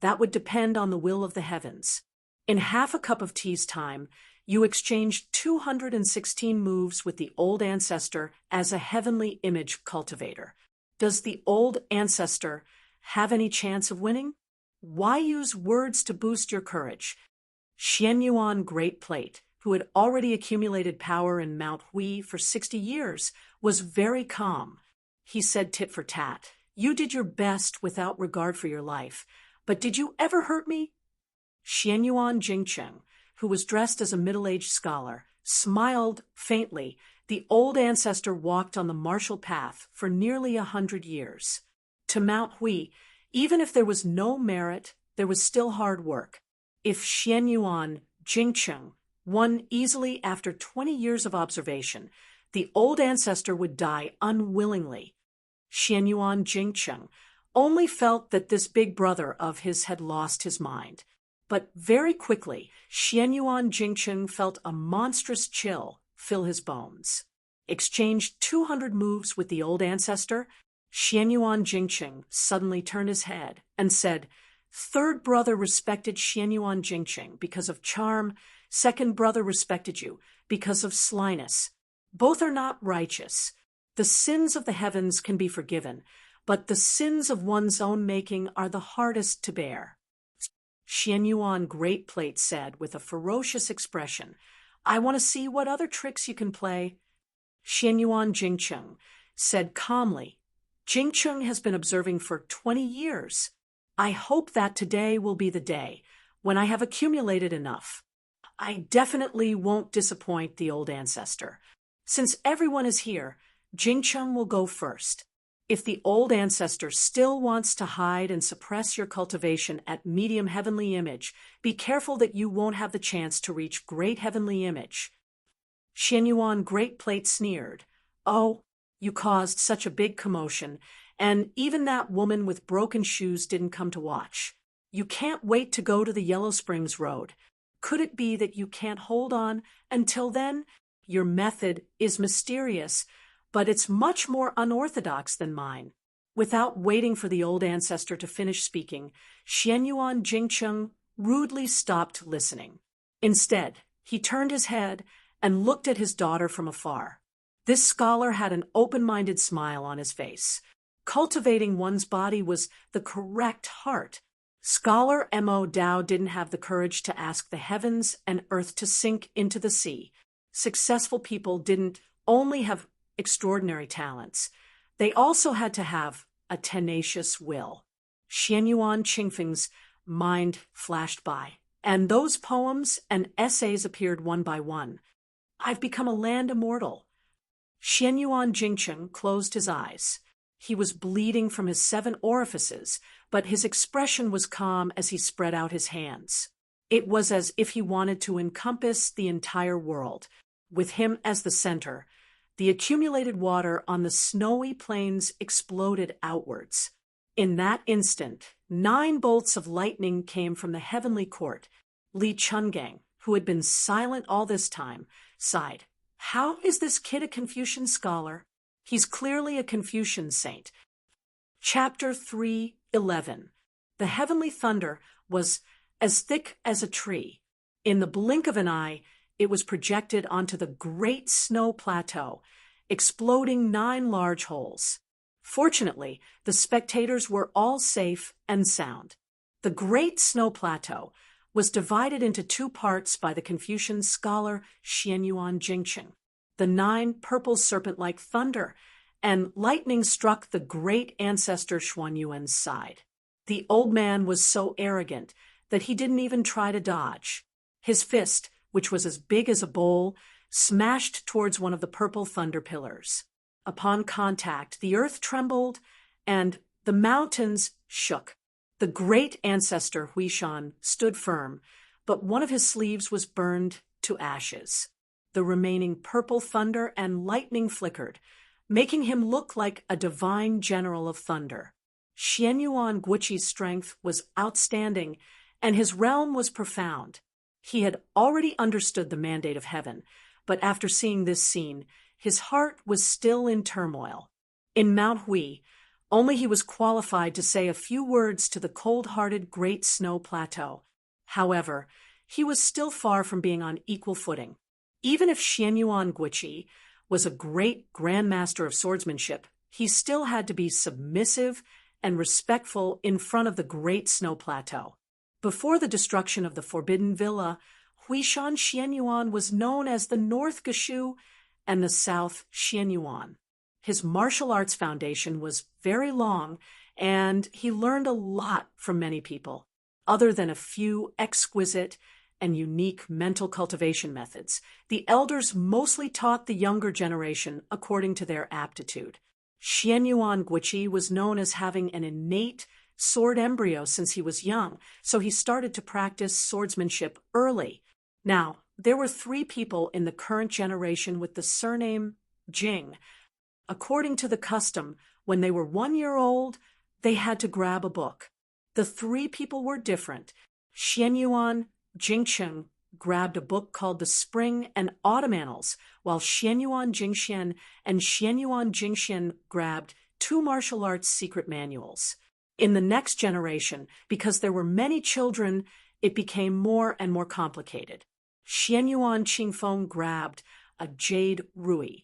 Speaker 1: that would depend on the will of the heavens. In half a cup of tea's time, you exchanged 216 moves with the old ancestor as a heavenly image cultivator. Does the old ancestor have any chance of winning? Why use words to boost your courage? Xianyuan Great Plate, who had already accumulated power in Mount Hui for 60 years, was very calm. He said tit for tat, "You did your best without regard for your life, but did you ever hurt me?" Xianyuan Jingcheng, who was dressed as a middle-aged scholar, smiled faintly. The old ancestor walked on the martial path for nearly 100 years. To Mount Hui, even if there was no merit, there was still hard work. If Xianyuan Jingcheng won easily after 20 years of observation, the old ancestor would die unwillingly. Xianyuan Jingcheng only felt that this big brother of his had lost his mind. But very quickly, Xianyuan Jingcheng felt a monstrous chill fill his bones. Exchanged 200 moves with the old ancestor, Xianyuan Jingcheng suddenly turned his head and said, "Third brother respected Xianyuan Jingcheng because of charm. Second brother respected you because of slyness. Both are not righteous. The sins of the heavens can be forgiven, but the sins of one's own making are the hardest to bear." Xianyuan Great Plate said with a ferocious expression, "I want to see what other tricks you can play." Xianyuan Jingcheng said calmly, "Jingcheng has been observing for 20 years. I hope that today will be the day when I have accumulated enough. I definitely won't disappoint the old ancestor. Since everyone is here, Jingcheng will go first. If the old ancestor still wants to hide and suppress your cultivation at medium heavenly image, be careful that you won't have the chance to reach great heavenly image." Xianyuan Great Plate sneered, "Oh, you caused such a big commotion, and even that woman with broken shoes didn't come to watch. You can't wait to go to the Yellow Springs Road. Could it be that you can't hold on until then? Your method is mysterious, but it's much more unorthodox than mine." Without waiting for the old ancestor to finish speaking, Xianyuan Jingcheng rudely stopped listening. Instead, he turned his head and looked at his daughter from afar. This scholar had an open-minded smile on his face. Cultivating one's body was the correct heart. Scholar Mo Dao didn't have the courage to ask the heavens and earth to sink into the sea. Successful people didn't only have extraordinary talents. They also had to have a tenacious will. Xianyuan Qingfeng's mind flashed by, and those poems and essays appeared one by one. "I've become a land immortal." Xianyuan Jingcheng closed his eyes. He was bleeding from his 7 orifices, but his expression was calm as he spread out his hands. It was as if he wanted to encompass the entire world, with him as the center. The accumulated water on the snowy plains exploded outwards. In that instant, 9 bolts of lightning came from the heavenly court. Li Chungang, who had been silent all this time, sighed. "How is this kid a Confucian scholar? He's clearly a Confucian saint." Chapter 3:11. The heavenly thunder was as thick as a tree. In the blink of an eye, it was projected onto the great snow plateau. exploding 9 large holes. Fortunately, the spectators were all safe and sound. The Great Snow Plateau was divided into 2 parts by the Confucian scholar Xianyuan Jingqing. The 9 purple serpent-like thunder and lightning struck the great ancestor Xuanyuan's side. The old man was so arrogant that he didn't even try to dodge. His fist, which was as big as a bowl, smashed towards one of the purple thunder pillars. Upon contact, the earth trembled and the mountains shook. The great ancestor Huishan stood firm, but one of his sleeves was burned to ashes. The remaining purple thunder and lightning flickered, making him look like a divine general of thunder. Xianyuan Guiqi's strength was outstanding, and his realm was profound. He had already understood the mandate of heaven, but after seeing this scene, his heart was still in turmoil. In Mount Hui, only he was qualified to say a few words to the cold-hearted Great Snow Plateau. However, he was still far from being on equal footing. Even if Xianyuan Guiqi was a great grandmaster of swordsmanship, he still had to be submissive and respectful in front of the Great Snow Plateau. Before the destruction of the Forbidden Villa, Huishan Xianyuan was known as the North Gashu and the South Xianyuan. His martial arts foundation was very long, and he learned a lot from many people. Other than a few exquisite and unique mental cultivation methods, the elders mostly taught the younger generation according to their aptitude. Xianyuan Guiqi was known as having an innate sword embryo since he was young, so he started to practice swordsmanship early. Now, there were 3 people in the current generation with the surname Jing. According to the custom, when they were 1 year old, they had to grab a book. The 3 people were different. Xianyuan Jingqing grabbed a book called The Spring and Autumn Annals, while Xianyuan Jingxian and Xianyuan Jingxian grabbed 2 martial arts secret manuals. In the next generation, because there were many children, it became more and more complicated. Xianyuan Qingfeng grabbed a jade rui,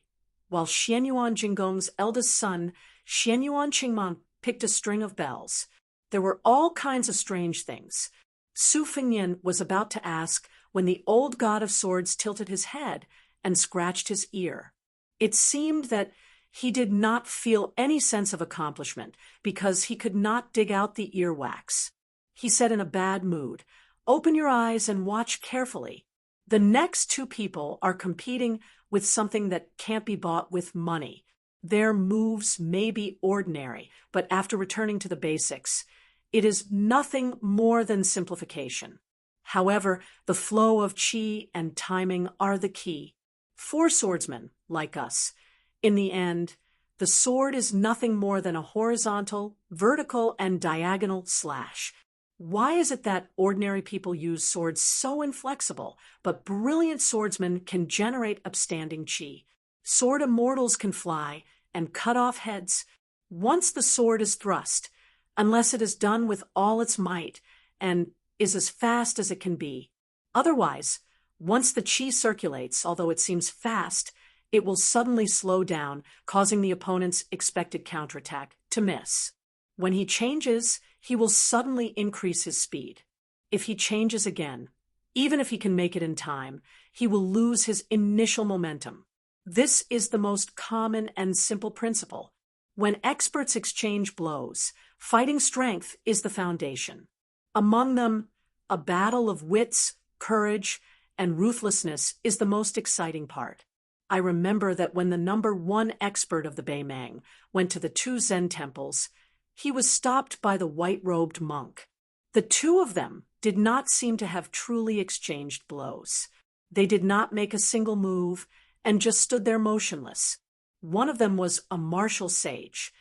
Speaker 1: while Xianyuan Jinggong's eldest son, Xianyuan Qingmang, picked a string of bells. There were all kinds of strange things. Su Fengnian was about to ask when the old god of swords tilted his head and scratched his ear. It seemed that he did not feel any sense of accomplishment because he could not dig out the earwax. He said in a bad mood, "Open your eyes and watch carefully. The next 2 people are competing with something that can't be bought with money. Their moves may be ordinary, but after returning to the basics, it is nothing more than simplification. However, the flow of qi and timing are the key. For swordsmen, like us, in the end, the sword is nothing more than a horizontal, vertical, and diagonal slash. Why is it that ordinary people use swords so inflexible, but brilliant swordsmen can generate upstanding qi? Sword immortals can fly and cut off heads. Once the sword is thrust, unless it is done with all its might and is as fast as it can be. Otherwise, once the qi circulates, although it seems fast, it will suddenly slow down, causing the opponent's expected counterattack to miss. When he changes, he will suddenly increase his speed. If he changes again, even if he can make it in time, he will lose his initial momentum. This is the most common and simple principle. When experts exchange blows, fighting strength is the foundation. Among them, a battle of wits, courage, and ruthlessness is the most exciting part. I remember that when the number 1 expert of the Beimang went to the 2 Zen temples, he was stopped by the white-robed monk. The 2 of them did not seem to have truly exchanged blows. They did not make a single move and just stood there motionless. One of them was a martial sage,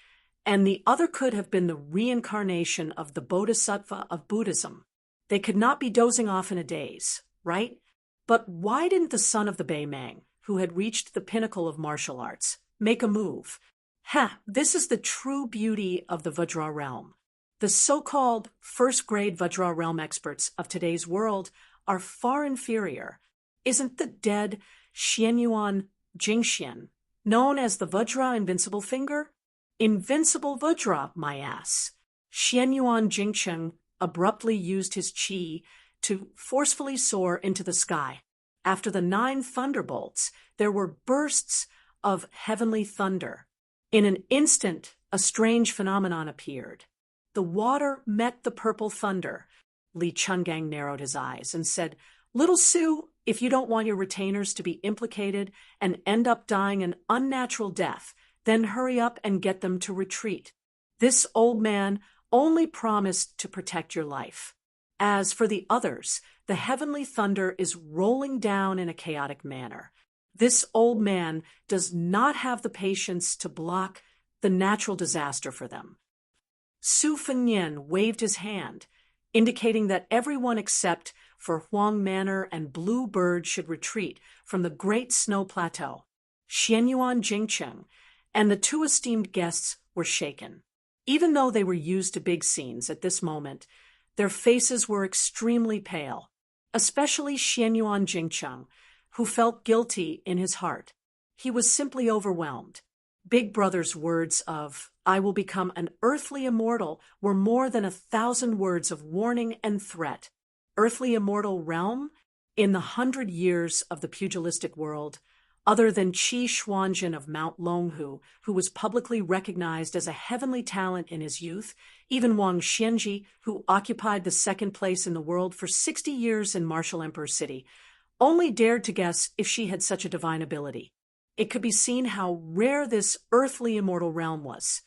Speaker 1: and the other could have been the reincarnation of the Bodhisattva of Buddhism. They could not be dozing off in a daze, right? But why didn't the son of the Beimang, who had reached the pinnacle of martial arts, make a move? This is the true beauty of the Vajra realm. The so-called first-grade Vajra realm experts of today's world are far inferior. Isn't the dead Xianyuan Jingxian known as the Vajra Invincible Finger? Invincible Vajra, my ass. Xianyuan Jingcheng abruptly used his qi to forcefully soar into the sky. After the 9 thunderbolts, there were bursts of heavenly thunder. In an instant, a strange phenomenon appeared. The water met the purple thunder. Li Chungang narrowed his eyes and said, "Little Sue, if you don't want your retainers to be implicated and end up dying an unnatural death, then hurry up and get them to retreat. This old man only promised to protect your life. As for the others, the heavenly thunder is rolling down in a chaotic manner. This old man does not have the patience to block the natural disaster for them." Su Fengnian waved his hand, indicating that everyone except for Huang Manor and Blue Bird should retreat from the Great Snow Plateau. Xianyuan Jingcheng and the 2 esteemed guests were shaken. Even though they were used to big scenes at this moment, their faces were extremely pale, especially Xianyuan Jingcheng, who felt guilty in his heart. He was simply overwhelmed. Big Brother's words of, "I will become an earthly immortal," were more than 1,000 words of warning and threat. Earthly immortal realm? In the 100 years of the pugilistic world, other than Qi Xuanjin of Mount Longhu, who was publicly recognized as a heavenly talent in his youth, even Wang Xianji, who occupied the 2nd place in the world for 60 years in Martial Emperor City, only dared to guess if she had such a divine ability. It could be seen how rare this earthly immortal realm was.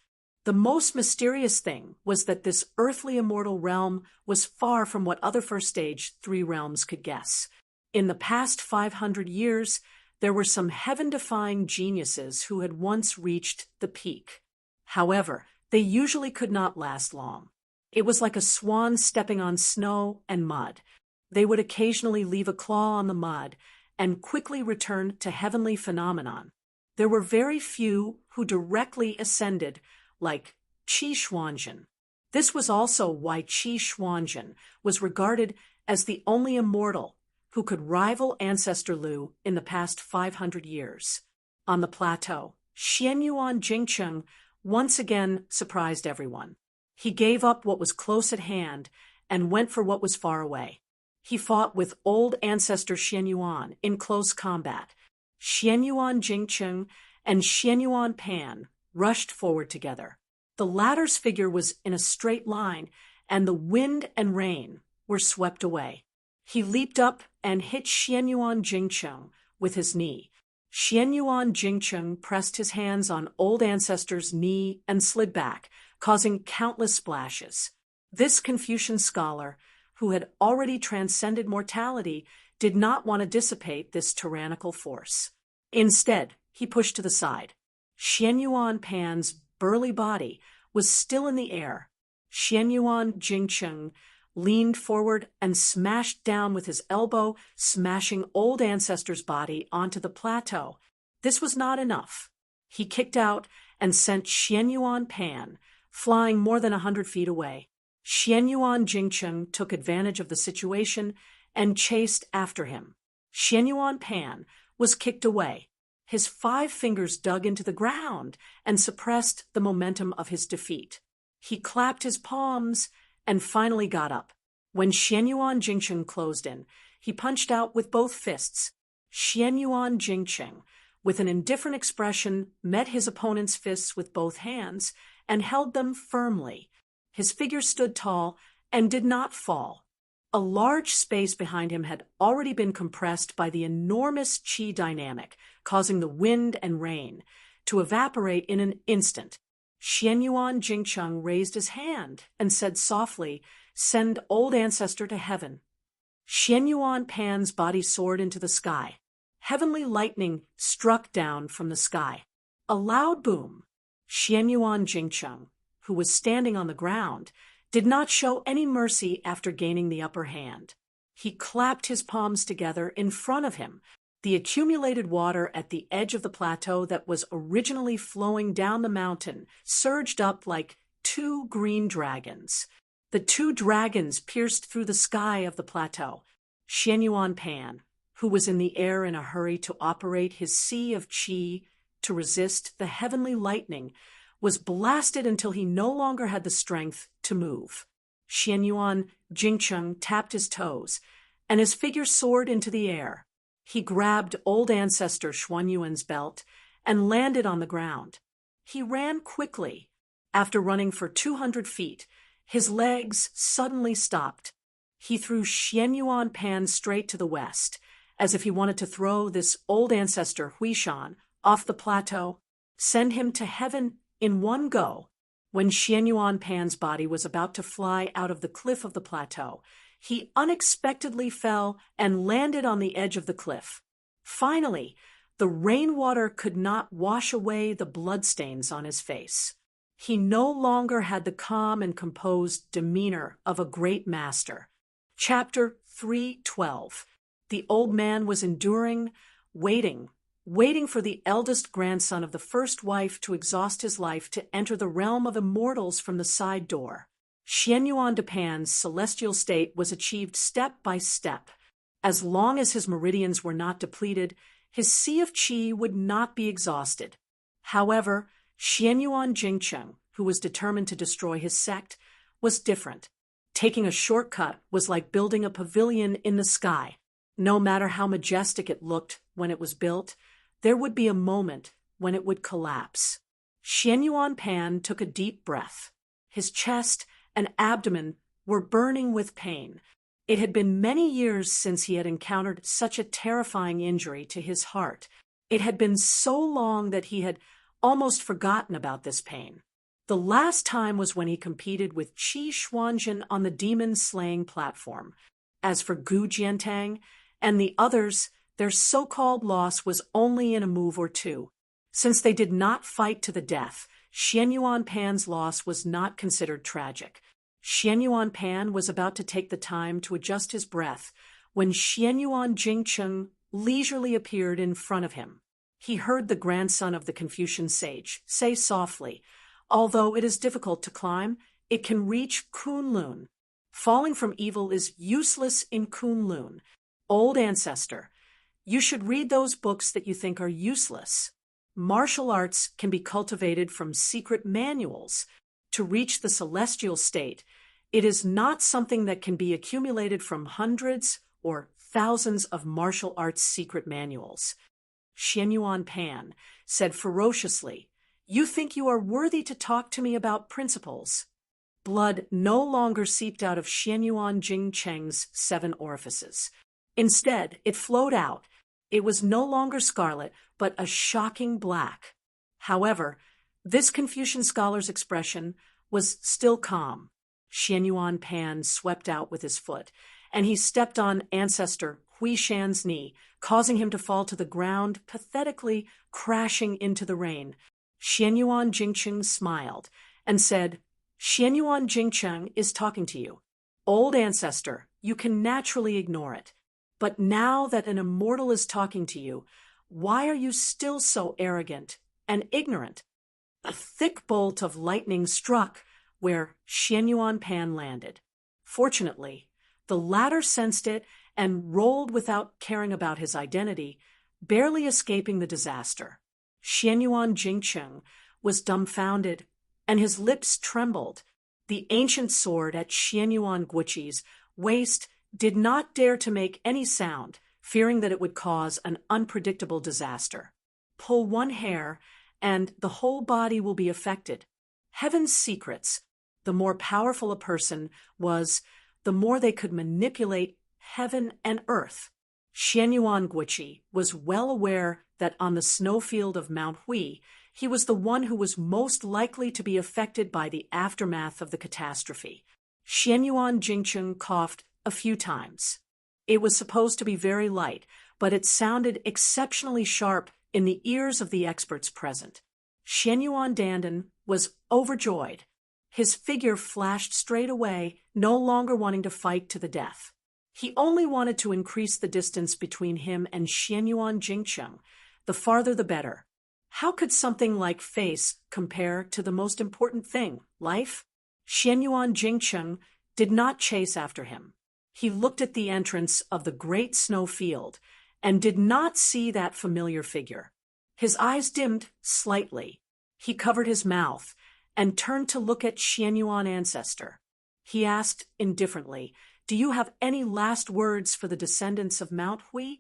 Speaker 1: The most mysterious thing was that this earthly immortal realm was far from what other first stage 3 realms could guess. In the past 500 years, there were some heaven-defying geniuses who had once reached the peak. However, they usually could not last long. It was like a swan stepping on snow and mud. They would occasionally leave a claw on the mud and quickly return to heavenly phenomenon. There were very few who directly ascended, like Qi Xuanjin. This was also why Qi Xuanjin was regarded as the only immortal who could rival Ancestor Lu in the past 500 years. On the plateau, Xianyuan Jingcheng once again surprised everyone. He gave up what was close at hand and went for what was far away. He fought with old Ancestor Xianyuan in close combat. Xianyuan Jingcheng and Xianyuan Pan rushed forward together. The latter's figure was in a straight line, and the wind and rain were swept away. He leaped up and hit Xianyuan Jingcheng with his knee. Xianyuan Jingcheng pressed his hands on old Ancestor's knee and slid back, causing countless splashes. This Confucian scholar, who had already transcended mortality, did not want to dissipate this tyrannical force. Instead, he pushed to the side. Xianyuan Pan's burly body was still in the air. Xianyuan Jingcheng leaned forward and smashed down with his elbow, smashing old Ancestor's body onto the plateau. This was not enough. He kicked out and sent Xianyuan Pan flying more than 100 feet away. Xianyuan Jingcheng took advantage of the situation and chased after him. Xianyuan Pan was kicked away. His 5 fingers dug into the ground and suppressed the momentum of his defeat. He clapped his palms and finally got up. When Xianyuan Jingcheng closed in, he punched out with both fists. Xianyuan Jingcheng, with an indifferent expression, met his opponent's fists with both hands and held them firmly. His figure stood tall and did not fall. A large space behind him had already been compressed by the enormous qi dynamic, causing the wind and rain to evaporate in an instant. Xianyuan Jingcheng raised his hand and said softly, "Send old Ancestor to heaven." Xianyuan Pan's body soared into the sky. Heavenly lightning struck down from the sky. A loud boom. Xianyuan Jingcheng, who was standing on the ground, did not show any mercy after gaining the upper hand. He clapped his palms together in front of him. The accumulated water at the edge of the plateau that was originally flowing down the mountain surged up like 2 green dragons. The 2 dragons pierced through the sky of the plateau. Xianyuan Pan, who was in the air in a hurry to operate his sea of qi, to resist the heavenly lightning, was blasted until he no longer had the strength to move. Xianyuan Jingcheng tapped his toes, and his figure soared into the air. He grabbed old ancestor Xuanyuan's belt and landed on the ground. He ran quickly. After running for 200 feet, his legs suddenly stopped. He threw Xianyuan Pan straight to the west, as if he wanted to throw this old ancestor Huishan off the plateau, send him to heaven in one go. When Xianyuan Pan's body was about to fly out of the cliff of the plateau, he unexpectedly fell and landed on the edge of the cliff. Finally, the rainwater could not wash away the bloodstains on his face. He no longer had the calm and composed demeanor of a great master. Chapter 3:12. The old man was enduring, waiting for the eldest grandson of the first wife to exhaust his life to enter the realm of immortals from the side door. Xianyuan de Pan's celestial state was achieved step by step. As long as his meridians were not depleted, his sea of qi would not be exhausted. However, Xianyuan Jingcheng, who was determined to destroy his sect, was different. Taking a shortcut was like building a pavilion in the sky. No matter how majestic it looked when it was built, there would be a moment when it would collapse. Xianyuan Pan took a deep breath. His chest and abdomen were burning with pain. It had been many years since he had encountered such a terrifying injury to his heart. It had been so long that he had almost forgotten about this pain. The last time was when he competed with Qi Xuanzhen on the demon-slaying platform. As for Gu Jiantang and the others, their so-called loss was only in a move or two. Since they did not fight to the death, Xianyuan Pan's loss was not considered tragic. Xianyuan Pan was about to take the time to adjust his breath when Xianyuan Jingcheng leisurely appeared in front of him. He heard the grandson of the Confucian sage say softly, "Although it is difficult to climb, it can reach Kunlun. Falling from evil is useless in Kunlun. Old ancestor, you should read those books that you think are useless. Martial arts can be cultivated from secret manuals. To reach the celestial state, it is not something that can be accumulated from hundreds or thousands of martial arts secret manuals." Xianyuan Pan said ferociously, "You think you are worthy to talk to me about principles?" Blood no longer seeped out of Xianyuan Jingcheng's 7 orifices. Instead, it flowed out. It was no longer scarlet, but a shocking black. However, this Confucian scholar's expression was still calm. Xianyuan Pan swept out with his foot, and he stepped on ancestor Huishan's knee, causing him to fall to the ground, pathetically crashing into the rain. Xianyuan Jingcheng smiled and said, "Xianyuan Jingcheng is talking to you. Old ancestor, you can naturally ignore it. But now that an immortal is talking to you, why are you still so arrogant and ignorant?" A thick bolt of lightning struck where Xianyuan Pan landed. Fortunately, the latter sensed it and rolled without caring about his identity, barely escaping the disaster. Xianyuan Jingcheng was dumbfounded, and his lips trembled. The ancient sword at Xianyuan Guiqi's waist did not dare to make any sound, fearing that it would cause an unpredictable disaster. Pull one hair, and the whole body will be affected. Heaven's secrets. The more powerful a person was, the more they could manipulate heaven and earth. Xianyuan Guiqi was well aware that on the snowfield of Mount Hui, he was the one who was most likely to be affected by the aftermath of the catastrophe. Xianyuan Jingcheng coughed a few times. It was supposed to be very light, but it sounded exceptionally sharp in the ears of the experts present. Xianyuan Dandan was overjoyed. His figure flashed straight away, no longer wanting to fight to the death. He only wanted to increase the distance between him and Xianyuan Jingcheng. The farther the better. How could something like face compare to the most important thing, life? Xianyuan Jingcheng did not chase after him. He looked at the entrance of the great snow field and did not see that familiar figure. His eyes dimmed slightly. He covered his mouth and turned to look at Xianyuan ancestor. He asked indifferently, "Do you have any last words for the descendants of Mount Hui?"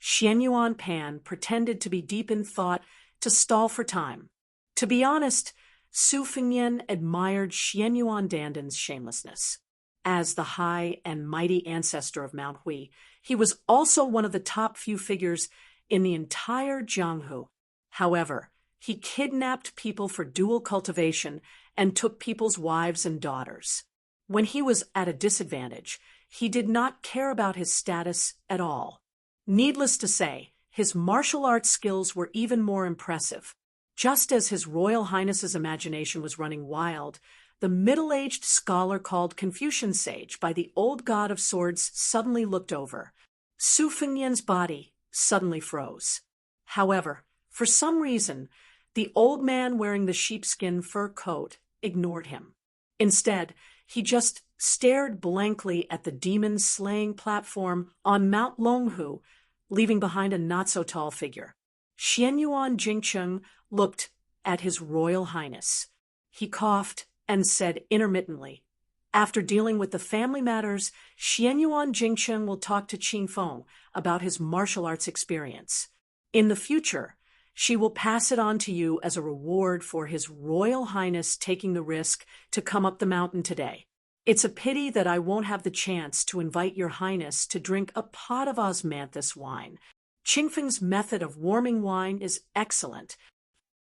Speaker 1: Xianyuan Pan pretended to be deep in thought to stall for time. To be honest, Su Fengnian admired Xianyuan Dandan's shamelessness. As the high and mighty ancestor of Mount Hui, he was also one of the top few figures in the entire Jianghu. However, he kidnapped people for dual cultivation and took people's wives and daughters. When he was at a disadvantage, he did not care about his status at all. Needless to say, his martial arts skills were even more impressive. Just as His Royal Highness's imagination was running wild, the middle-aged scholar called Confucian Sage by the old god of swords suddenly looked over. Su Fengnian's body suddenly froze. However, for some reason, the old man wearing the sheepskin fur coat ignored him. Instead, he just stared blankly at the demon-slaying platform on Mount Longhu, leaving behind a not-so-tall figure. Xianyuan Jingcheng looked at His Royal Highness. He coughed and said intermittently, "After dealing with the family matters, Xianyuan Jingcheng will talk to Qing Feng about his martial arts experience. In the future, she will pass it on to you as a reward for His Royal Highness taking the risk to come up the mountain today. It's a pity that I won't have the chance to invite your Highness to drink a pot of osmanthus wine. Qingfeng's method of warming wine is excellent."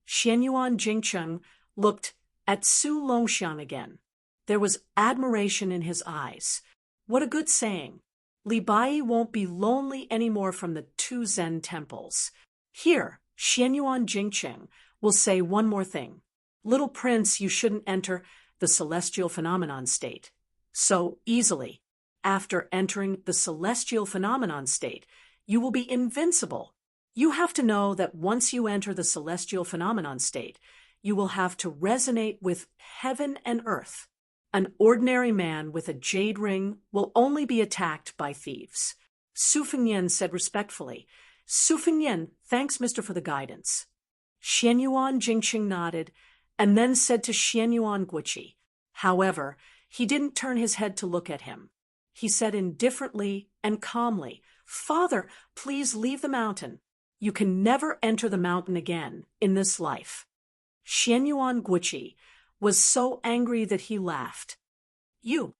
Speaker 1: Xianyuan Jingcheng looked at Su Longxian again. There was admiration in his eyes. What a good saying. Li Bai won't be lonely anymore from the two Zen temples. Here, Xianyuan Jingcheng will say one more thing. Little prince, you shouldn't enter the celestial phenomenon state so easily. After entering the celestial phenomenon state, you will be invincible. You have to know that once you enter the celestial phenomenon state, you will have to resonate with heaven and earth. An ordinary man with a jade ring will only be attacked by thieves. Su Fengnian said respectfully, "Su Fengnian, thanks, mister, for the guidance." Xianyuan Jingcheng nodded and then said to Xianyuan Guiqi. However, he didn't turn his head to look at him. He said indifferently and calmly, "Father, please leave the mountain. You can never enter the mountain again in this life." Xianyuan Guiqi was so angry that he laughed. "You."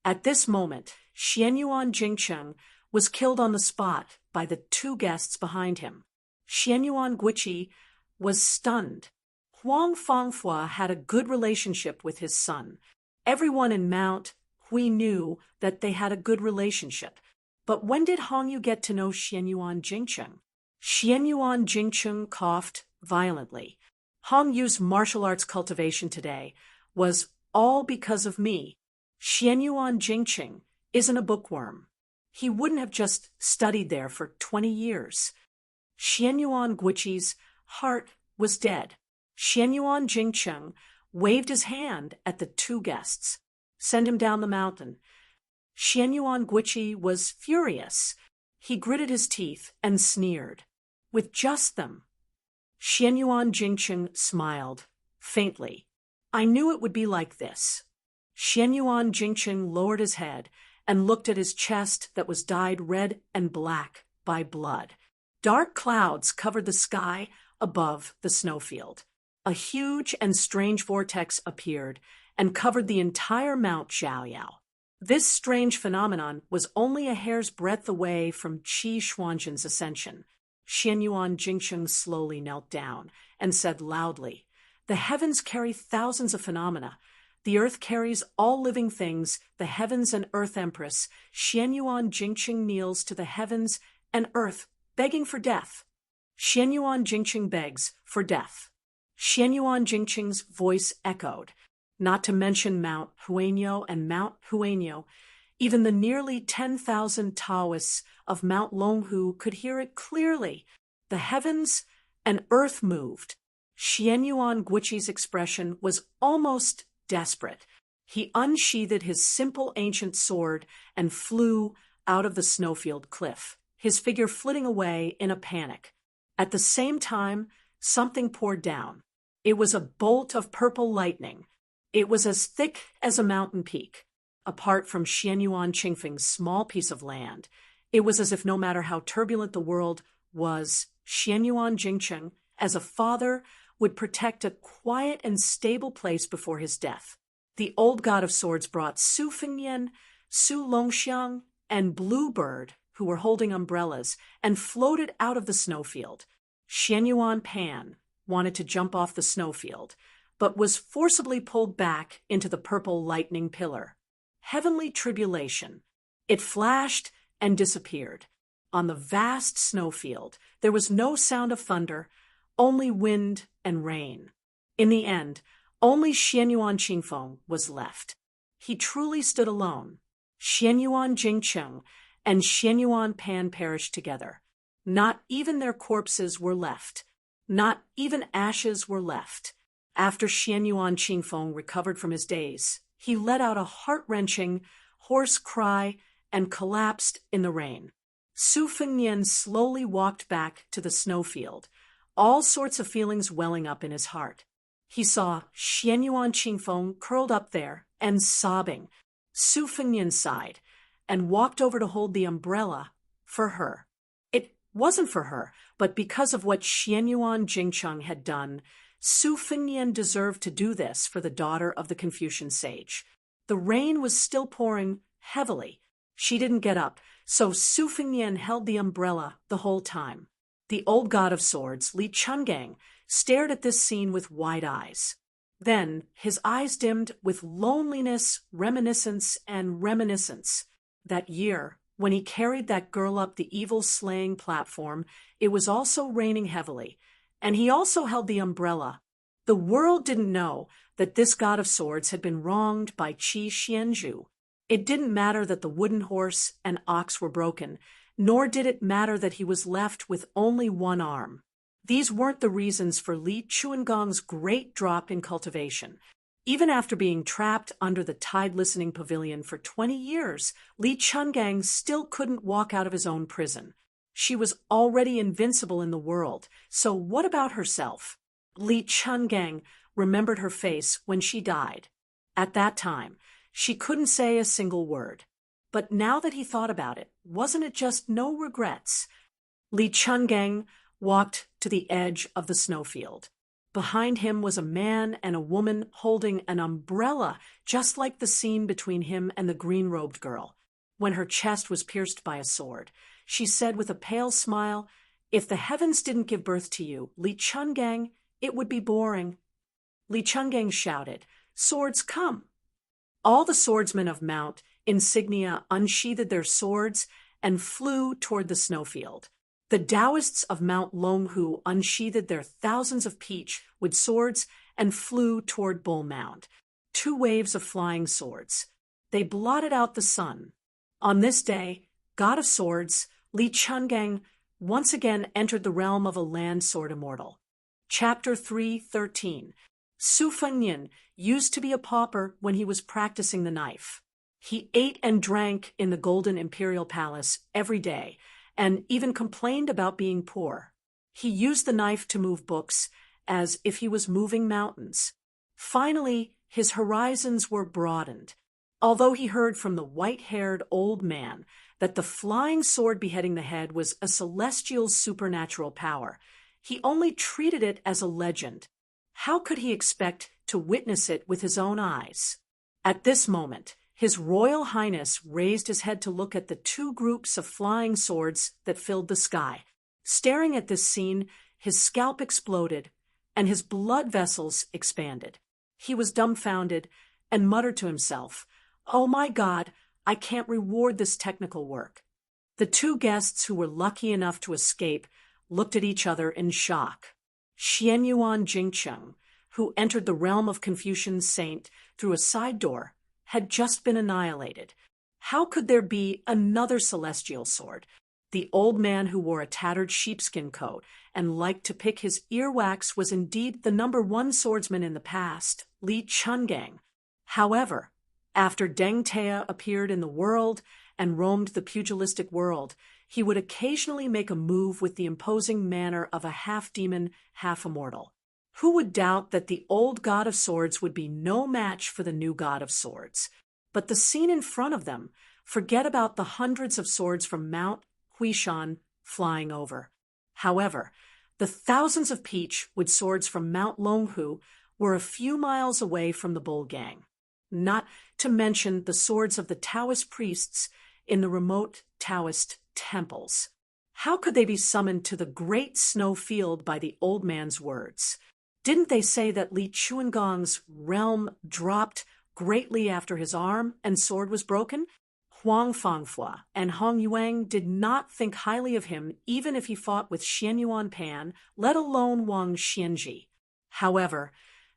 Speaker 1: At this moment, Xianyuan Jingcheng was killed on the spot by the two guests behind him. Xianyuan Guiqi was stunned. Huang Fangfua had a good relationship with his son. Everyone in Mount Hui knew that they had a good relationship. But when did Hongyu get to know Xianyuan Jingcheng? Xianyuan Jingcheng coughed violently. Hongyu's martial arts cultivation today was all because of me. Xianyuan Jingcheng isn't a bookworm. He wouldn't have just studied there for 20 years. Xianyuan Guiqi's heart was dead. Xianyuan Jingcheng waved his hand at the two guests. "Send him down the mountain." Xianyuan Guiqi was furious. He gritted his teeth and sneered. "With just them." Xianyuan Jingcheng smiled, faintly. "I knew it would be like this." Xianyuan Jingcheng lowered his head and looked at his chest that was dyed red and black by blood. Dark clouds covered the sky above the snowfield. A huge and strange vortex appeared and covered the entire Mount Zhaoyao. This strange phenomenon was only a hair's breadth away from Qi Xuanzhen's ascension. Xianyuan Jingcheng slowly knelt down and said loudly, "The heavens carry thousands of phenomena. The earth carries all living things, the heavens and earth empress. Xianyuan Jingcheng kneels to the heavens and earth, begging for death." Xianyuan Jingcheng begs for death. Xianyuan Jingcheng's voice echoed. Not to mention Mount Huanyo and Mount Huanyo, even the nearly 10,000 Taoists of Mount Longhu could hear it clearly. The heavens and earth moved. Xianyuan Guiqi's expression was almost desperate. He unsheathed his simple ancient sword and flew out of the snowfield cliff, his figure flitting away in a panic. At the same time, something poured down. It was a bolt of purple lightning. It was as thick as a mountain peak. Apart from Xianyuan Qingfeng's small piece of land, it was as if no matter how turbulent the world was, Xianyuan Jingcheng, as a father, would protect a quiet and stable place before his death. The old god of swords brought Su Fengnian, Su Longxiang, and Bluebird, who were holding umbrellas, and floated out of the snowfield. Xianyuan Pan wanted to jump off the snowfield, but was forcibly pulled back into the purple lightning pillar. Heavenly tribulation. It flashed and disappeared. On the vast snowfield, there was no sound of thunder, only wind and rain. In the end, only Xianyuan Qingfeng was left. He truly stood alone. Xianyuan Jingcheng and Xianyuan Pan perished together. Not even their corpses were left. Not even ashes were left. After Xianyuan Qingfeng recovered from his daze, he let out a heart-wrenching, hoarse cry and collapsed in the rain. Su Fengnian slowly walked back to the snowfield, all sorts of feelings welling up in his heart. He saw Xianyuan Qingfeng curled up there and sobbing. Su Fengnian sighed and walked over to hold the umbrella for her. It wasn't for her, but because of what Xianyuan Jingcheng had done, Su Fengnian deserved to do this for the daughter of the Confucian sage. The rain was still pouring heavily. She didn't get up, so Su Fengnian held the umbrella the whole time. The old god of swords, Li Chungang, stared at this scene with wide eyes. Then his eyes dimmed with loneliness, reminiscence, and reminiscence. That year, when he carried that girl up the evil-slaying platform, it was also raining heavily, and he also held the umbrella. The world didn't know that this god of swords had been wronged by Qi Xianzhu. It didn't matter that the wooden horse and ox were broken, nor did it matter that he was left with only one arm. These weren't the reasons for Li Chuangong's great drop in cultivation. Even after being trapped under the tide-listening pavilion for 20 years, Li Chungang still couldn't walk out of his own prison. She was already invincible in the world, so what about herself? Li Chungang remembered her face when she died. At that time, she couldn't say a single word. But now that he thought about it, wasn't it just no regrets? Li Chungang walked to the edge of the snowfield. Behind him was a man and a woman holding an umbrella, just like the scene between him and the green-robed girl. When her chest was pierced by a sword, she said with a pale smile, "If the heavens didn't give birth to you, Li Chungang, it would be boring." Li Chungang shouted, "Swords, come!" All the swordsmen of Mount Insignia unsheathed their swords and flew toward the snowfield. The Taoists of Mount Longhu unsheathed their thousands of peach with swords and flew toward Bull Mound. 2 waves of flying swords. They blotted out the sun. On this day, god of swords, Li Chungang once again entered the realm of a land sword immortal. Chapter 3:13. Su Fengnian used to be a pauper when he was practicing the knife. He ate and drank in the Golden Imperial Palace every day, and even complained about being poor. He used the knife to move books as if he was moving mountains. Finally, his horizons were broadened. Although he heard from the white-haired old man that the flying sword beheading the head was a celestial supernatural power, he only treated it as a legend. How could he expect to witness it with his own eyes? At this moment, His Royal Highness raised his head to look at the 2 groups of flying swords that filled the sky. Staring at this scene, his scalp exploded, and his blood vessels expanded. He was dumbfounded and muttered to himself, "Oh my God, I can't reward this technical work." The 2 guests who were lucky enough to escape looked at each other in shock. Xianyuan Jingcheng, who entered the realm of Confucian saint through a side door, had just been annihilated. How could there be another celestial sword? The old man who wore a tattered sheepskin coat and liked to pick his earwax was indeed the number 1 swordsman in the past, Li Chungang. However, after Deng Tea appeared in the world and roamed the pugilistic world, he would occasionally make a move with the imposing manner of a half-demon, half-immortal. Who would doubt that the old god of swords would be no match for the new god of swords? But the scene in front of them, forget about the hundreds of swords from Mount Huishan flying over. However, the thousands of Peach with swords from Mount Longhu were a few miles away from the bull gang. Not to mention the swords of the Taoist priests in the remote Taoist temples. How could they be summoned to the great snow field by the old man's words? Didn't they say that Li Chuangong's realm dropped greatly after his arm and sword was broken? Huang Fangfua and Hong Yuang did not think highly of him even if he fought with Xian Yuan Pan, let alone Wang Xianji. However,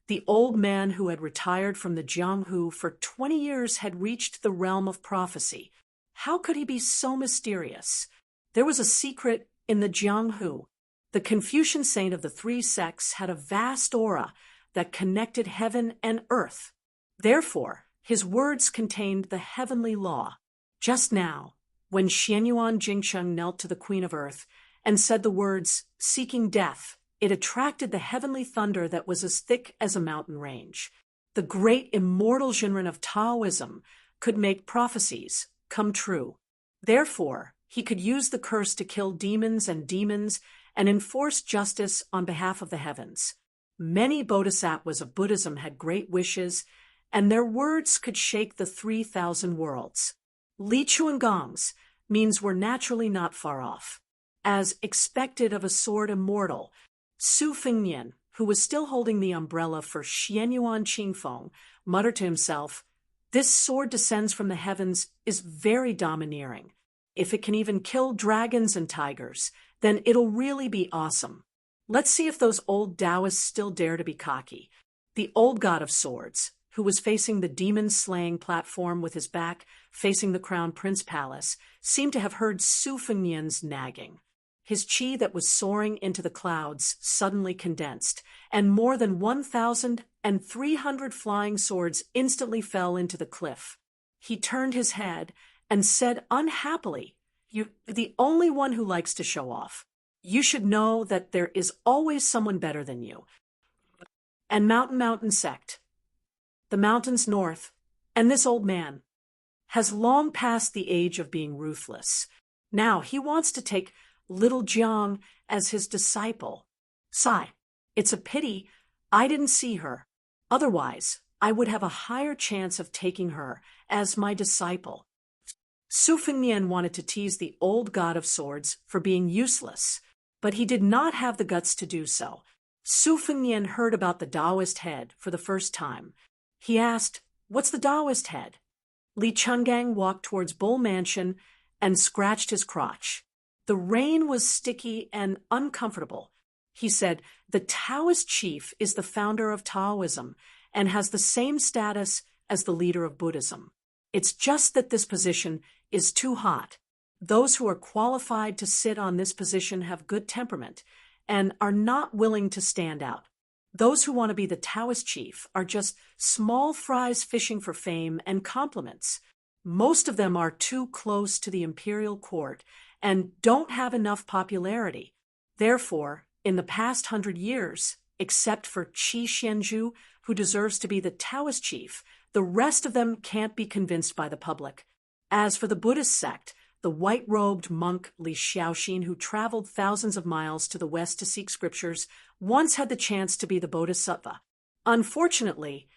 Speaker 1: the old man who had retired from the Jianghu for 20 years had reached the realm of prophecy. How could he be so mysterious? There was a secret in the Jianghu. The Confucian saint of the three sects had a vast aura that connected heaven and earth. Therefore, his words contained the heavenly law. Just now, when Xianyuan Jingsheng knelt to the Queen of Earth and said the words, seeking death, it attracted the heavenly thunder that was as thick as a mountain range. The great immortal Jinren of Taoism could make prophecies come true. Therefore, he could use the curse to kill demons and enforce justice on behalf of the heavens. Many bodhisattvas of Buddhism had great wishes, and their words could shake the 3,000 worlds. Li Chuangong's means were naturally not far off. As expected of a sword immortal, Su Fengnian, who was still holding the umbrella for Xianyuan Qingfeng, muttered to himself, "This sword descends from the heavens is very domineering. If it can even kill dragons and tigers, then it'll really be awesome. Let's see if those old Taoists still dare to be cocky." The old god of swords, who was facing the demon-slaying platform with his back facing the Crown Prince Palace, seemed to have heard Su Fengnian's nagging. His qi that was soaring into the clouds suddenly condensed, and more than 1,300 flying swords instantly fell into the cliff. He turned his head and said unhappily, "You're the only one who likes to show off. You should know that there is always someone better than you." And Mountain sect, the mountains north, and this old man, has long passed the age of being ruthless. Now he wants to take little Jiang as his disciple. Sigh, it's a pity I didn't see her. Otherwise, I would have a higher chance of taking her as my disciple. Su Fengnian wanted to tease the old god of swords for being useless, but he did not have the guts to do so. Su Fengnian heard about the Taoist head for the first time. He asked, "What's the Taoist head?" Li Chungang walked towards Bull Mansion and scratched his crotch. The rain was sticky and uncomfortable. He said, "The Taoist chief is the founder of Taoism and has the same status as the leader of Buddhism. It's just that this position is too hot. Those who are qualified to sit on this position have good temperament and are not willing to stand out. Those who want to be the Taoist chief are just small fries fishing for fame and compliments. Most of them are too close to the imperial court and don't have enough popularity. Therefore, in the past 100 years, except for Qi Xianzhu, who deserves to be the Taoist chief, the rest of them can't be convinced by the public. As for the Buddhist sect, the white-robed monk Li Xiaoxin, who traveled thousands of miles to the west to seek scriptures, once had the chance to be the bodhisattva. Unfortunately,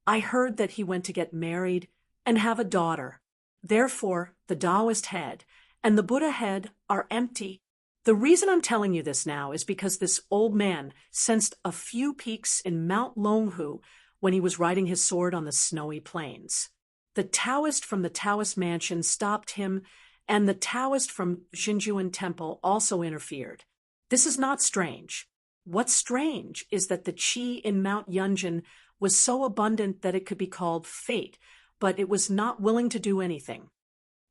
Speaker 1: I heard that he went to get married and have a daughter. Therefore, the Taoist head and the Buddha head are empty. The reason I'm telling you this now is because this old man sensed a few peaks in Mount Longhu when he was riding his sword on the snowy plains. The Taoist from the Taoist mansion stopped him, and the Taoist from Xinjuan Temple also interfered. This is not strange. What's strange is that the qi in Mount Yunjin was so abundant that it could be called fate, but it was not willing to do anything.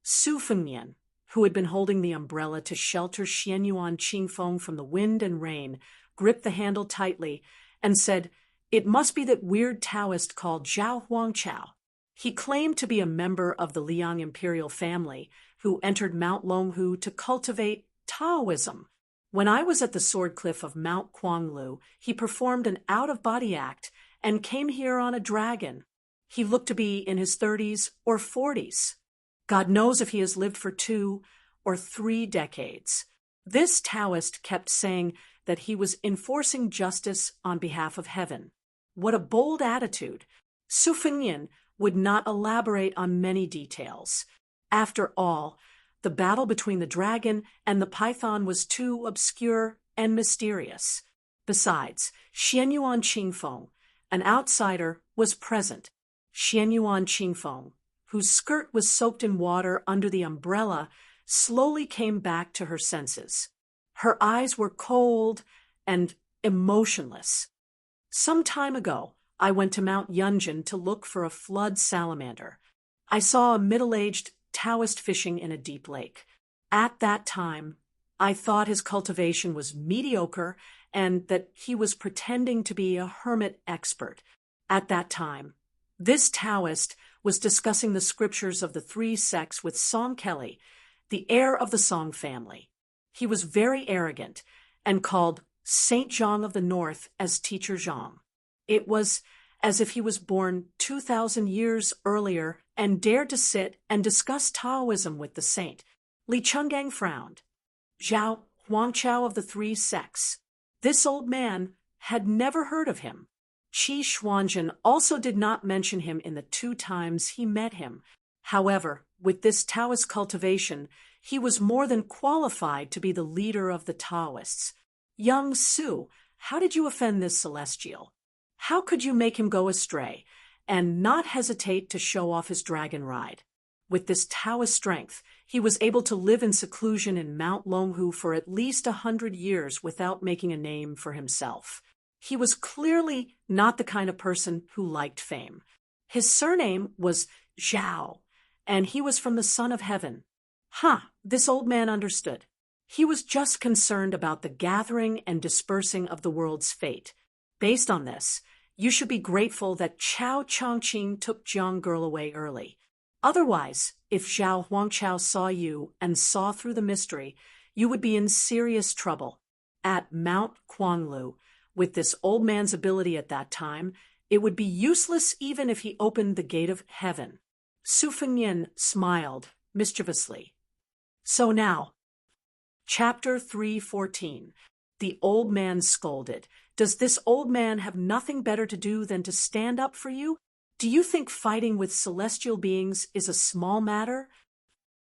Speaker 1: Su Fengnian, who had been holding the umbrella to shelter Xianyuan Qingfeng from the wind and rain, gripped the handle tightly and said, "It must be that weird Taoist called Zhao Huangchao. He claimed to be a member of the Liang imperial family, who entered Mount Longhu to cultivate Taoism. When I was at the sword cliff of Mount Quanglu, he performed an out-of-body act and came here on a dragon. He looked to be in his 30s or 40s. God knows if he has lived for 2 or 3 decades. This Taoist kept saying that he was enforcing justice on behalf of heaven. What a bold attitude! Su Fengnian would not elaborate on many details. After all, the battle between the dragon and the python was too obscure and mysterious. Besides, Xianyuan Qingfeng, an outsider, was present. Xianyuan Qingfeng, whose skirt was soaked in water under the umbrella, slowly came back to her senses. Her eyes were cold and emotionless. Some time ago, I went to Mount Yunjin to look for a flood salamander. I saw a middle-aged Taoist fishing in a deep lake. At that time, I thought his cultivation was mediocre and that he was pretending to be a hermit expert. At that time, this Taoist was discussing the scriptures of the 3 sects with Song Kelly, the heir of the Song family. He was very arrogant and called Saint Zhang of the North as Teacher Zhang. It was as if he was born 2,000 years earlier and dared to sit and discuss Taoism with the saint. Li Chenggang frowned. Zhao Huangqiao of the 3 sects. This old man had never heard of him. Qi Xuanzhen also did not mention him in the 2 times he met him. However, with this Taoist cultivation, he was more than qualified to be the leader of the Taoists. Young Su, how did you offend this celestial? How could you make him go astray and not hesitate to show off his dragon ride? With this Taoist strength, he was able to live in seclusion in Mount Longhu for at least 100 years without making a name for himself. He was clearly not the kind of person who liked fame. His surname was Zhao, and he was from the Son of Heaven. This old man understood. He was just concerned about the gathering and dispersing of the world's fate. Based on this, you should be grateful that Chao Chongqing took Jiang Girl away early. Otherwise, if Zhao Huangqiao saw you and saw through the mystery, you would be in serious trouble. At Mount Quanglu, with this old man's ability at that time, it would be useless even if he opened the gate of heaven. Su Fengnian smiled mischievously. So now, Chapter 314. The old man scolded. Does this old man have nothing better to do than to stand up for you? Do you think fighting with celestial beings is a small matter?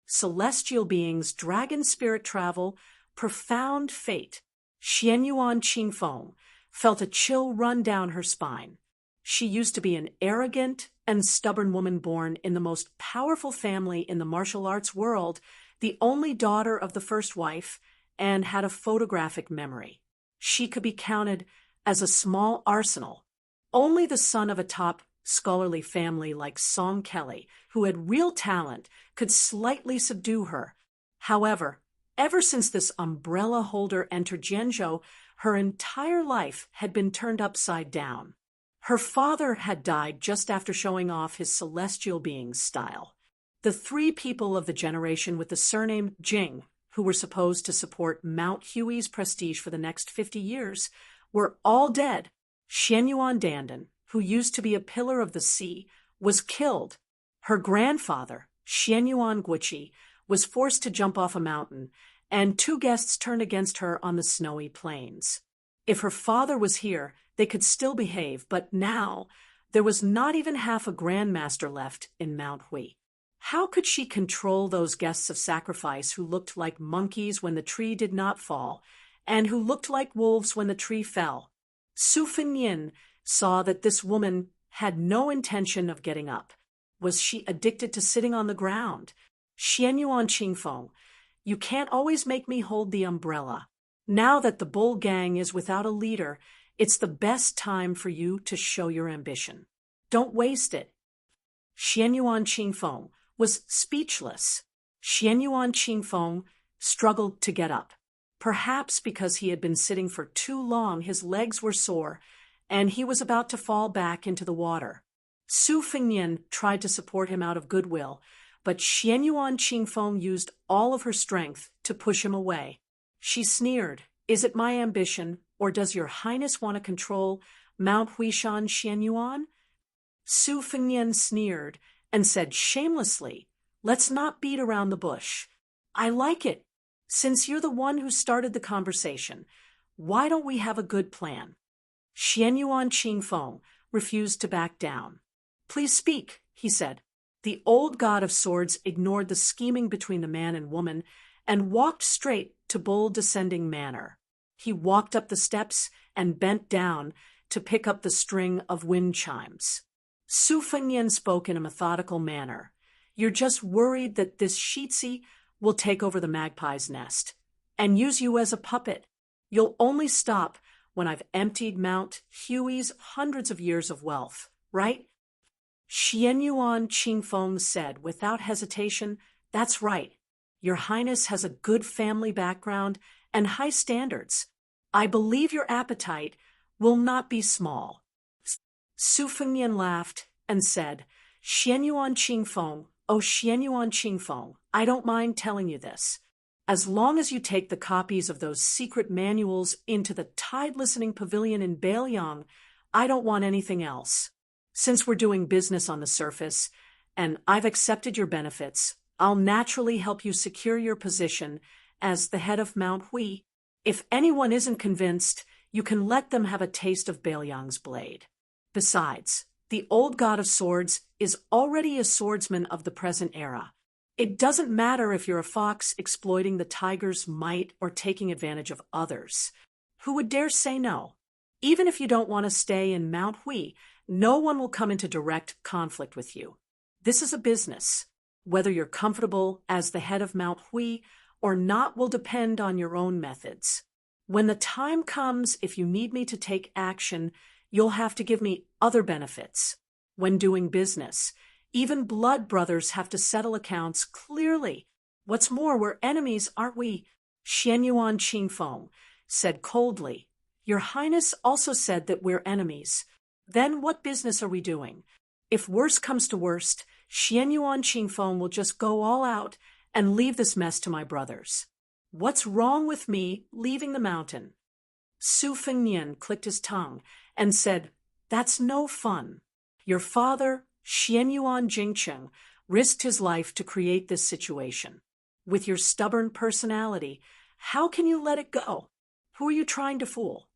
Speaker 1: Celestial beings, dragon spirit travel, profound fate. Xianyuan Qingfeng felt a chill run down her spine. She used to be an arrogant and stubborn woman born in the most powerful family in the martial arts world, the only daughter of the first wife, and had a photographic memory. She could be counted as a small arsenal. Only the son of a top scholarly family like Song Kelly, who had real talent, could slightly subdue her. However, ever since this umbrella holder entered Jianzhou, her entire life had been turned upside down. Her father had died just after showing off his celestial being's style. The 3 people of the generation with the surname Jing, who were supposed to support Mount Hui's prestige for the next 50 years, were all dead. Xianyuan Dandan, who used to be a pillar of the sea, was killed. Her grandfather, Xianyuan Guiqi, was forced to jump off a mountain, and 2 guests turned against her on the snowy plains. If her father was here, they could still behave, but now there was not even half a grandmaster left in Mount Hui. How could she control those guests of sacrifice who looked like monkeys when the tree did not fall, and who looked like wolves when the tree fell? Su Fengnian saw that this woman had no intention of getting up. Was she addicted to sitting on the ground? Xianyuan Qingfeng, you can't always make me hold the umbrella. Now that the bull gang is without a leader, it's the best time for you to show your ambition. Don't waste it. Xianyuan Qingfeng was speechless. Xianyuan Qingfeng struggled to get up. Perhaps because he had been sitting for too long, his legs were sore, and he was about to fall back into the water. Su Fengnian tried to support him out of goodwill, but Xianyuan Qingfeng used all of her strength to push him away. She sneered, "Is it my ambition, or does your highness want to control Mount Huishan Xianyuan?" Su Fengnian sneered and said shamelessly, "Let's not beat around the bush. I like it. Since you're the one who started the conversation, why don't we have a good plan?" Xianyuan Qingfeng refused to back down. "Please speak," he said. The old god of swords ignored the scheming between the man and woman and walked straight to Bull Descending Manor. He walked up the steps and bent down to pick up the string of wind chimes. Su Fengnian spoke in a methodical manner. "You're just worried that this Shitsi will take over the magpie's nest and use you as a puppet. You'll only stop when I've emptied Mount Huey's hundreds of years of wealth, right?" Xianyuan Qingfeng said without hesitation, "That's right. Your Highness has a good family background and high standards. I believe your appetite will not be small." Su Fengnian laughed and said, "Xianyuan Qingfeng, oh Xianyuan Qingfeng, I don't mind telling you this. As long as you take the copies of those secret manuals into the tide-listening pavilion in Bailiang, I don't want anything else. Since we're doing business on the surface, and I've accepted your benefits, I'll naturally help you secure your position as the head of Mount Hui. If anyone isn't convinced, you can let them have a taste of Bailiang's blade. Besides, the old god of swords is already a swordsman of the present era. It doesn't matter if you're a fox exploiting the tiger's might or taking advantage of others. Who would dare say no? Even if you don't want to stay in Mount Hui, no one will come into direct conflict with you. This is a business. Whether you're comfortable as the head of Mount Hui or not will depend on your own methods. When the time comes, if you need me to take action, you'll have to give me other benefits. When doing business, even blood brothers have to settle accounts clearly. What's more, we're enemies, aren't we?" Xianyuan Qingfeng said coldly. "Your Highness also said that we're enemies. Then what business are we doing? If worst comes to worst, Xianyuan Qingfeng will just go all out and leave this mess to my brothers. What's wrong with me leaving the mountain?" Su Fengnian clicked his tongue and said, "That's no fun. Your father, Xianyuan Jingcheng, risked his life to create this situation. With your stubborn personality, how can you let it go? Who are you trying to fool?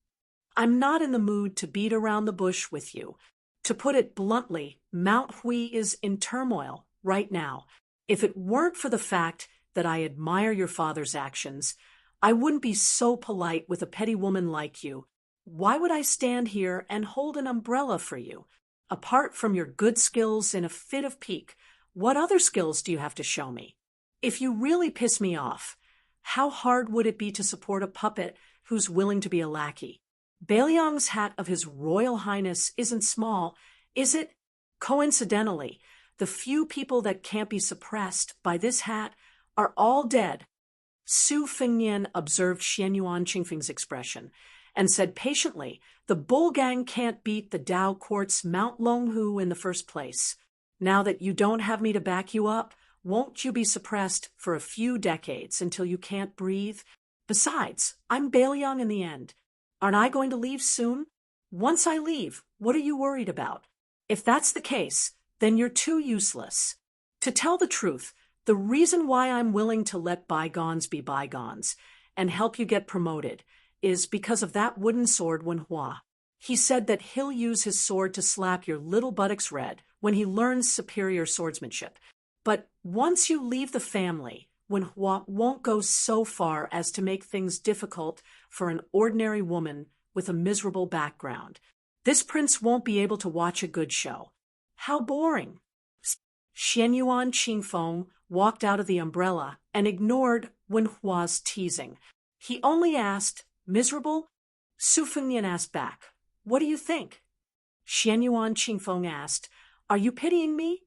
Speaker 1: I'm not in the mood to beat around the bush with you. To put it bluntly, Mount Hui is in turmoil right now. If it weren't for the fact that I admire your father's actions, I wouldn't be so polite with a petty woman like you. Why would I stand here and hold an umbrella for you? Apart from your good skills in a fit of pique, what other skills do you have to show me? If you really piss me off, how hard would it be to support a puppet who's willing to be a lackey? Bailiang's hat of His Royal Highness isn't small, is it? Coincidentally, the few people that can't be suppressed by this hat are all dead." Su Fengnian observed Xianyuan Qingfeng's expression and said patiently, "The Bull Gang can't beat the Dao Court's Mount Longhu in the first place. Now that you don't have me to back you up, won't you be suppressed for a few decades until you can't breathe? Besides, I'm Bailiang in the end. Aren't I going to leave soon? Once I leave, what are you worried about? If that's the case, then you're too useless. To tell the truth, the reason why I'm willing to let bygones be bygones and help you get promoted is because of that wooden sword Wenhua. He said that he'll use his sword to slap your little buttocks red when he learns superior swordsmanship. But once you leave the family, Wenhua won't go so far as to make things difficult for an ordinary woman with a miserable background. This prince won't be able to watch a good show. How boring." Xianyuan Qingfeng walked out of the umbrella and ignored Wenhua's teasing. He only asked, "Miserable?" Su Fengnian asked back, "What do you think?" Xianyuan Qingfeng asked, "Are you pitying me?"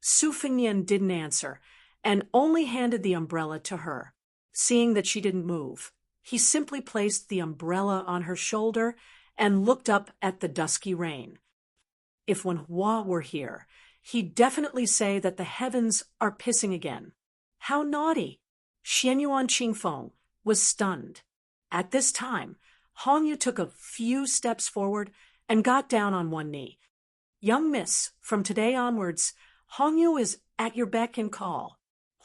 Speaker 1: Su Fengnian didn't answer and only handed the umbrella to her. Seeing that she didn't move, he simply placed the umbrella on her shoulder and looked up at the dusky rain. If Wenhua were here, He'd definitely say that the heavens are pissing again. How naughty! Xianyuan Qingfeng was stunned. At this time, Hongyu took a few steps forward and got down on one knee. Young miss, from today onwards, Hongyu is at your beck and call.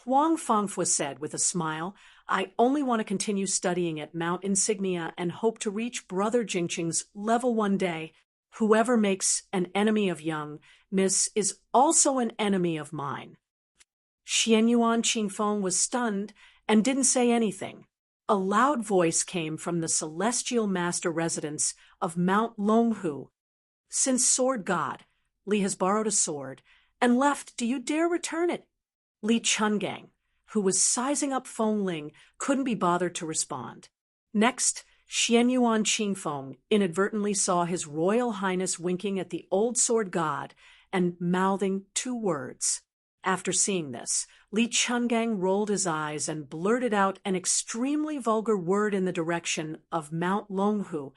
Speaker 1: Huang Fangfu said with a smile, I only want to continue studying at Mount Insignia and hope to reach Brother Jingqing's level one day. Whoever makes an enemy of young miss is also an enemy of mine. Xianyuan Qingfeng was stunned and didn't say anything. A loud voice came from the celestial master residence of Mount Longhu. Since Sword God, Li has borrowed a sword and left. Do you dare return it? Li Chungang, who was sizing up Feng Ling, couldn't be bothered to respond. Next, Xianyuan Qingfeng inadvertently saw His Royal Highness winking at the old sword god and mouthing two words. After seeing this, Li Chungang rolled his eyes and blurted out an extremely vulgar word in the direction of Mount Longhu.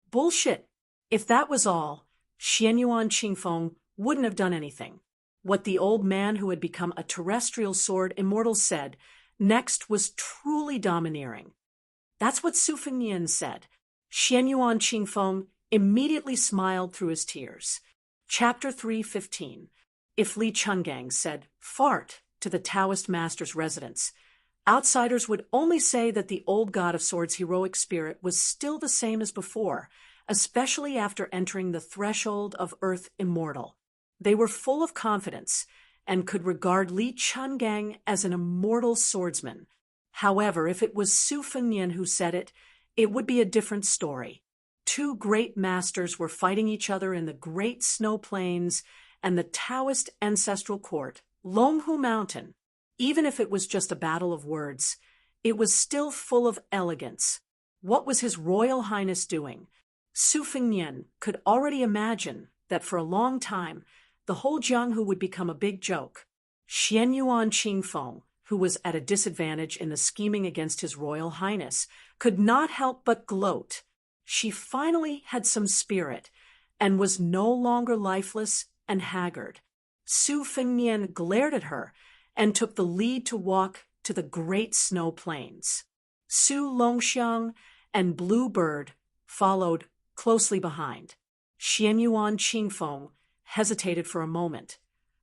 Speaker 1: Bullshit! If that was all, Xianyuan Qingfeng wouldn't have done anything. What the old man who had become a terrestrial sword immortal said next was truly domineering. That's what Su Fengnian said. Xianyuan Qingfeng immediately smiled through his tears. Chapter 3:15. If Li Chungang said fart to the Taoist master's residence, outsiders would only say that the old god of swords' heroic spirit was still the same as before, especially after entering the threshold of Earth Immortal. They were full of confidence and could regard Li Chungang as an immortal swordsman. However, if it was Su Fengnian who said it, it would be a different story. Two great masters were fighting each other in the great snow plains and the Taoist ancestral court, Longhu Mountain. Even if it was just a battle of words, it was still full of elegance. What was His Royal Highness doing? Su Fengnian could already imagine that for a long time, the whole Jianghu would become a big joke. Xianyuan Qingfeng, who was at a disadvantage in the scheming against His Royal Highness, could not help but gloat. She finally had some spirit and was no longer lifeless and haggard. Su Fengnian glared at her and took the lead to walk to the great snow plains. Su Longxiang and Blue Bird followed closely behind. Xianyuan Qingfeng hesitated for a moment,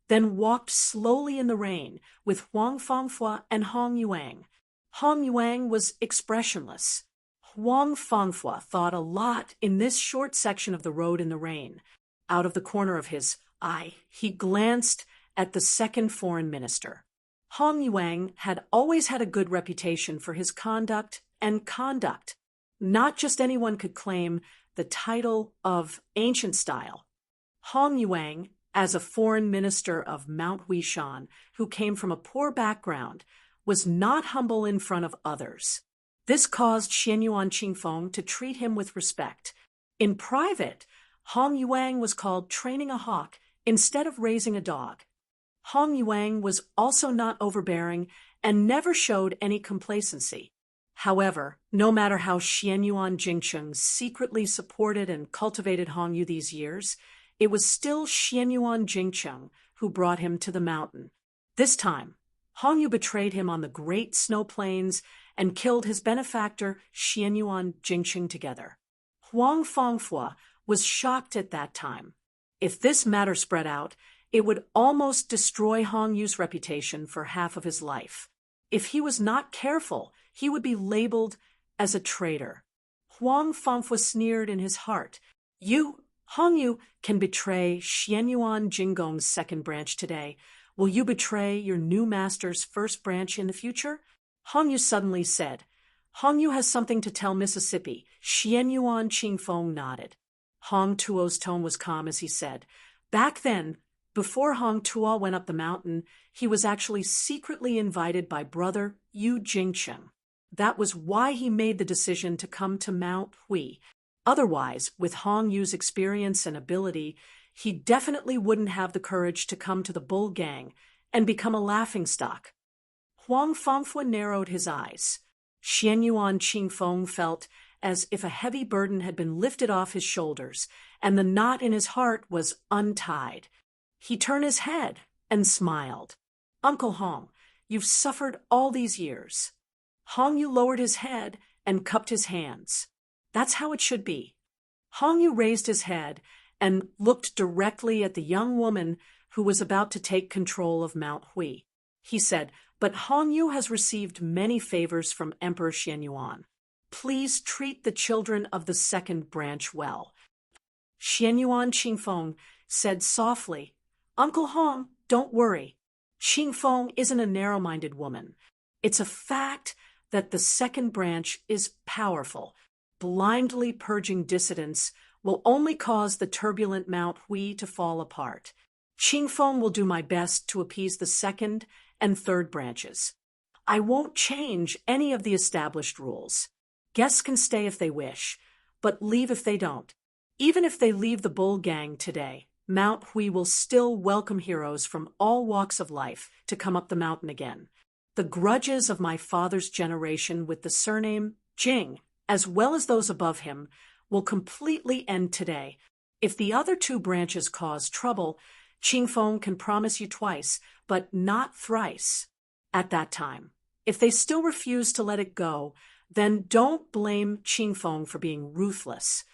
Speaker 1: then walked slowly in the rain with Huang Fangfu and Hong Yuang. Hong Yuang was expressionless. Huang Fangfu thought a lot in this short section of the road in the rain. Out of the corner of his eye, he glanced at the second foreign minister. Hong Yuang had always had a good reputation for his conduct and conduct. Not just anyone could claim the title of ancient style. Hong Yuang, as a foreign minister of Mount Huishan, who came from a poor background, was not humble in front of others. This caused Xianyuan Qingfeng to treat him with respect. In private, Hong Yuang was called training a hawk instead of raising a dog. Hong Yuang was also not overbearing and never showed any complacency. However, no matter how Xianyuan Jingqing secretly supported and cultivated Hongyu these years, it was still Xianyuan Jingqing who brought him to the mountain. This time, Hongyu betrayed him on the great snow plains and killed his benefactor Xianyuan Jingqing together. Huang Fangfu was shocked at that time. If this matter spread out, it would almost destroy Hongyu's reputation for half of his life. If he was not careful, he would be labeled as a traitor. Huang Fangfu sneered in his heart. You, Hongyu, can betray Xianyuan Jinggong's second branch today. Will you betray your new master's first branch in the future? Hongyu suddenly said. Hongyu has something to tell Mississippi. Xianyuan Qingfeng nodded. Hong Tuo's tone was calm as he said, back then, before Hong Tuo went up the mountain, he was actually secretly invited by brother Yu Jingqing. That was why he made the decision to come to Mount Hui. Otherwise, with Hong Yu's experience and ability, he definitely wouldn't have the courage to come to the Bull Gang and become a laughingstock. Huang Fangfu narrowed his eyes. Xianyuan Qingfeng felt as if a heavy burden had been lifted off his shoulders, and the knot in his heart was untied. He turned his head and smiled. Uncle Hong, you've suffered all these years. Hong Yu lowered his head and cupped his hands. That's how it should be. Hong Yu raised his head and looked directly at the young woman who was about to take control of Mount Hui. He said, but Hong Yu has received many favors from Emperor Xianyuan. Please treat the children of the second branch well. Xianyuan Qingfeng said softly, Uncle Hong, don't worry. Qingfeng isn't a narrow-minded woman. It's a fact that the second branch is powerful. Blindly purging dissidents will only cause the turbulent Mount Hui to fall apart. Qingfeng will do my best to appease the second and third branches. I won't change any of the established rules. Guests can stay if they wish, but leave if they don't. Even if they leave the Bull Gang today, Mount Hui will still welcome heroes from all walks of life to come up the mountain again. The grudges of my father's generation with the surname Jing, as well as those above him, will completely end today. If the other two branches cause trouble, Qingfeng can promise you twice, but not thrice. At that time, if they still refuse to let it go, then don't blame Qingfeng for being ruthless.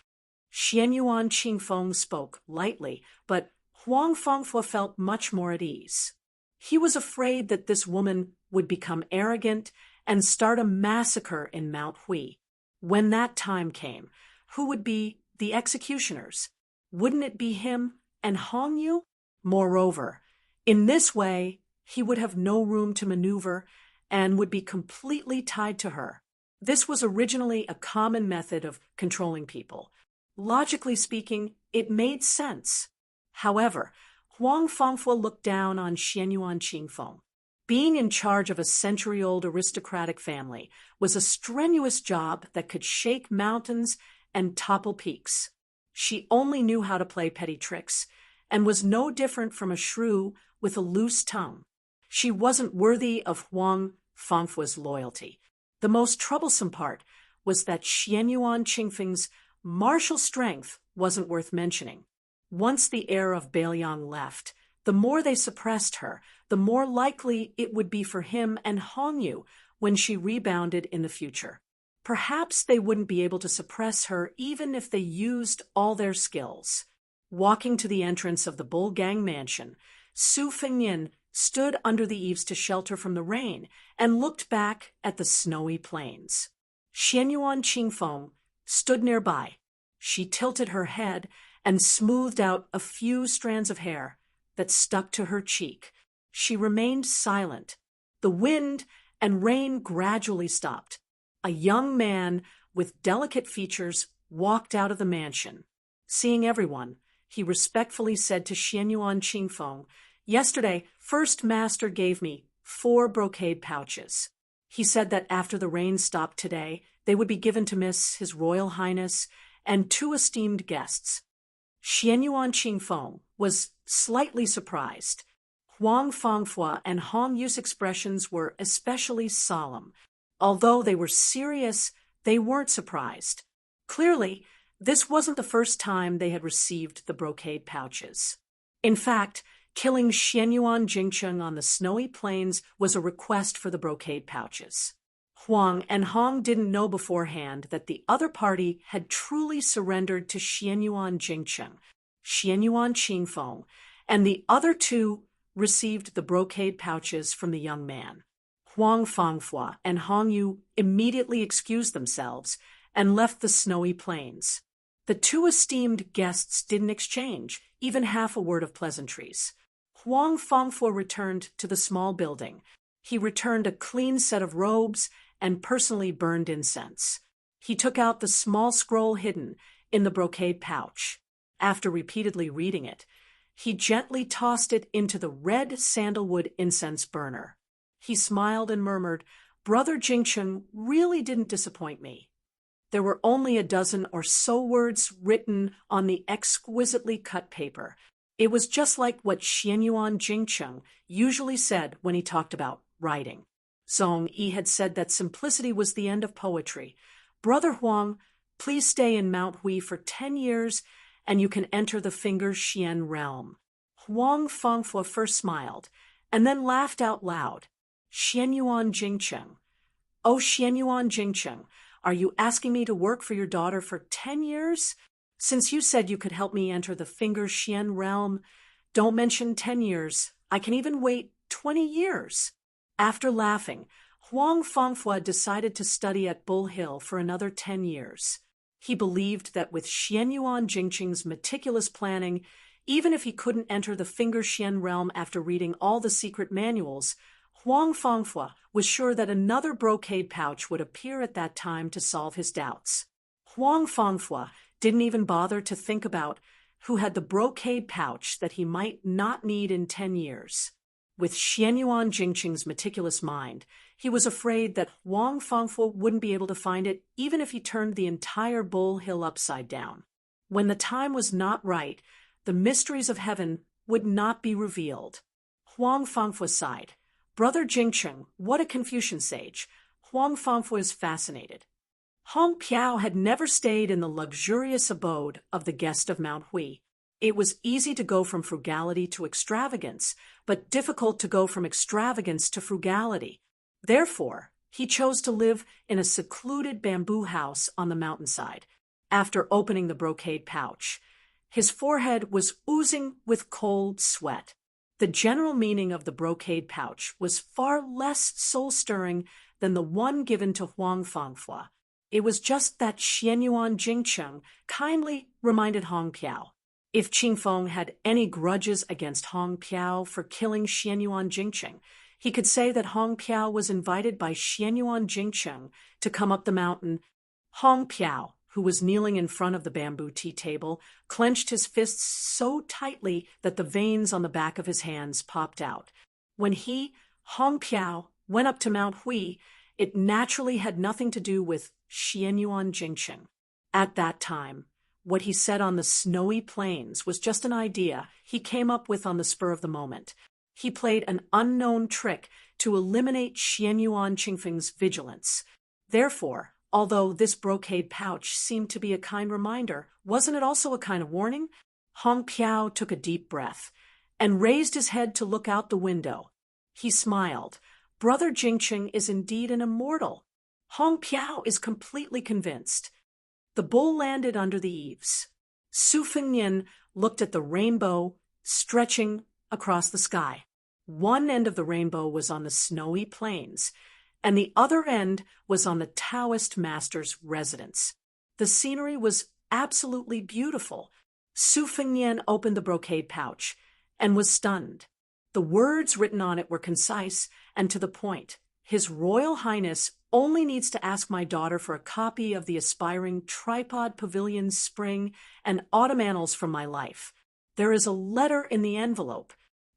Speaker 1: Xianyuan Qingfeng spoke lightly, but Huang Fangfo felt much more at ease. He was afraid that this woman would become arrogant and start a massacre in Mount Hui. When that time came, who would be the executioners? Wouldn't it be him and Hong Yu? Moreover, in this way, he would have no room to maneuver and would be completely tied to her. This was originally a common method of controlling people. Logically speaking, it made sense. However, Huang Fangfo looked down on Xianyuan Qingfeng. Being in charge of a century-old aristocratic family was a strenuous job that could shake mountains and topple peaks. She only knew how to play petty tricks and was no different from a shrew with a loose tongue. She wasn't worthy of Huang Fangfo's loyalty. The most troublesome part was that Xianyuan Qingfeng's martial strength wasn't worth mentioning. Once the heir of Beiliang left, the more they suppressed her, the more likely it would be for him and Hong Yu when she rebounded in the future. Perhaps they wouldn't be able to suppress her even if they used all their skills. Walking to the entrance of the Bull Gang mansion, Su Fengyin stood under the eaves to shelter from the rain and looked back at the snowy plains. Xianyuan Qingfeng stood nearby. She tilted her head and smoothed out a few strands of hair that stuck to her cheek. She remained silent. The wind and rain gradually stopped. A young man with delicate features walked out of the mansion. Seeing everyone, he respectfully said to Xianyuan Qingfeng, "Yesterday, First Master gave me 4 brocade pouches. He said that after the rain stopped today, they would be given to His Royal Highness and 2 esteemed guests." Xianyuan Qingfeng was slightly surprised. Huang Fangfo and Hong Yu's expressions were especially solemn. Although they were serious, they weren't surprised. Clearly, this wasn't the first time they had received the brocade pouches. In fact, killing Xianyuan Jingcheng on the snowy plains was a request for the brocade pouches. Huang and Hong didn't know beforehand that the other party had truly surrendered to Xianyuan Jingcheng. Xianyuan Qingfeng and the other 2 received the brocade pouches from the young man. Huang Fangfo and Hong Yu immediately excused themselves and left the snowy plains. The 2 esteemed guests didn't exchange even half a word of pleasantries. Huang Fangfo returned to the small building. He returned a clean set of robes and personally burned incense. He took out the small scroll hidden in the brocade pouch. After repeatedly reading it, he gently tossed it into the red sandalwood incense burner. He smiled and murmured, "Brother Jingcheng really didn't disappoint me." There were only a dozen or so words written on the exquisitely cut paper. It was just like what Xianyuan Jingcheng usually said when he talked about writing. Zhong Yi had said that simplicity was the end of poetry. "Brother Huang, please stay in Mount Hui for 10 years, and you can enter the Finger Xian realm." Huang Fangfo first smiled, and then laughed out loud. Xianyuan Jingcheng. Oh, Xianyuan Jingcheng, are you asking me to work for your daughter for 10 years? Since you said you could help me enter the Finger Xian realm, don't mention 10 years. I can even wait 20 years. After laughing, Huang Fangfo decided to study at Bull Hill for another 10 years. He believed that with Xianyuan Jingcheng's meticulous planning, even if he couldn't enter the Finger Xian realm after reading all the secret manuals, Huang Fangfo was sure that another brocade pouch would appear at that time to solve his doubts. Huang Fangfo didn't even bother to think about who had the brocade pouch that he might not need in 10 years. With Xianyuan Jingcheng's meticulous mind, he was afraid that Huang Fangfo wouldn't be able to find it even if he turned the entire Bull Hill upside down. When the time was not right, the mysteries of heaven would not be revealed. Huang Fangfo sighed. Brother Jingcheng, what a Confucian sage. Huang Fangfo is fascinated. Hong Piao had never stayed in the luxurious abode of the guest of Mount Hui. It was easy to go from frugality to extravagance, but difficult to go from extravagance to frugality. Therefore, he chose to live in a secluded bamboo house on the mountainside. After opening the brocade pouch, his forehead was oozing with cold sweat. The general meaning of the brocade pouch was far less soul-stirring than the one given to Huang Fangfo. It was just that Xianyuan Jingcheng kindly reminded Hong Piao. If Qingfeng had any grudges against Hong Piao for killing Xianyuan Jingcheng, he could say that Hong Piao was invited by Xianyuan Jingcheng to come up the mountain. Hong Piao, who was kneeling in front of the bamboo tea table, clenched his fists so tightly that the veins on the back of his hands popped out. When he, Hong Piao, went up to Mount Hui, it naturally had nothing to do with Xianyuan Jingcheng. At that time, what he said on the snowy plains was just an idea he came up with on the spur of the moment. He played an unknown trick to eliminate Xianyuan Jingfeng's vigilance. Therefore, although this brocade pouch seemed to be a kind reminder, wasn't it also a kind of warning? Hong Piao took a deep breath and raised his head to look out the window. He smiled. Brother Jingcheng is indeed an immortal. Hong Piao is completely convinced. The bull landed under the eaves. Su Fengnian looked at the rainbow stretching across the sky. One end of the rainbow was on the snowy plains, and the other end was on the Taoist master's residence. The scenery was absolutely beautiful. Su Fengnian opened the brocade pouch and was stunned. The words written on it were concise and to the point. His Royal Highness only needs to ask my daughter for a copy of the aspiring tripod pavilion spring and autumn annals from my life. There is a letter in the envelope.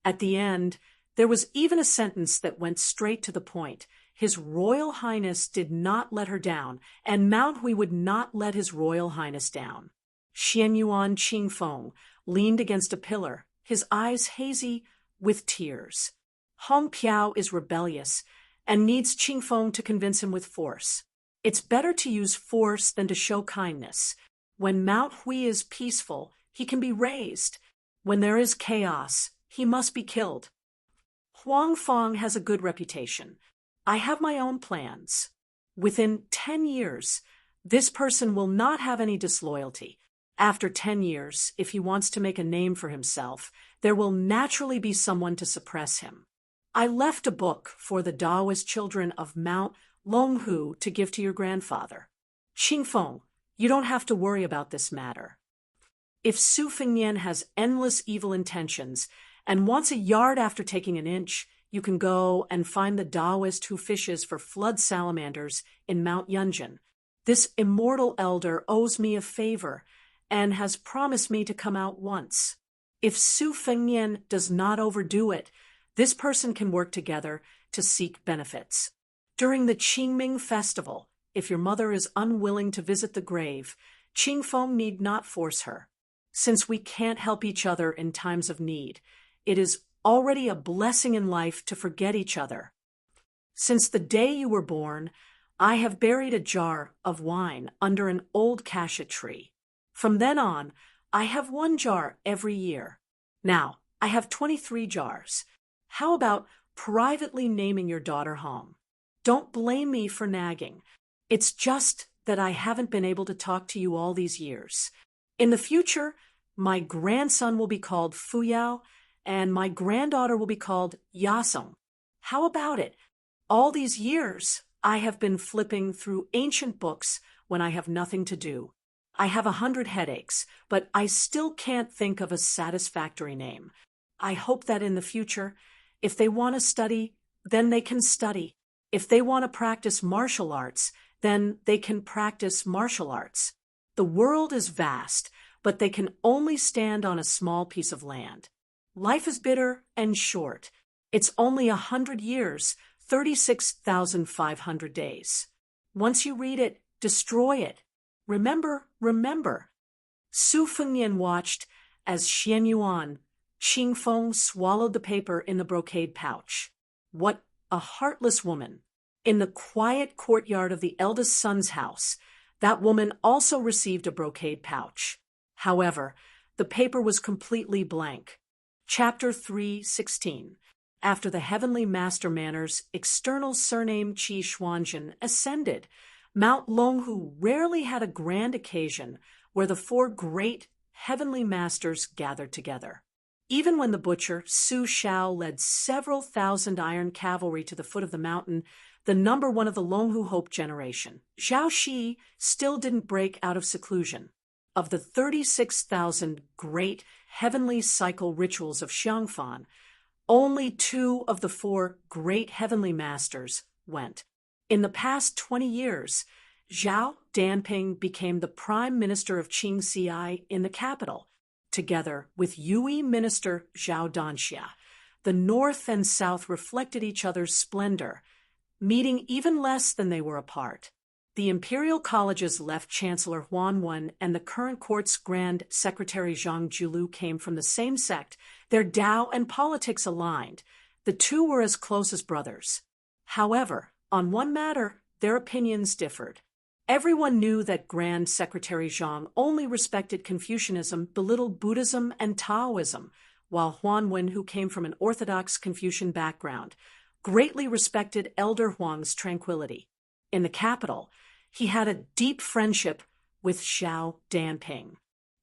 Speaker 1: At the end, there was even a sentence that went straight to the point. His Royal Highness did not let her down, and Mount Hui would not let His Royal Highness down. Xianyuan Qingfeng leaned against a pillar, his eyes hazy with tears. Hong Piao is rebellious and needs Qingfeng to convince him with force. It's better to use force than to show kindness. When Mount Hui is peaceful, he can be raised. When there is chaos, he must be killed. Huang Fang has a good reputation. I have my own plans. Within 10 years, this person will not have any disloyalty. After 10 years, if he wants to make a name for himself, there will naturally be someone to suppress him. I left a book for the Taoist children of Mount Longhu to give to your grandfather. Qingfeng, you don't have to worry about this matter. If Su Fengnian has endless evil intentions and wants a yard after taking an inch, you can go and find the Taoist who fishes for flood salamanders in Mount Yunjin. This immortal elder owes me a favor and has promised me to come out once. If Su Fengnian does not overdo it, this person can work together to seek benefits. During the Qingming festival, if your mother is unwilling to visit the grave, Qingfeng need not force her. Since we can't help each other in times of need, it is already a blessing in life to forget each other. Since the day you were born, I have buried a jar of wine under an old cassia tree. From then on, I have one jar every year. Now, I have 23 jars. How about privately naming your daughter home? Don't blame me for nagging. It's just that I haven't been able to talk to you all these years. In the future, my grandson will be called Fuyao, and my granddaughter will be called Yasong. How about it? All these years, I have been flipping through ancient books when I have nothing to do. I have 100 headaches, but I still can't think of a satisfactory name. I hope that in the future, if they want to study, then they can study. If they want to practice martial arts, then they can practice martial arts. The world is vast, but they can only stand on a small piece of land. Life is bitter and short. It's only 100 years, 36,500 days. Once you read it, destroy it. Remember, remember. Su Fengnian watched as Xian Yuan, Qing Feng swallowed the paper in the brocade pouch. What a heartless woman. In the quiet courtyard of the eldest son's house, that woman also received a brocade pouch. However, the paper was completely blank. Chapter 3:16. After the heavenly master manor's external surname Qi Xuanjin ascended, Mount Longhu rarely had a grand occasion where the four great heavenly masters gathered together. Even when the butcher Su Shao led several thousand iron cavalry to the foot of the mountain, the number one of the Longhu Hope generation, Zhao Shi, still didn't break out of seclusion. Of the 36,000 great heavenly cycle rituals of Xiangfan, only 2 of the 4 great heavenly masters went. In the past 20 years, Zhao Danping became the prime minister of Qingxi in the capital, together with Yui minister Zhao Danxia. The north and south reflected each other's splendor, meeting even less than they were apart. The Imperial College's left Chancellor Huan Wen and the current court's Grand Secretary Zhang Julu came from the same sect. Their Tao and politics aligned. The two were as close as brothers. However, on one matter, their opinions differed. Everyone knew that Grand Secretary Zhang only respected Confucianism, belittled Buddhism and Taoism, while Huan Wen, who came from an orthodox Confucian background, greatly respected Elder Huang's tranquility. In the capital, he had a deep friendship with Zhao Danping.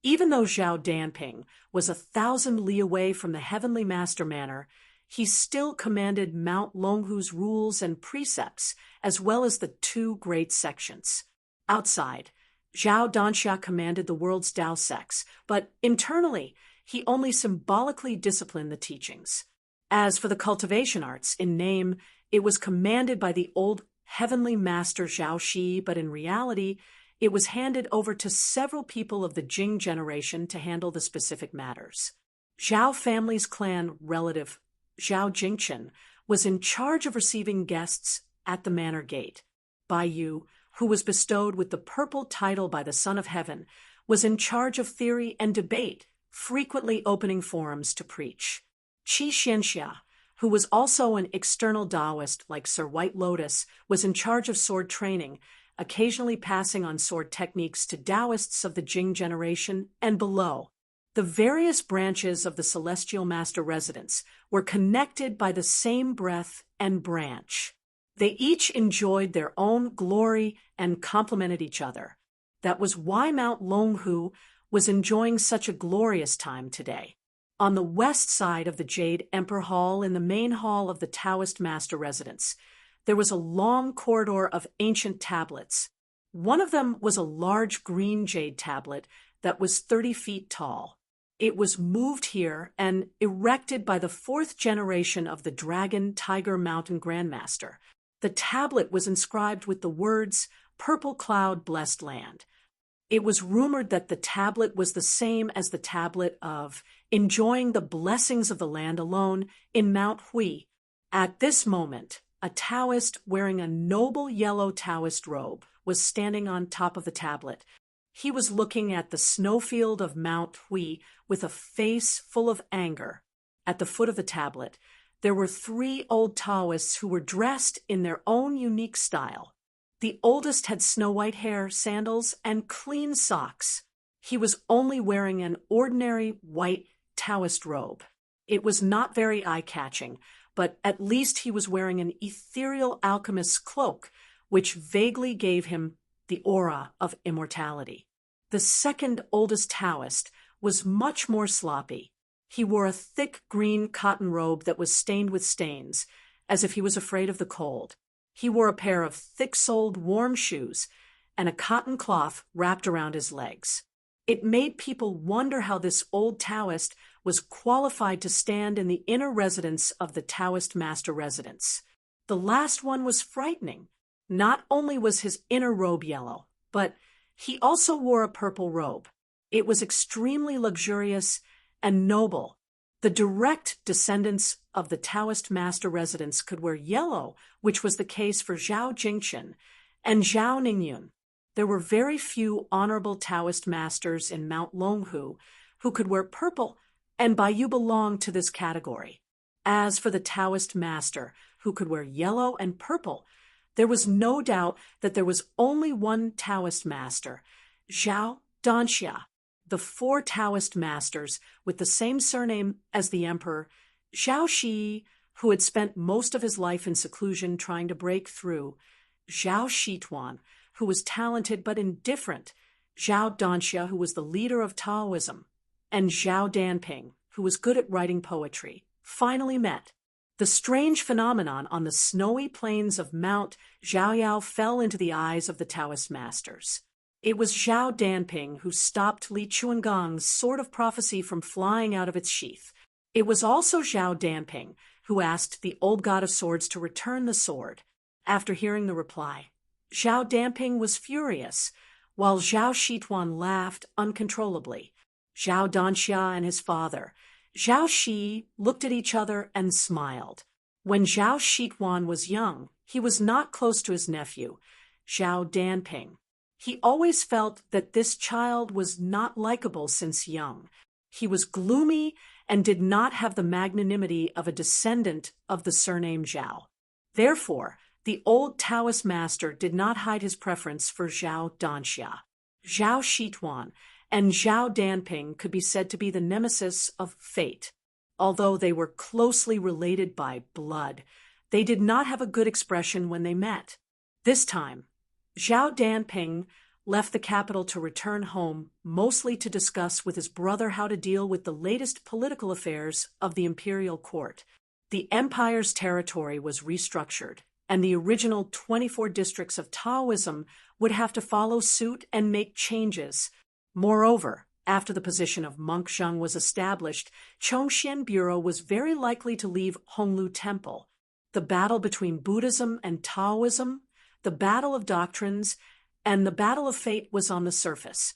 Speaker 1: Even though Zhao Danping was 1,000 li away from the heavenly master manor, he still commanded Mount Longhu's rules and precepts, as well as the 2 great sections. Outside, Zhao Danxia commanded the world's Tao sects, but internally, he only symbolically disciplined the teachings. As for the cultivation arts, in name, it was commanded by the old heavenly master Zhao Shi, but in reality, it was handed over to several people of the Jing generation to handle the specific matters. Zhao family's clan relative, Zhao Jingchen, was in charge of receiving guests at the manor gate. Bai Yu, who was bestowed with the purple title by the Son of Heaven, was in charge of theory and debate, frequently opening forums to preach. Qi Xianxia, who was also an external Taoist like Sir White Lotus, was in charge of sword training, occasionally passing on sword techniques to Taoists of the Jing generation and below. The various branches of the Celestial Master residence were connected by the same breath and branch. They each enjoyed their own glory and complemented each other. That was why Mount Longhu was enjoying such a glorious time today. On the west side of the Jade Emperor Hall, in the main hall of the Taoist Master residence, there was a long corridor of ancient tablets. One of them was a large green jade tablet that was 30 feet tall. It was moved here and erected by the 4th generation of the Dragon Tiger Mountain Grandmaster. The tablet was inscribed with the words, "Purple Cloud, Blessed Land." It was rumored that the tablet was the same as the tablet of enjoying the blessings of the land alone in Mount Hui. At this moment, a Taoist wearing a noble yellow Taoist robe was standing on top of the tablet. He was looking at the snowfield of Mount Hui with a face full of anger. At the foot of the tablet, there were 3 old Taoists who were dressed in their own unique style. The oldest had snow-white hair, sandals, and clean socks. He was only wearing an ordinary white Taoist robe. It was not very eye-catching, but at least he was wearing an ethereal alchemist's cloak, which vaguely gave him the aura of immortality. The second oldest Taoist was much more sloppy. He wore a thick green cotton robe that was stained with stains, as if he was afraid of the cold. He wore a pair of thick-soled warm shoes and a cotton cloth wrapped around his legs. It made people wonder how this old Taoist was qualified to stand in the inner residence of the Taoist master residence. The last one was frightening. Not only was his inner robe yellow, but he also wore a purple robe. It was extremely luxurious and noble. The direct descendants of the Taoist master residence could wear yellow, which was the case for Zhao Jingchen and Zhao Ningyun. There were very few honorable Taoist masters in Mount Longhu who could wear purple, and Baiyu belonged to this category. As for the Taoist master who could wear yellow and purple, there was no doubt that there was only one Taoist master, Zhao Danxia. The four Taoist masters with the same surname as the emperor, Zhao Shi, who had spent most of his life in seclusion trying to break through, Zhao Shituan, who was talented but indifferent, Zhao Danxia, who was the leader of Taoism, and Zhao Danping, who was good at writing poetry, finally met. The strange phenomenon on the snowy plains of Mount Zhaoyao fell into the eyes of the Taoist masters. It was Zhao Danping who stopped Li Chuangong's sword of prophecy from flying out of its sheath. It was also Zhao Danping who asked the old god of swords to return the sword. After hearing the reply, Zhao Danping was furious, while Zhao Shituan laughed uncontrollably. Zhao Danxia and his father, Zhao Shi, looked at each other and smiled. When Zhao Shituan was young, he was not close to his nephew, Zhao Danping. He always felt that this child was not likable since young. He was gloomy and did not have the magnanimity of a descendant of the surname Zhao. Therefore, the old Taoist master did not hide his preference for Zhao Danxia. Zhao Shituan and Zhao Danping could be said to be the nemesis of fate. Although they were closely related by blood, they did not have a good expression when they met. This time, Zhao Danping left the capital to return home, mostly to discuss with his brother how to deal with the latest political affairs of the imperial court. The empire's territory was restructured, and the original 24 districts of Taoism would have to follow suit and make changes. Moreover, after the position of Monk Zheng was established, Chongxian Bureau was very likely to leave Honglu Temple. The battle between Buddhism and Taoism, the battle of doctrines, and the battle of fate was on the surface.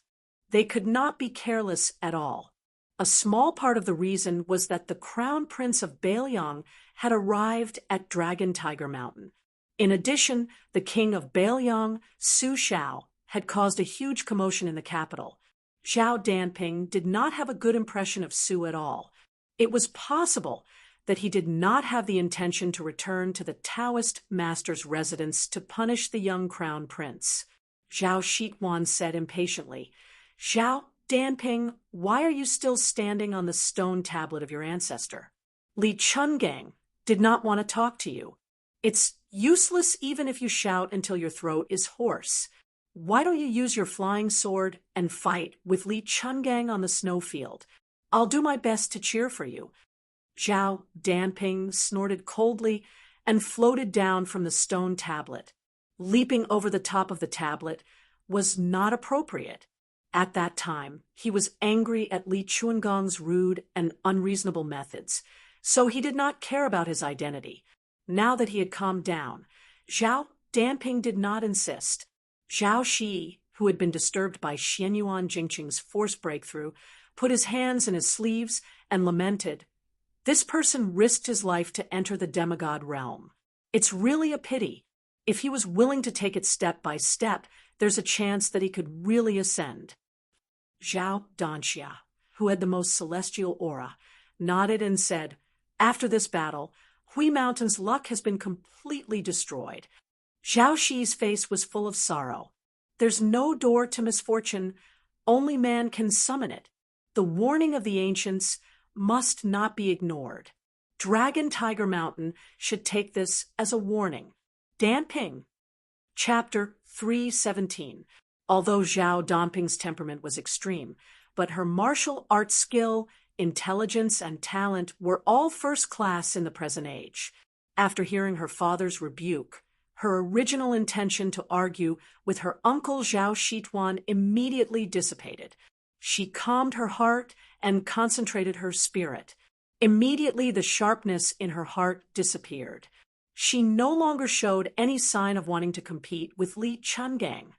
Speaker 1: They could not be careless at all. A small part of the reason was that the crown prince of Bailiang had arrived at Dragon Tiger Mountain. In addition, the king of Bailiang, Su Shao, had caused a huge commotion in the capital. Zhao Danping did not have a good impression of Su at all. It was possible that he did not have the intention to return to the Taoist master's residence to punish the young crown prince. Zhao Shituan said impatiently, "Zhao Danping, why are you still standing on the stone tablet of your ancestor? Li Chungang did not want to talk to you. It's useless even if you shout until your throat is hoarse. Why don't you use your flying sword and fight with Li Chungang on the snowfield? I'll do my best to cheer for you." Zhao Danping snorted coldly and floated down from the stone tablet. Leaping over the top of the tablet was not appropriate. At that time, he was angry at Li Chuangong's rude and unreasonable methods, so he did not care about his identity. Now that he had calmed down, Zhao Danping did not insist. Zhao Shi, who had been disturbed by Xianyuan Jingqing's force breakthrough, put his hands in his sleeves and lamented, "This person risked his life to enter the demigod realm. It's really a pity. If he was willing to take it step by step, there's a chance that he could really ascend." Zhao Danxia, who had the most celestial aura, nodded and said, "After this battle, Hui Mountain's luck has been completely destroyed." Zhao Shi's face was full of sorrow. "There's no door to misfortune, only man can summon it. The warning of the ancients must not be ignored. Dragon Tiger Mountain should take this as a warning. Danping. Chapter 317. Although Zhao Danping's temperament was extreme, but her martial arts skill, intelligence, and talent were all first class in the present age. After hearing her father's rebuke, her original intention to argue with her uncle Zhao Shituan immediately dissipated. She calmed her heart and concentrated her spirit. Immediately the sharpness in her heart disappeared. She no longer showed any sign of wanting to compete with Li Chungang.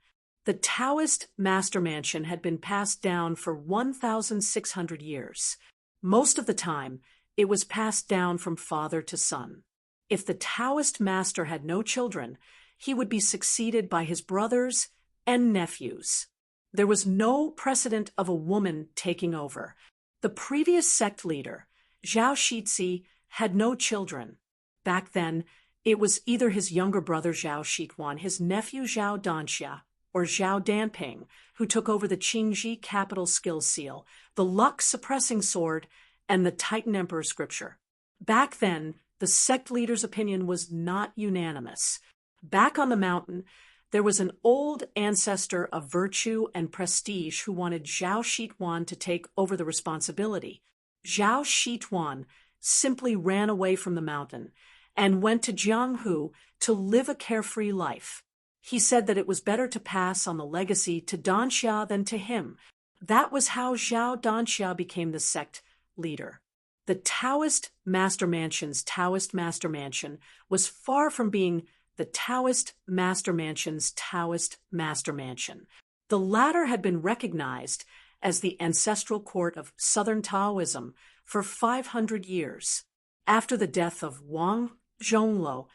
Speaker 1: The Taoist master mansion had been passed down for 1,600 years. Most of the time, it was passed down from father to son. If the Taoist master had no children, he would be succeeded by his brothers and nephews. There was no precedent of a woman taking over. The previous sect leader, Zhao Shitzi, had no children. Back then, it was either his younger brother Zhao Shituan, his nephew Zhao Danxia, or Zhao Danping, who took over the Qingji capital skills seal, the luck-suppressing sword, and the Titan Emperor scripture. Back then, the sect leader's opinion was not unanimous. Back on the mountain, there was an old ancestor of virtue and prestige who wanted Zhao Shituan to take over the responsibility. Zhao Shituan simply ran away from the mountain and went to Jianghu to live a carefree life. He said that it was better to pass on the legacy to Danxia than to him. That was how Zhao Danxia became the sect leader. The Taoist Master Mansion's Taoist Master Mansion was far from being the Taoist Master Mansion's Taoist Master Mansion. The latter had been recognized as the ancestral court of Southern Taoism for 500 years. After the death of Wang Zhongluo,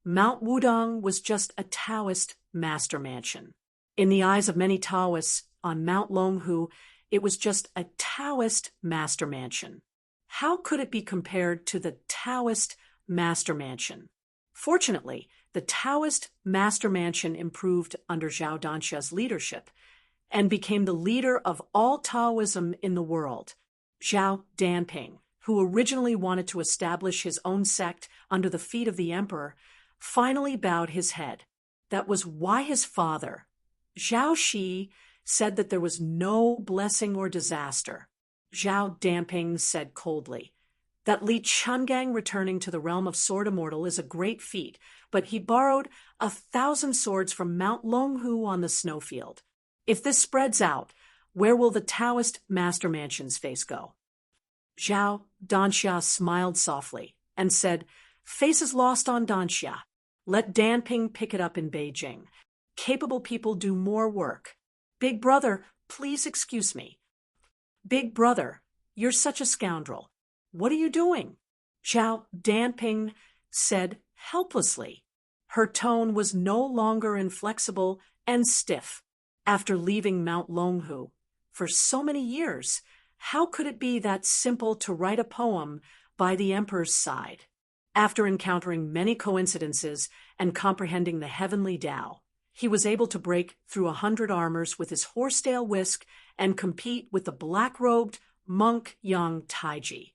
Speaker 1: Mount Wudong was just a Taoist master mansion. In the eyes of many Taoists on Mount Longhu, it was just a Taoist master mansion. How could it be compared to the Taoist master mansion? Fortunately, the Taoist master mansion improved under Zhao Danxia's leadership and became the leader of all Taoism in the world. Zhao Danping, who originally wanted to establish his own sect under the feet of the emperor, finally bowed his head. That was why his father, Zhao Shi, said that there was no blessing or disaster. Zhao Danping said coldly that Li Chungang returning to the realm of Sword Immortal is a great feat, but he borrowed 1,000 swords from Mount Longhu on the snowfield. If this spreads out, where will the Taoist Master Mansion's face go? Zhao Danxia smiled softly and said, "Face is lost on Danxia. Let Danping pick it up in Beijing. Capable people do more work. Big brother, please excuse me." "Big brother, you're such a scoundrel. What are you doing?" Zhao Danping said helplessly. Her tone was no longer inflexible and stiff. After leaving Mount Longhu for so many years, how could it be that simple to write a poem by the emperor's side? After encountering many coincidences and comprehending the heavenly Tao, he was able to break through 100 armors with his horsetail whisk and compete with the black-robed monk Yang Taiji.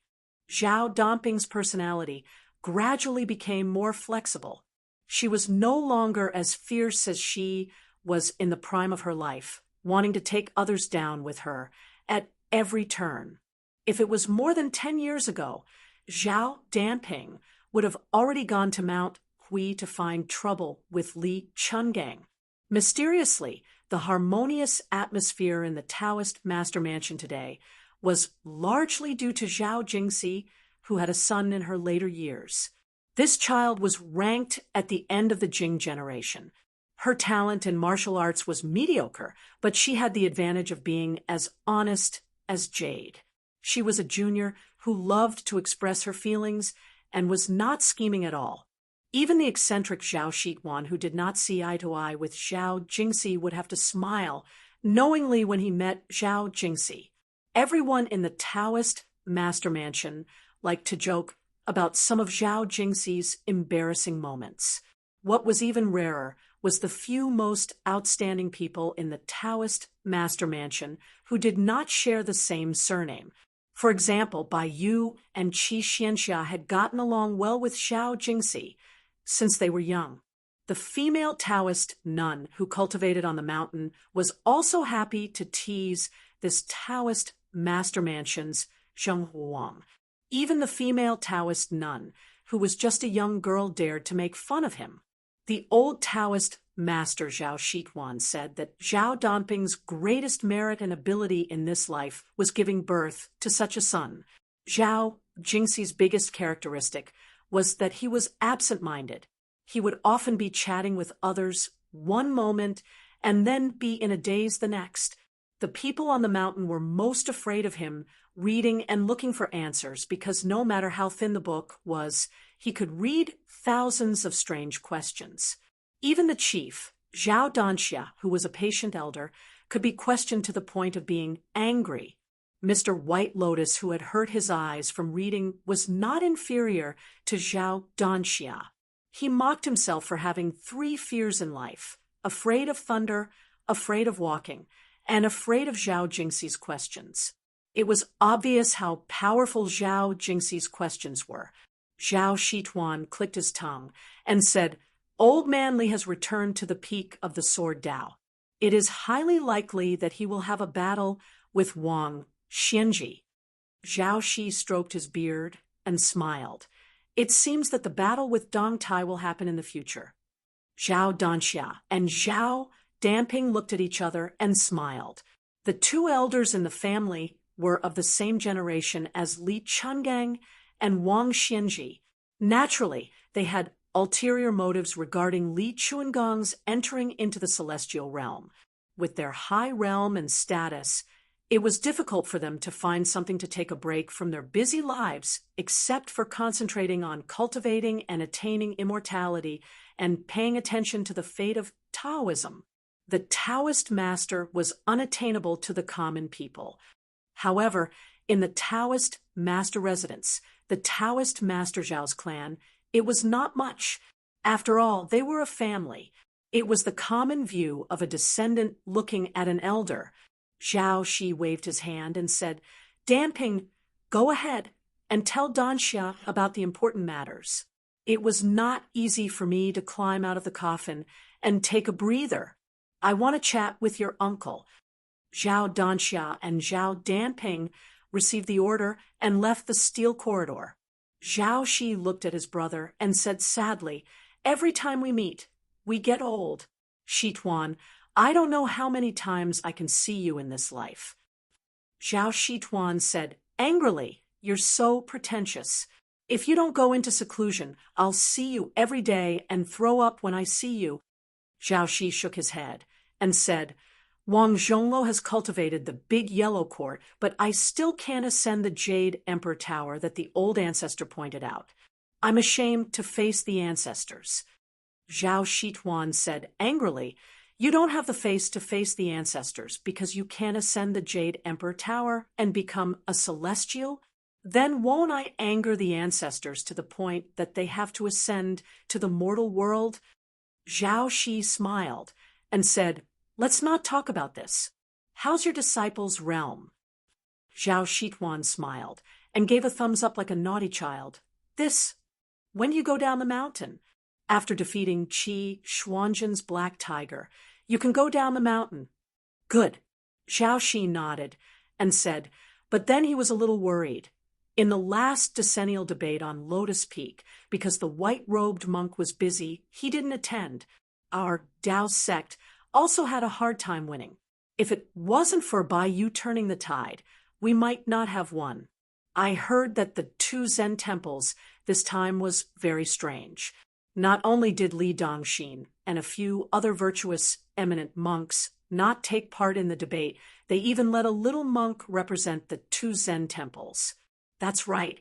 Speaker 1: Zhao Danping's personality gradually became more flexible. She was no longer as fierce as she was in the prime of her life, wanting to take others down with her at every turn. If it was more than 10 years ago, Zhao Danping would have already gone to Mount Hui to find trouble with Li Chungang. Mysteriously, the harmonious atmosphere in the Taoist Master Mansion today was largely due to Zhao Jingxi, who had a son in her later years. This child was ranked at the end of the Jing generation. Her talent in martial arts was mediocre, but she had the advantage of being as honest as jade. She was a junior who loved to express her feelings and was not scheming at all. Even the eccentric Zhao Shituan, who did not see eye to eye with Zhao Jingxi, would have to smile knowingly when he met Zhao Jingxi. Everyone in the Taoist Master Mansion liked to joke about some of Zhao Jingxi's embarrassing moments. What was even rarer was the few most outstanding people in the Taoist Master Mansion who did not share the same surname. For example, Bai Yu and Qi Xianxia had gotten along well with Zhao Jingxi since they were young. The female Taoist nun who cultivated on the mountain was also happy to tease this Taoist master mansion's Zheng Huang. Even the female Taoist nun, who was just a young girl, dared to make fun of him. The old Taoist master Zhao Shituan said that Zhao Danping's greatest merit and ability in this life was giving birth to such a son. Zhao Jingxi's biggest characteristic was that he was absent-minded. He would often be chatting with others one moment and then be in a daze the next. The people on the mountain were most afraid of him reading and looking for answers because no matter how thin the book was, he could read thousands of strange questions. Even the chief, Zhao Danxia, who was a patient elder, could be questioned to the point of being angry. Mr. White Lotus, who had hurt his eyes from reading, was not inferior to Zhao Danxia. He mocked himself for having 3 fears in life: afraid of thunder, afraid of walking, and afraid of Zhao Jingxi's questions. It was obvious how powerful Zhao Jingxi's questions were. Zhao Shituan clicked his tongue and said, "Old Man Li has returned to the peak of the Sword Dao. It is highly likely that he will have a battle with Wang Xianji." Zhao Shi stroked his beard and smiled. "It seems that the battle with Dong Tai will happen in the future." Zhao Danxia and Zhao Danping looked at each other and smiled. The 2 elders in the family were of the same generation as Li Chungang and Wang Xianji. Naturally, they had ulterior motives regarding Li Chuangong's entering into the celestial realm. With their high realm and status, it was difficult for them to find something to take a break from their busy lives except for concentrating on cultivating and attaining immortality and paying attention to the fate of Taoism. The Taoist master was unattainable to the common people. However, in the Taoist master residence, the Taoist master Zhao's clan, it was not much. After all, they were a family. It was the common view of a descendant looking at an elder. Zhao Shi waved his hand and said, "Danping, go ahead and tell Danxia about the important matters." It was not easy for me to climb out of the coffin and take a breather. I want to chat with your uncle. Zhao Danxia and Zhao Danping received the order and left the steel corridor. Zhao Shi looked at his brother and said sadly, "Every time we meet, we get old. Shituan, I don't know how many times I can see you in this life." Zhao Shituan said angrily, "You're so pretentious. If you don't go into seclusion, I'll see you every day and throw up when I see you." Zhao Shi shook his head and said, "Wang Zhonglo has cultivated the big yellow court, but I still can't ascend the Jade Emperor Tower that the old ancestor pointed out. I'm ashamed to face the ancestors." Zhao Shituan said angrily, "You don't have the face to face the ancestors because you can't ascend the Jade Emperor Tower and become a celestial? Then won't I anger the ancestors to the point that they have to ascend to the mortal world?" Zhao Shi smiled and said, "Let's not talk about this. How's your disciple's realm?" Zhao Shituan smiled and gave a thumbs up like a naughty child. When do you go down the mountain?" "After defeating Qi Xuanzhen's black tiger. You can go down the mountain." "Good." Zhao Shi nodded and said, but then he was a little worried. In the last decennial debate on Lotus Peak, because the white-robed monk was busy, he didn't attend. Our Dao sect also had a hard time winning. If it wasn't for Bai Yu turning the tide, we might not have won. I heard that the 2 Zen temples this time was very strange. Not only did Li Dongxin and a few other virtuous, eminent monks not take part in the debate, they even let a little monk represent the 2 Zen temples. That's right.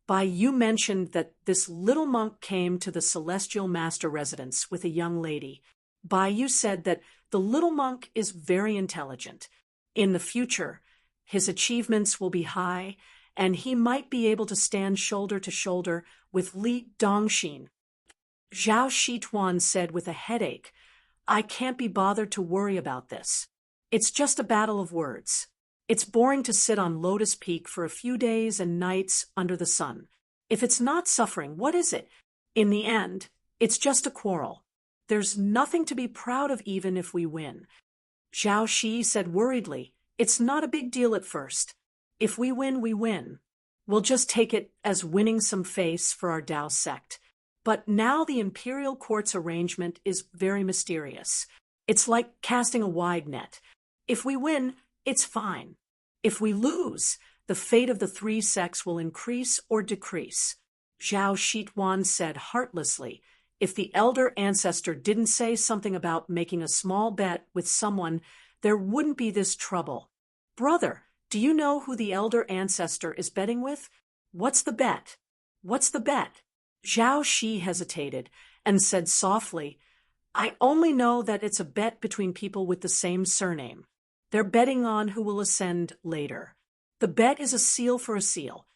Speaker 1: Bai Yu mentioned that this little monk came to the celestial master residence with a young lady. Bai Yu said that the little monk is very intelligent. In the future, his achievements will be high, and he might be able to stand shoulder to shoulder with Li Dongxin. Zhao Shituan said with a headache, "I can't be bothered to worry about this. It's just a battle of words." It's boring to sit on Lotus Peak for a few days and nights under the sun. If it's not suffering, what is it? In the end, it's just a quarrel. There's nothing to be proud of even if we win. Zhao Shi said worriedly, it's not a big deal at first. If we win, we win. We'll just take it as winning some face for our Tao sect. But now the imperial court's arrangement is very mysterious. It's like casting a wide net. If we win, it's fine. If we lose, the fate of the three sects will increase or decrease. Zhao Shituan said heartlessly, if the elder ancestor didn't say something about making a small bet with someone, there wouldn't be this trouble. Brother, do you know who the elder ancestor is betting with? What's the bet? What's the bet? Zhao Shi hesitated and said softly, I only know that it's a bet between people with the same surname. They're betting on who will ascend later. The bet is a seal for a seal.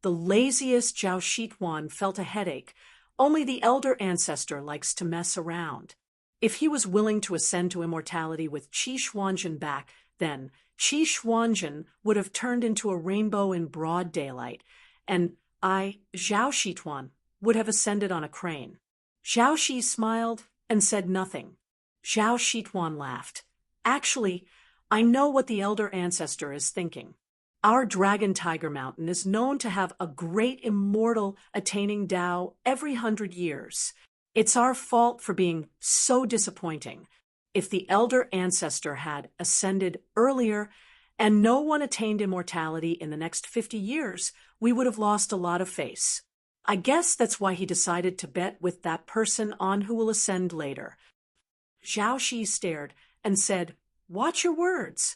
Speaker 1: The laziest Zhao Shituan felt a headache. Only the elder ancestor likes to mess around. If he was willing to ascend to immortality with Qi Xuanzhen back, then Qi Xuanzhen would have turned into a rainbow in broad daylight, and I, Zhao Shituan, would have ascended on a crane. Zhao Shi smiled and said nothing. Zhao Shituan laughed. Actually, I know what the elder ancestor is thinking. Our Dragon Tiger Mountain is known to have a great immortal attaining Tao every 100 years. It's our fault for being so disappointing. If the elder ancestor had ascended earlier and no one attained immortality in the next 50 years, we would have lost a lot of face. I guess that's why he decided to bet with that person on who will ascend later. Zhao Shi stared and said, Watch your words.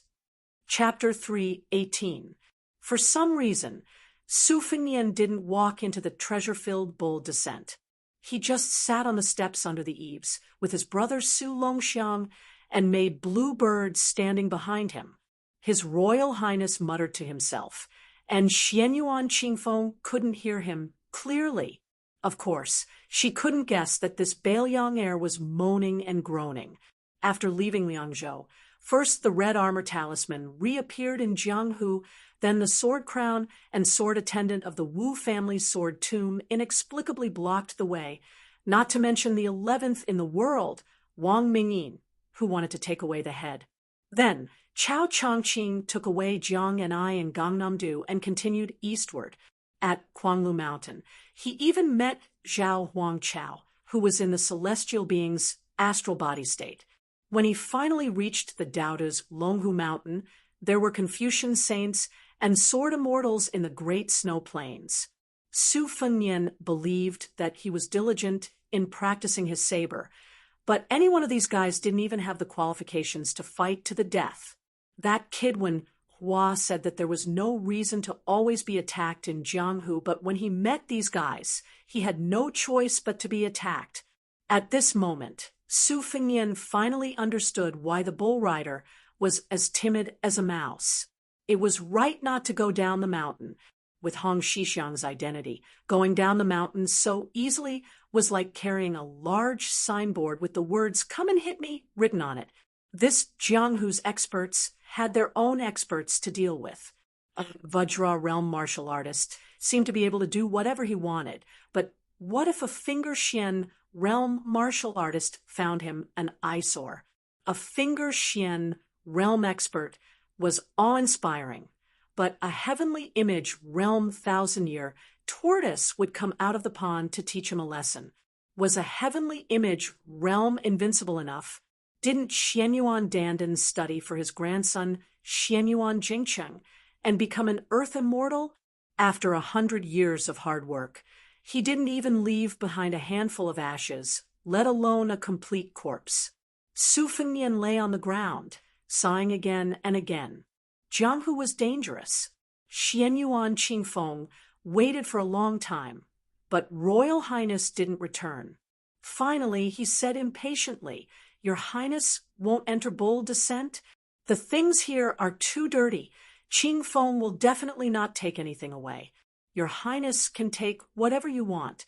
Speaker 1: Chapter 3:18. For some reason, Su Fengnian didn't walk into the treasure-filled bull descent. He just sat on the steps under the eaves, with his brother Su Longxiang and made blue birds standing behind him. His Royal Highness muttered to himself, and Xianyuan Qingfeng couldn't hear him clearly. Of course, she couldn't guess that this Bailiang heir was moaning and groaning. After leaving Liangzhou, first the red armor talisman reappeared in Jianghu, then the sword crown and sword attendant of the Wu family's sword tomb inexplicably blocked the way, not to mention the 11th in the world, Wang Mingyin, who wanted to take away the head. Then, Chao Chongqing took away Jiang and I in Gangnam-do and continued eastward. At Kuanglu Mountain, he even met Zhao Huangchao, who was in the celestial being's astral body state. When he finally reached the Daoda's Longhu Mountain, there were Confucian saints and sword immortals in the great snow plains. Su Fengnian believed that he was diligent in practicing his saber, but any one of these guys didn't even have the qualifications to fight to the death. That kid when Hua said that there was no reason to always be attacked in Jianghu, but when he met these guys, he had no choice but to be attacked. At this moment, Su Fengnian finally understood why the bull rider was as timid as a mouse. It was right not to go down the mountain. With Hong Shixiang's identity, going down the mountain so easily was like carrying a large signboard with the words, "Come and hit me," written on it. This Jianghu's experts had their own experts to deal with. A Vajra realm martial artist seemed to be able to do whatever he wanted, but what if a Finger Xian realm martial artist found him an eyesore? A Finger Xian realm expert was awe-inspiring, but a heavenly image realm 1,000-year tortoise would come out of the pond to teach him a lesson. Was a heavenly image realm invincible enough? Didn't Xianyuan Dandan study for his grandson Xianyuan Jingcheng and become an earth immortal? After 100 years of hard work, he didn't even leave behind a handful of ashes, let alone a complete corpse. Su Fengnian lay on the ground, sighing again and again. Jianghu was dangerous. Xianyuan Qingfeng waited for a long time, but Royal Highness didn't return. Finally, he said impatiently, "Your Highness won't enter bull descent? The things here are too dirty. Qingfeng will definitely not take anything away. Your Highness can take whatever you want."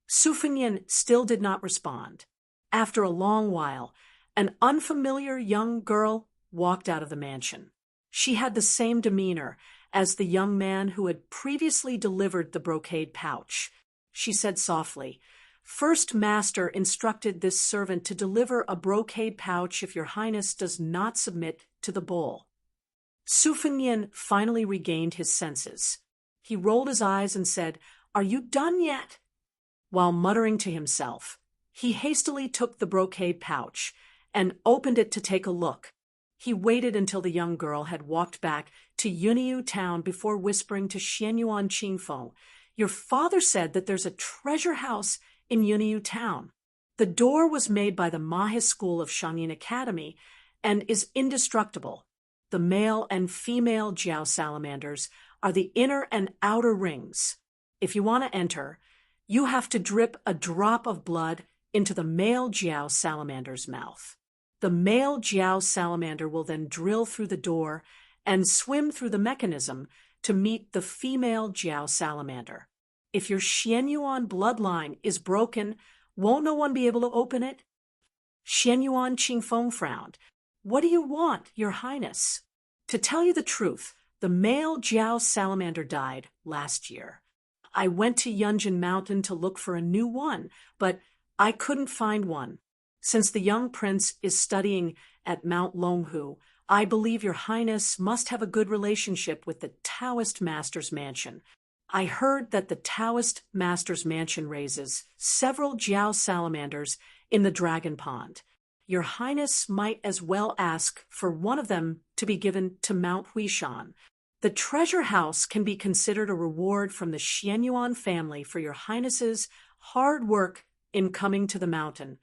Speaker 1: Su Fengnian still did not respond. After a long while, an unfamiliar young girl walked out of the mansion. She had the same demeanor as the young man who had previously delivered the brocade pouch. She said softly, "First Master instructed this servant to deliver a brocade pouch if your highness does not submit to the bowl." Su Fengnian finally regained his senses. He rolled his eyes and said, "Are you done yet?" While muttering to himself, he hastily took the brocade pouch and opened it to take a look. He waited until the young girl had walked back to Yunyu town before whispering to Xianyuan Qingfeng, "Your father said that there's a treasure house in Yunyu town. The door was made by the Mahis School of Shangyin Academy and is indestructible. The male and female Jiao salamanders are the inner and outer rings. If you want to enter, you have to drip a drop of blood into the male Jiao salamander's mouth. The male Jiao salamander will then drill through the door and swim through the mechanism to meet the female Jiao salamander. If your Xianyuan bloodline is broken, won't no one be able to open it?" Xianyuan Qingfeng frowned. "What do you want, your highness?" "To tell you the truth, the male Jiao salamander died last year. I went to Yunjin Mountain to look for a new one, but I couldn't find one. Since the young prince is studying at Mount Longhu, I believe your highness must have a good relationship with the Taoist master's mansion. I heard that the Taoist master's mansion raises several Jiao salamanders in the Dragon Pond. Your highness might as well ask for one of them to be given to Mount Huishan. The treasure house can be considered a reward from the Xianyuan family for your highness's hard work in coming to the mountain."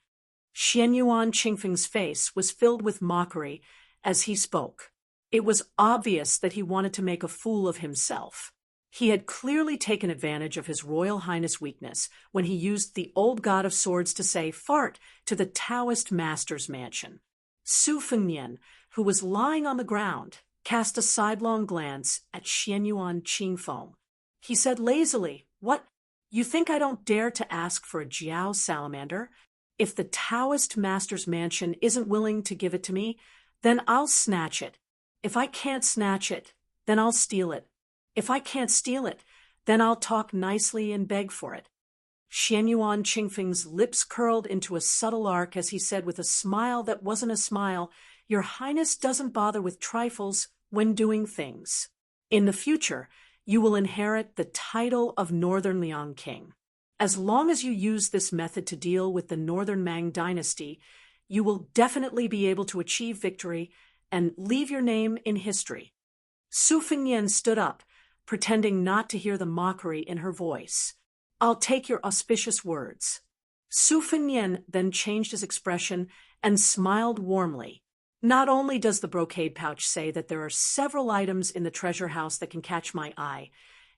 Speaker 1: Xianyuan Qingfeng's face was filled with mockery as he spoke. It was obvious that he wanted to make a fool of himself. He had clearly taken advantage of his Royal Highness' weakness when he used the old god of swords to say "fart" to the Taoist master's mansion. Su Fengnian, who was lying on the ground, cast a sidelong glance at Xianyuan Qingfeng. He said lazily, "What? You think I don't dare to ask for a Jiao salamander? If the Taoist master's mansion isn't willing to give it to me, then I'll snatch it. If I can't snatch it, then I'll steal it. If I can't steal it, then I'll talk nicely and beg for it." Xianyuan Qingfeng's lips curled into a subtle arc as he said with a smile that wasn't a smile, "Your highness doesn't bother with trifles when doing things. In the future, you will inherit the title of Northern Liang King. As long as you use this method to deal with the Northern Mang dynasty, you will definitely be able to achieve victory and leave your name in history." Su Fengnian stood up, pretending not to hear the mockery in her voice. "I'll take your auspicious words." Su Fengnian then changed his expression and smiled warmly. "Not only does the brocade pouch say that there are several items in the treasure house that can catch my eye,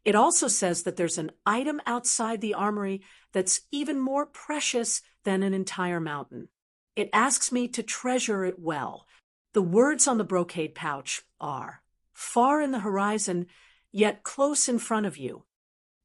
Speaker 1: it also says that there's an item outside the armory that's even more precious than an entire mountain. It asks me to treasure it well. The words on the brocade pouch are, 'Far in the horizon, yet close in front of you.'"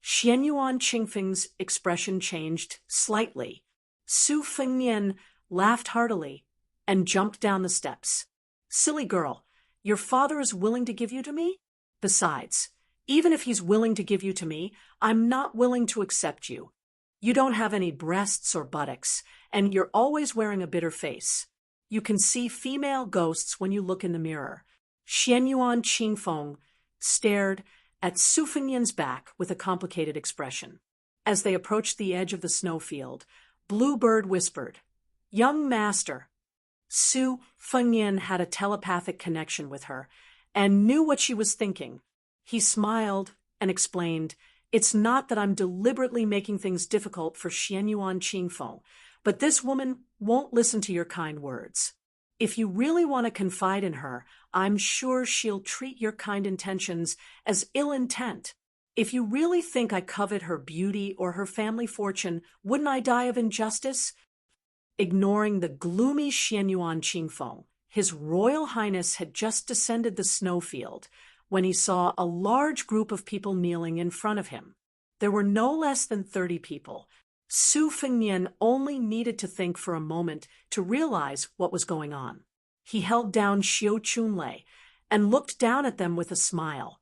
Speaker 1: Xianyuan Qingfeng's expression changed slightly. Su Fengnian laughed heartily and jumped down the steps. "Silly girl, your father is willing to give you to me? Besides, even if he's willing to give you to me, I'm not willing to accept you. You don't have any breasts or buttocks, and you're always wearing a bitter face. You can see female ghosts when you look in the mirror." Xianyuan Qingfeng stared at Su Fengnian's back with a complicated expression. As they approached the edge of the snowfield, Bluebird whispered, "Young master." Su Fengnian had a telepathic connection with her and knew what she was thinking. He smiled and explained, "It's not that I'm deliberately making things difficult for Xianyuan Qingfeng, but this woman won't listen to your kind words. If you really want to confide in her, I'm sure she'll treat your kind intentions as ill intent. If you really think I covet her beauty or her family fortune, wouldn't I die of injustice?" Ignoring the gloomy Xianyuan Qingfeng, His Royal Highness had just descended the snowfield when he saw a large group of people kneeling in front of him. There were no less than 30 people. Su Fengnian only needed to think for a moment to realize what was going on. He held down Xiao Chunlei and looked down at them with a smile.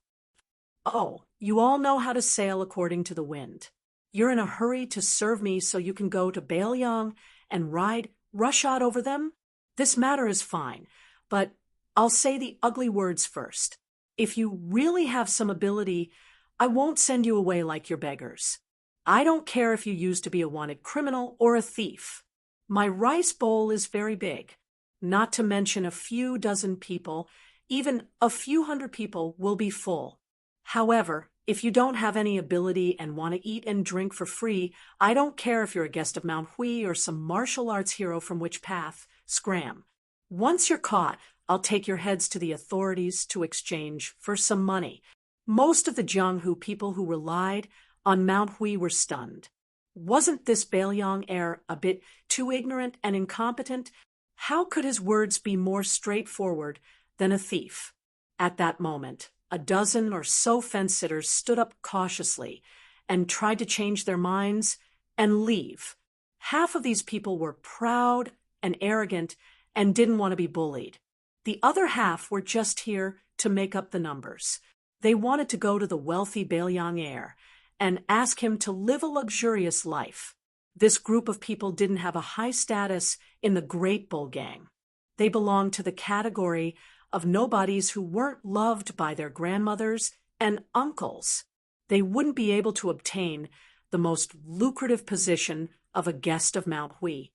Speaker 1: "Oh, you all know how to sail according to the wind. You're in a hurry to serve me so you can go to Baelyang and ride roughshod over them? This matter is fine, but I'll say the ugly words first. If you really have some ability, I won't send you away like your beggars. I don't care if you used to be a wanted criminal or a thief. My rice bowl is very big. Not to mention a few dozen people, even a few hundred people will be full. However, if you don't have any ability and want to eat and drink for free, I don't care if you're a guest of Mount Hui or some martial arts hero from which path, scram. Once you're caught, I'll take your heads to the authorities to exchange for some money." Most of the Jianghu people who relied on Mount Hui were stunned. Wasn't this Baelyang heir a bit too ignorant and incompetent? How could his words be more straightforward than a thief? At that moment, a dozen or so fence-sitters stood up cautiously and tried to change their minds and leave. Half of these people were proud and arrogant and didn't want to be bullied. The other half were just here to make up the numbers. They wanted to go to the wealthy Baelyang heir and ask him to live a luxurious life. This group of people didn't have a high status in the Great Bull Gang. They belonged to the category of nobodies who weren't loved by their grandmothers and uncles. They wouldn't be able to obtain the most lucrative position of a guest of Mount Hui.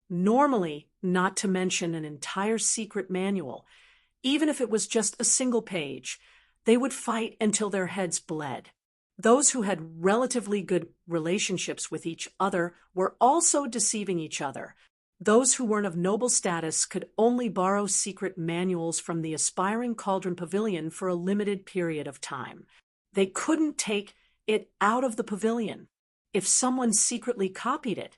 Speaker 1: Normally, not to mention an entire secret manual, even if it was just a single page, they would fight until their heads bled. Those who had relatively good relationships with each other were also deceiving each other. Those who weren't of noble status could only borrow secret manuals from the aspiring Cauldron Pavilion for a limited period of time. They couldn't take it out of the pavilion. If someone secretly copied it,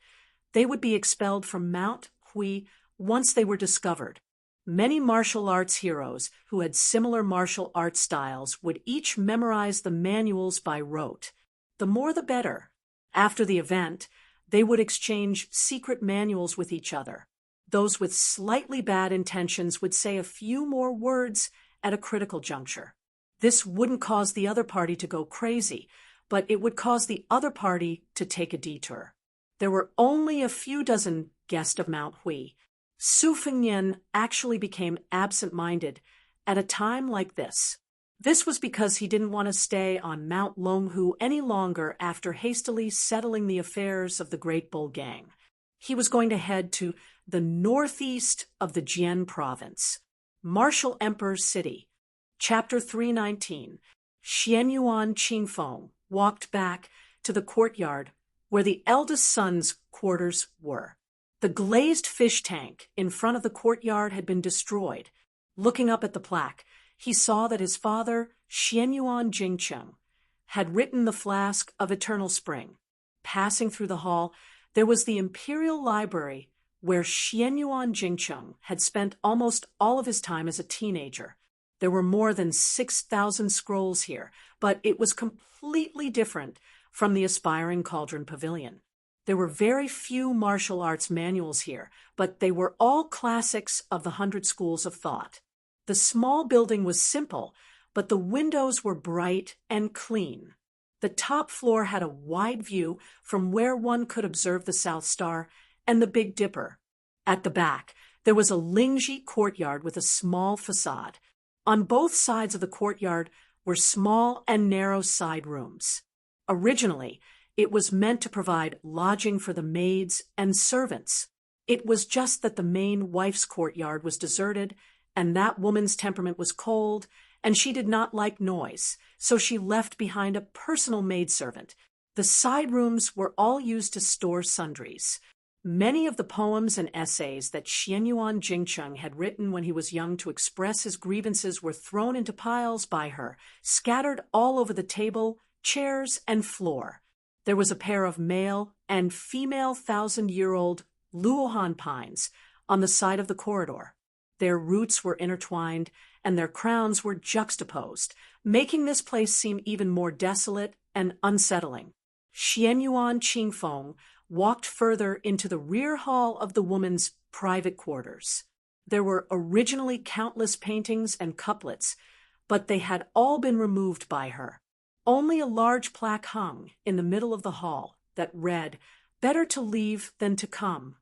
Speaker 1: they would be expelled from Mount Hui once they were discovered. Many martial arts heroes who had similar martial arts styles would each memorize the manuals by rote. The more the better. After the event, they would exchange secret manuals with each other. Those with slightly bad intentions would say a few more words at a critical juncture. This wouldn't cause the other party to go crazy, but it would cause the other party to take a detour. There were only a few dozen guests of Mount Hui. Su Fengnian actually became absent-minded at a time like this. This was because he didn't want to stay on Mount Longhu any longer after hastily settling the affairs of the Great Bull Gang. He was going to head to the northeast of the Jian province, Martial Emperor City. Chapter 319. Xianyuan Qingfeng walked back to the courtyard where the eldest son's quarters were. The glazed fish tank in front of the courtyard had been destroyed. Looking up at the plaque, he saw that his father, Xianyuan Jingcheng, had written the flask of eternal spring. Passing through the hall, there was the Imperial Library, where Xianyuan Jingcheng had spent almost all of his time as a teenager. There were more than 6,000 scrolls here, but it was completely different from the aspiring Cauldron Pavilion. There were very few martial arts manuals here, but they were all classics of the 100 schools of thought. The small building was simple, but the windows were bright and clean. The top floor had a wide view from where one could observe the South Star and the Big Dipper. At the back, there was a Lingji courtyard with a small facade. On both sides of the courtyard were small and narrow side rooms. Originally, it was meant to provide lodging for the maids and servants. It was just that the main wife's courtyard was deserted, and that woman's temperament was cold, and she did not like noise, so she left behind a personal maidservant. The side rooms were all used to store sundries. Many of the poems and essays that Xianyuan Jingcheng had written when he was young to express his grievances were thrown into piles by her, scattered all over the table, chairs, and floor. There was a pair of male and female 1,000-year-old Luohan pines on the side of the corridor. Their roots were intertwined, and their crowns were juxtaposed, making this place seem even more desolate and unsettling. Xianyuan Qingfeng walked further into the rear hall of the woman's private quarters. There were originally countless paintings and couplets, but they had all been removed by her. Only a large plaque hung in the middle of the hall that read, "Better to leave than to come."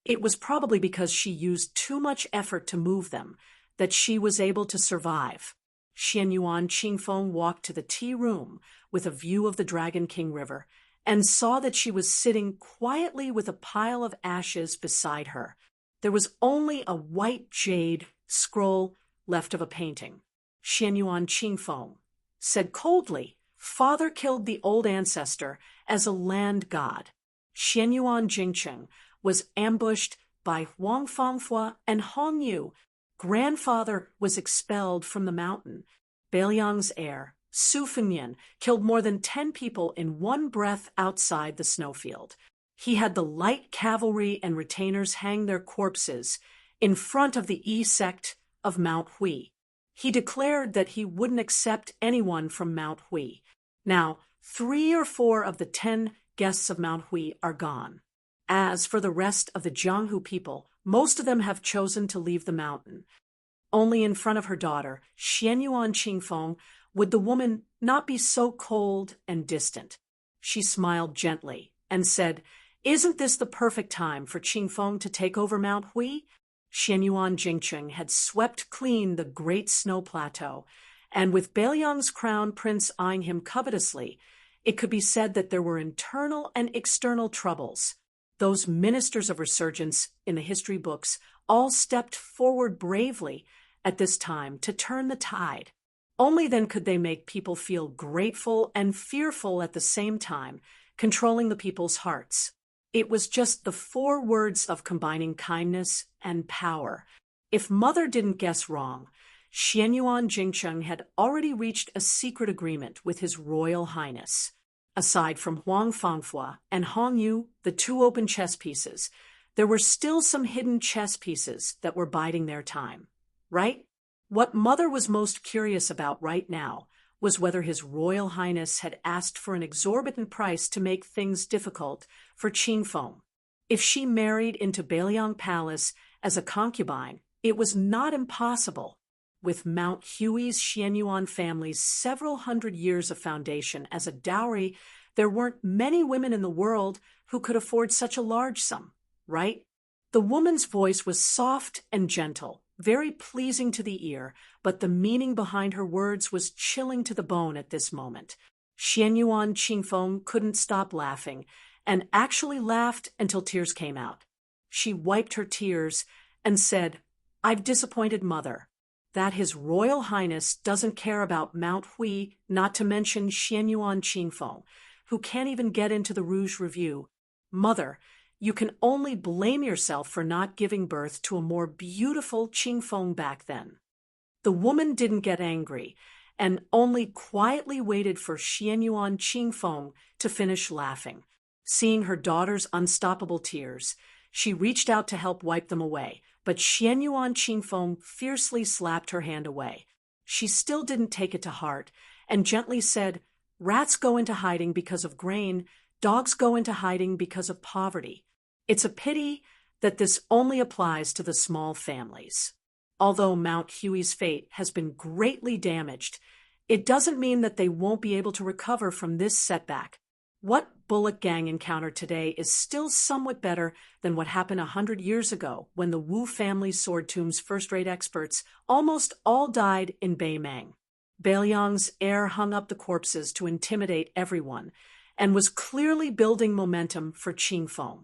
Speaker 1: It was probably because she used too much effort to move them that she was able to survive. Xianyuan Qingfeng walked to the tea room with a view of the Dragon King River and saw that she was sitting quietly with a pile of ashes beside her. There was only a white jade scroll left of a painting. Xianyuan Qingfeng said coldly, "Father killed the old ancestor as a land god." Xianyuan Jingcheng was ambushed by Huang Fangfua and Hong Yu. Grandfather was expelled from the mountain. Beiliang's heir, Su Fengnian, killed more than 10 people in one breath outside the snowfield. He had the light cavalry and retainers hang their corpses in front of the Yi sect of Mount Hui. He declared that he wouldn't accept anyone from Mount Hui. Now, 3 or 4 of the 10 guests of Mount Hui are gone. As for the rest of the Jianghu people, most of them have chosen to leave the mountain. Only in front of her daughter, Xianyuan Qingfeng, would the woman not be so cold and distant. She smiled gently and said, "Isn't this the perfect time for Qingfeng to take over Mount Hui?" Xianyuan Jingcheng had swept clean the great snow plateau, and with Beiliang's crown prince eyeing him covetously, it could be said that there were internal and external troubles. Those ministers of resurgence in the history books all stepped forward bravely at this time to turn the tide. Only then could they make people feel grateful and fearful at the same time, controlling the people's hearts. It was just the 4 words of combining kindness and power. If Mother didn't guess wrong, Xianyuan Jingcheng had already reached a secret agreement with His Royal Highness. Aside from Huang Fangfua and Hong Yu, the 2 open chess pieces, there were still some hidden chess pieces that were biding their time, right? What Mother was most curious about right now was whether His Royal Highness had asked for an exorbitant price to make things difficult for Qingfeng. If she married into Beiliang Palace as a concubine, it was not impossible. With Mount Hui's Xianyuan family's several hundred years of foundation as a dowry, there weren't many women in the world who could afford such a large sum, right? The woman's voice was soft and gentle, very pleasing to the ear, but the meaning behind her words was chilling to the bone at this moment. Xianyuan Qingfeng couldn't stop laughing, and actually laughed until tears came out. She wiped her tears and said, "I've disappointed Mother. That His Royal Highness doesn't care about Mount Hui, not to mention Xianyuan Qingfeng, who can't even get into the Rouge Review. Mother, you can only blame yourself for not giving birth to a more beautiful Qingfeng back then." The woman didn't get angry, and only quietly waited for Xianyuan Qingfeng to finish laughing. Seeing her daughter's unstoppable tears, she reached out to help wipe them away, but Xianyuan Qingfeng fiercely slapped her hand away. She still didn't take it to heart, and gently said, "Rats go into hiding because of grain, dogs go into hiding because of poverty. It's a pity that this only applies to the small families. Although Mount Hui's fate has been greatly damaged, it doesn't mean that they won't be able to recover from this setback. What Bullock Gang encountered today is still somewhat better than what happened 100 years ago when the Wu family sword tomb's first-rate experts almost all died in Beimang. Beiliang's heir hung up the corpses to intimidate everyone and was clearly building momentum for Qingfeng.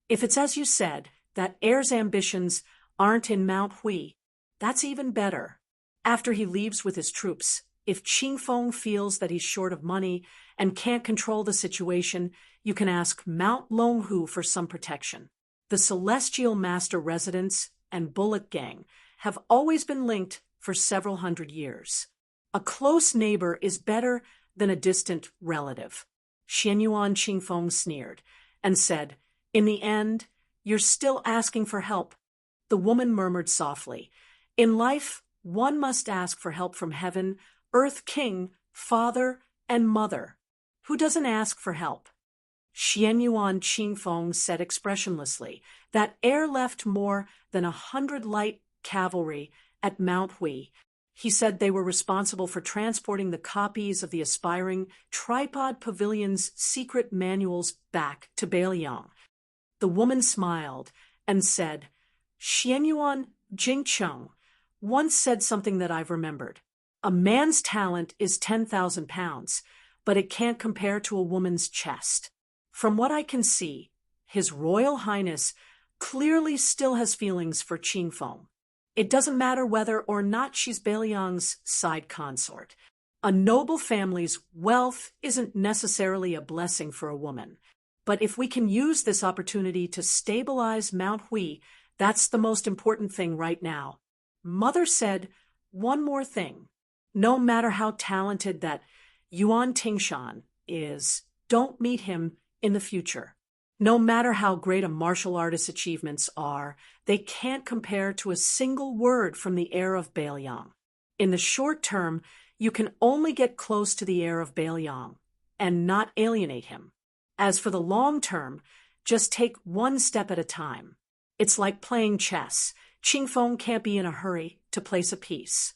Speaker 1: If it's as you said, that heir's ambitions aren't in Mount Hui, that's even better. After he leaves with his troops, if Qingfeng feels that he's short of money and can't control the situation, you can ask Mount Longhu for some protection. The Celestial Master residence and Bullock Gang have always been linked for several hundred years. A close neighbor is better than a distant relative. Xianyuan Qingfeng sneered and said, "In the end, you're still asking for help." The woman murmured softly, "In life, one must ask for help from heaven, Earth King, Father, and Mother. Who doesn't ask for help?" Xianyuan Qingfeng said expressionlessly, "That heir left more than 100 light cavalry at Mount Hui. He said they were responsible for transporting the copies of the aspiring Tripod Pavilion's secret manuals back to Beiliang. The woman smiled and said, Xianyuan Jingcheng once said something that I've remembered. A man's talent is 10,000 pounds, but it can't compare to a woman's chest. From what I can see, His Royal Highness clearly still has feelings for Qingfeng. It doesn't matter whether or not she's Beiliang's side consort. A noble family's wealth isn't necessarily a blessing for a woman. But if we can use this opportunity to stabilize Mount Hui, that's the most important thing right now. Mother said one more thing. No matter how talented that Yuan Tingshan is, don't meet him in the future. No matter how great a martial artist's achievements are, they can't compare to a single word from the heir of Beiliang. In the short term, you can only get close to the heir of Beiliang and not alienate him. As for the long term, just take one step at a time. It's like playing chess. Qingfeng can't be in a hurry to place a piece.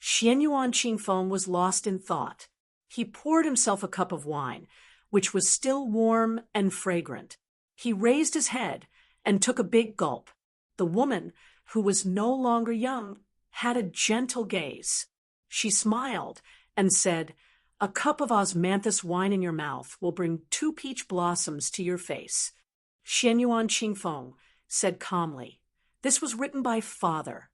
Speaker 1: Xianyuan Qingfeng was lost in thought. He poured himself a cup of wine, which was still warm and fragrant. He raised his head and took a big gulp. The woman, who was no longer young, had a gentle gaze. She smiled and said, A cup of osmanthus wine in your mouth will bring 2 peach blossoms to your face. Xianyuan Qingfeng said calmly, This was written by Father.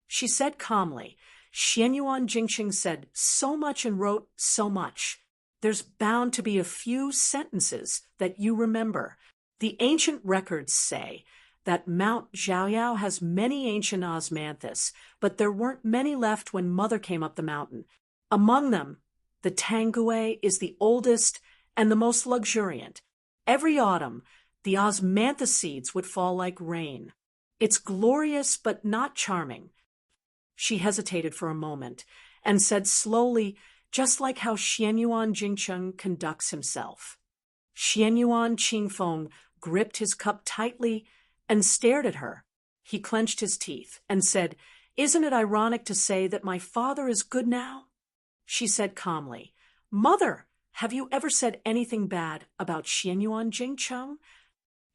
Speaker 1: She said calmly, Xianyuan Jingqing said so much and wrote so much. There's bound to be a few sentences that you remember. The ancient records say that Mount Zhaoyao has many ancient osmanthus, but there weren't many left when Mother came up the mountain. Among them, the Tangue is the oldest and the most luxuriant. Every autumn, the osmanthus seeds would fall like rain. It's glorious but not charming. She hesitated for a moment and said slowly, just like how Xianyuan Jingcheng conducts himself. Xianyuan Qingfeng gripped his cup tightly and stared at her. He clenched his teeth and said, Isn't it ironic to say that my father is good now? She said calmly, Mother, have you ever said anything bad about Xianyuan Jingcheng?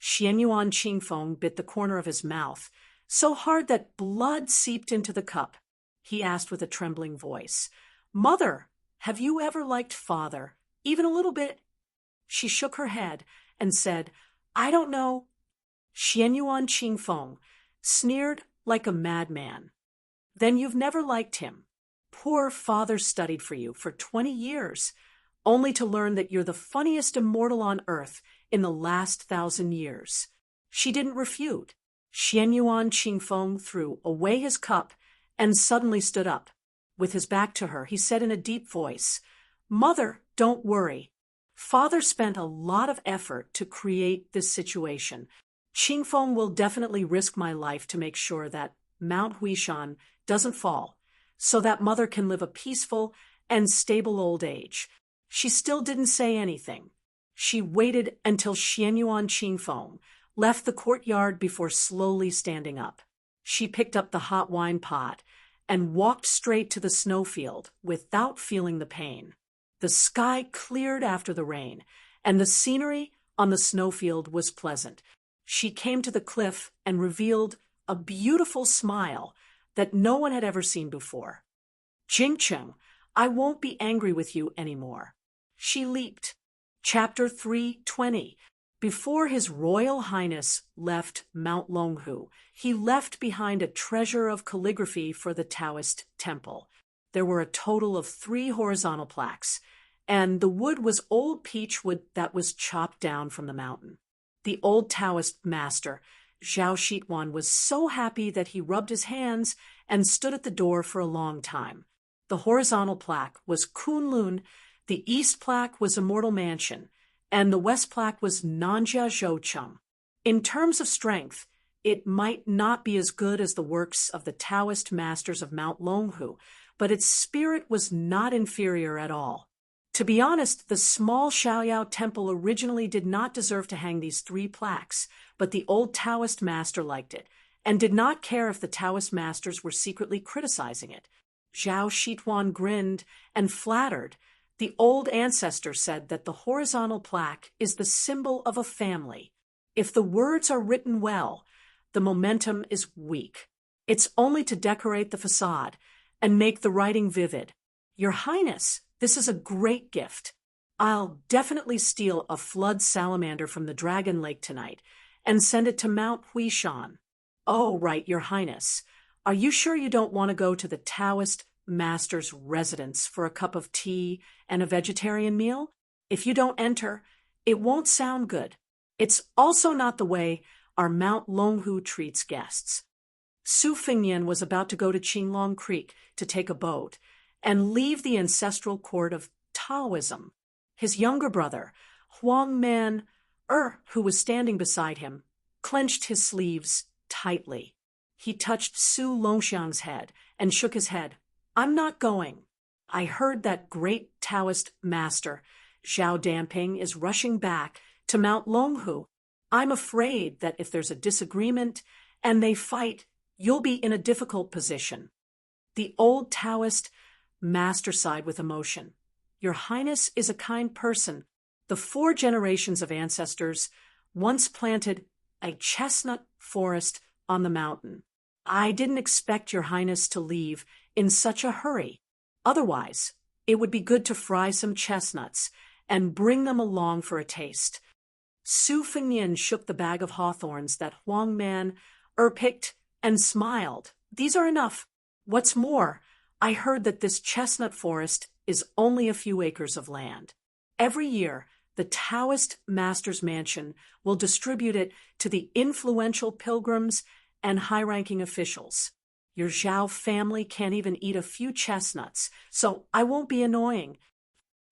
Speaker 1: Xianyuan Qingfeng bit the corner of his mouth, so hard that blood seeped into the cup. He asked with a trembling voice, Mother, have you ever liked Father, even a little bit? She shook her head and said, I don't know. Xianyuan Qingfeng sneered like a madman. Then you've never liked him. Poor Father studied for you for 20 years, only to learn that you're the funniest immortal on earth in the last 1,000 years. She didn't refute. Xianyuan Qingfeng threw away his cup and suddenly stood up. With his back to her, he said in a deep voice, Mother, don't worry. Father spent a lot of effort to create this situation. Qingfeng will definitely risk my life to make sure that Mount Huishan doesn't fall, so that Mother can live a peaceful and stable old age. She still didn't say anything. She waited until Xianyuan Qingfeng left the courtyard before slowly standing up. She picked up the hot wine pot and walked straight to the snowfield without feeling the pain. The sky cleared after the rain, and the scenery on the snowfield was pleasant. She came to the cliff and revealed a beautiful smile that no one had ever seen before. Jingcheng, I won't be angry with you anymore. She leaped. Chapter 320. Before His Royal Highness left Mount Longhu, he left behind a treasure of calligraphy for the Taoist temple. There were a total of 3 horizontal plaques, and the wood was old peach wood that was chopped down from the mountain. The old Taoist master, Zhao Shitwan, was so happy that he rubbed his hands and stood at the door for a long time. The horizontal plaque was Kunlun, the east plaque was Immortal Mansion, and the west plaque was Nanjia Zhoucheng. In terms of strength, it might not be as good as the works of the Taoist masters of Mount Longhu, but its spirit was not inferior at all. To be honest, the small Xiaoyao temple originally did not deserve to hang these 3 plaques, but the old Taoist master liked it, and did not care if the Taoist masters were secretly criticizing it. Zhao Shituan grinned and flattered. The old ancestor said that the horizontal plaque is the symbol of a family. If the words are written well, the momentum is weak. It's only to decorate the facade and make the writing vivid. Your Highness, this is a great gift. I'll definitely steal a flood salamander from the Dragon Lake tonight and send it to Mount Huishan. Oh, right, Your Highness. Are you sure you don't want to go to the Taoist master's residence for a cup of tea and a vegetarian meal? If you don't enter, it won't sound good. It's also not the way our Mount Longhu treats guests. Su Fingyan was about to go to Qinglong Creek to take a boat and leave the ancestral court of Taoism. His younger brother, Huang Man who was standing beside him, clenched his sleeves tightly. He touched Su Longxiang's head and shook his head. I'm not going. I heard that great Taoist master, Zhao Damping, is rushing back to Mount Longhu. I'm afraid that if there's a disagreement and they fight, you'll be in a difficult position. The old Taoist master sighed with emotion. Your Highness is a kind person. The 4 generations of ancestors once planted a chestnut forest on the mountain. I didn't expect Your Highness to leave in such a hurry. Otherwise, it would be good to fry some chestnuts and bring them along for a taste. Su Fingyan shook the bag of hawthorns that Huang Man picked and smiled. These are enough. What's more, I heard that this chestnut forest is only a few acres of land. Every year, the Taoist Master's Mansion will distribute it to the influential pilgrims and high-ranking officials. Your Zhao family can't even eat a few chestnuts, so I won't be annoying.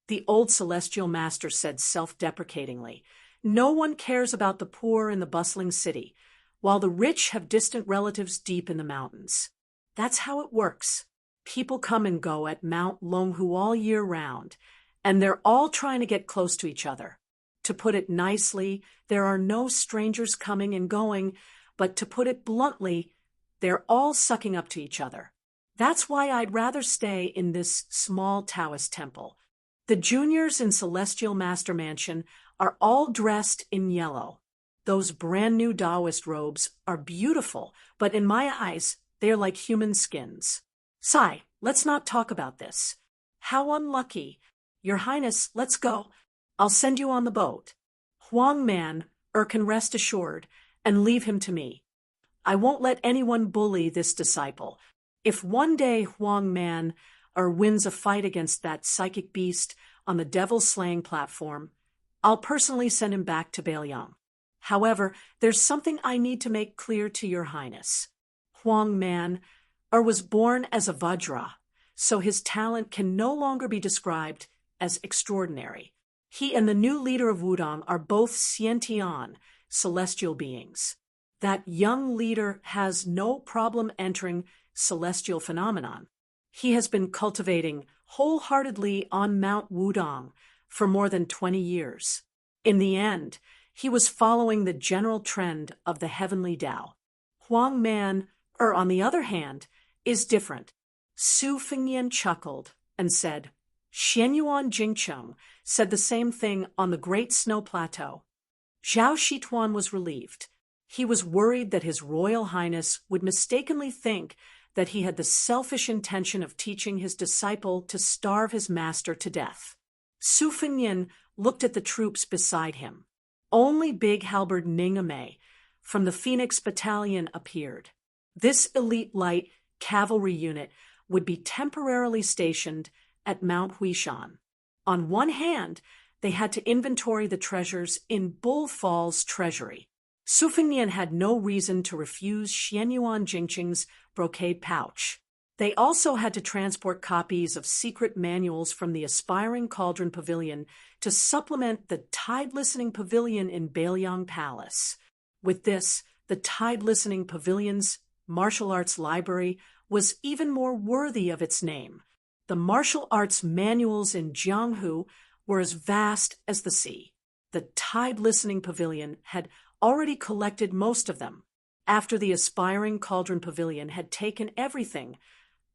Speaker 1: The old celestial master said self-deprecatingly, no one cares about the poor in the bustling city, while the rich have distant relatives deep in the mountains. That's how it works. People come and go at Mount Longhu all year round, and they're all trying to get close to each other. To put it nicely, there are no strangers coming and going, but to put it bluntly, they're all sucking up to each other. That's why I'd rather stay in this small Taoist temple. The juniors in Celestial Master Mansion are all dressed in yellow. Those brand new Taoist robes are beautiful, but in my eyes, they're like human skins. Sai, let's not talk about this. How unlucky. Your Highness, let's go. I'll send you on the boat. Huang Man can rest assured and leave him to me. I won't let anyone bully this disciple. If one day Huang Man wins a fight against that psychic beast on the devil-slaying platform, I'll personally send him back to Beiliang. However, there's something I need to make clear to Your Highness. Huang Man was born as a Vajra, so his talent can no longer be described as extraordinary. He and the new leader of Wudong are both Xiantian, celestial beings. That young leader has no problem entering celestial phenomenon. He has been cultivating wholeheartedly on Mount Wudong for more than 20 years. In the end, he was following the general trend of the heavenly Tao. Huang Man, on the other hand, is different. Su Fingyan chuckled and said, Xianyuan Jingcheng said the same thing on the Great Snow Plateau. Zhao Shituan was relieved. He was worried that His Royal Highness would mistakenly think that he had the selfish intention of teaching his disciple to starve his master to death. Su Fingyan looked at the troops beside him. Only Big Halberd Ningame from the Phoenix Battalion appeared. This elite light cavalry unit would be temporarily stationed at Mount Huishan. On one hand, they had to inventory the treasures in Bull Falls treasury. Su Fingyan had no reason to refuse Xianyuan Jingcheng's brocade pouch. They also had to transport copies of secret manuals from the Aspiring Cauldron Pavilion to supplement the Tide Listening Pavilion in Beiliang Palace. With this, the Tide Listening Pavilion's martial arts library was even more worthy of its name. The martial arts manuals in Jianghu were as vast as the sea. The Tide Listening Pavilion had already collected most of them. After the aspiring Cauldron Pavilion had taken everything,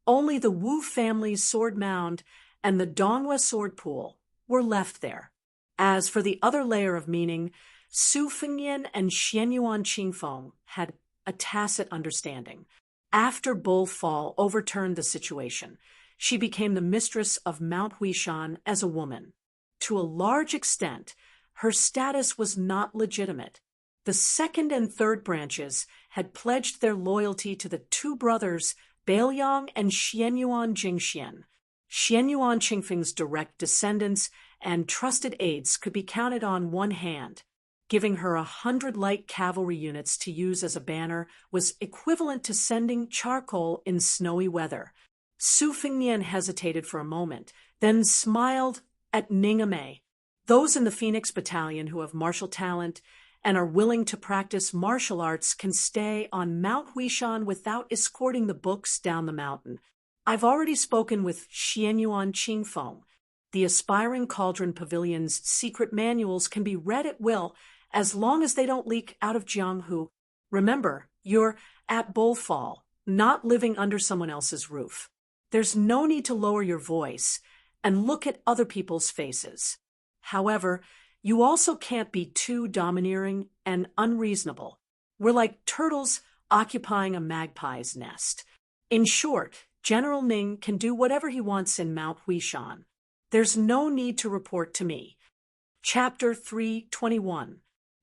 Speaker 1: only the Wu family's sword mound and the Donghua sword pool were left there. As for the other layer of meaning, Su Fengnian and Xianyuan Qingfeng had a tacit understanding. After Bull Fall overturned the situation, she became the mistress of Mount Huishan as a woman. To a large extent, her status was not legitimate. The second and third branches had pledged their loyalty to the two brothers, Beiliang and Xianyuan Jingxian. Xianyuan Qingfeng's direct descendants and trusted aides could be counted on one hand. Giving her 100 light cavalry units to use as a banner was equivalent to sending charcoal in snowy weather. Su Fengnian hesitated for a moment, then smiled at Ning Amei. Those in the Phoenix Battalion who have martial talent and are willing to practice martial arts can stay on Mount Huishan without escorting the books down the mountain. I've already spoken with Xianyuan Qingfeng. The aspiring Cauldron Pavilion's secret manuals can be read at will as long as they don't leak out of Jianghu. Remember, you're at Bullfall, not living under someone else's roof. There's no need to lower your voice and look at other people's faces. However, you also can't be too domineering and unreasonable. We're like turtles occupying a magpie's nest. In short, General Ning can do whatever he wants in Mount Huishan. There's no need to report to me. Chapter 321.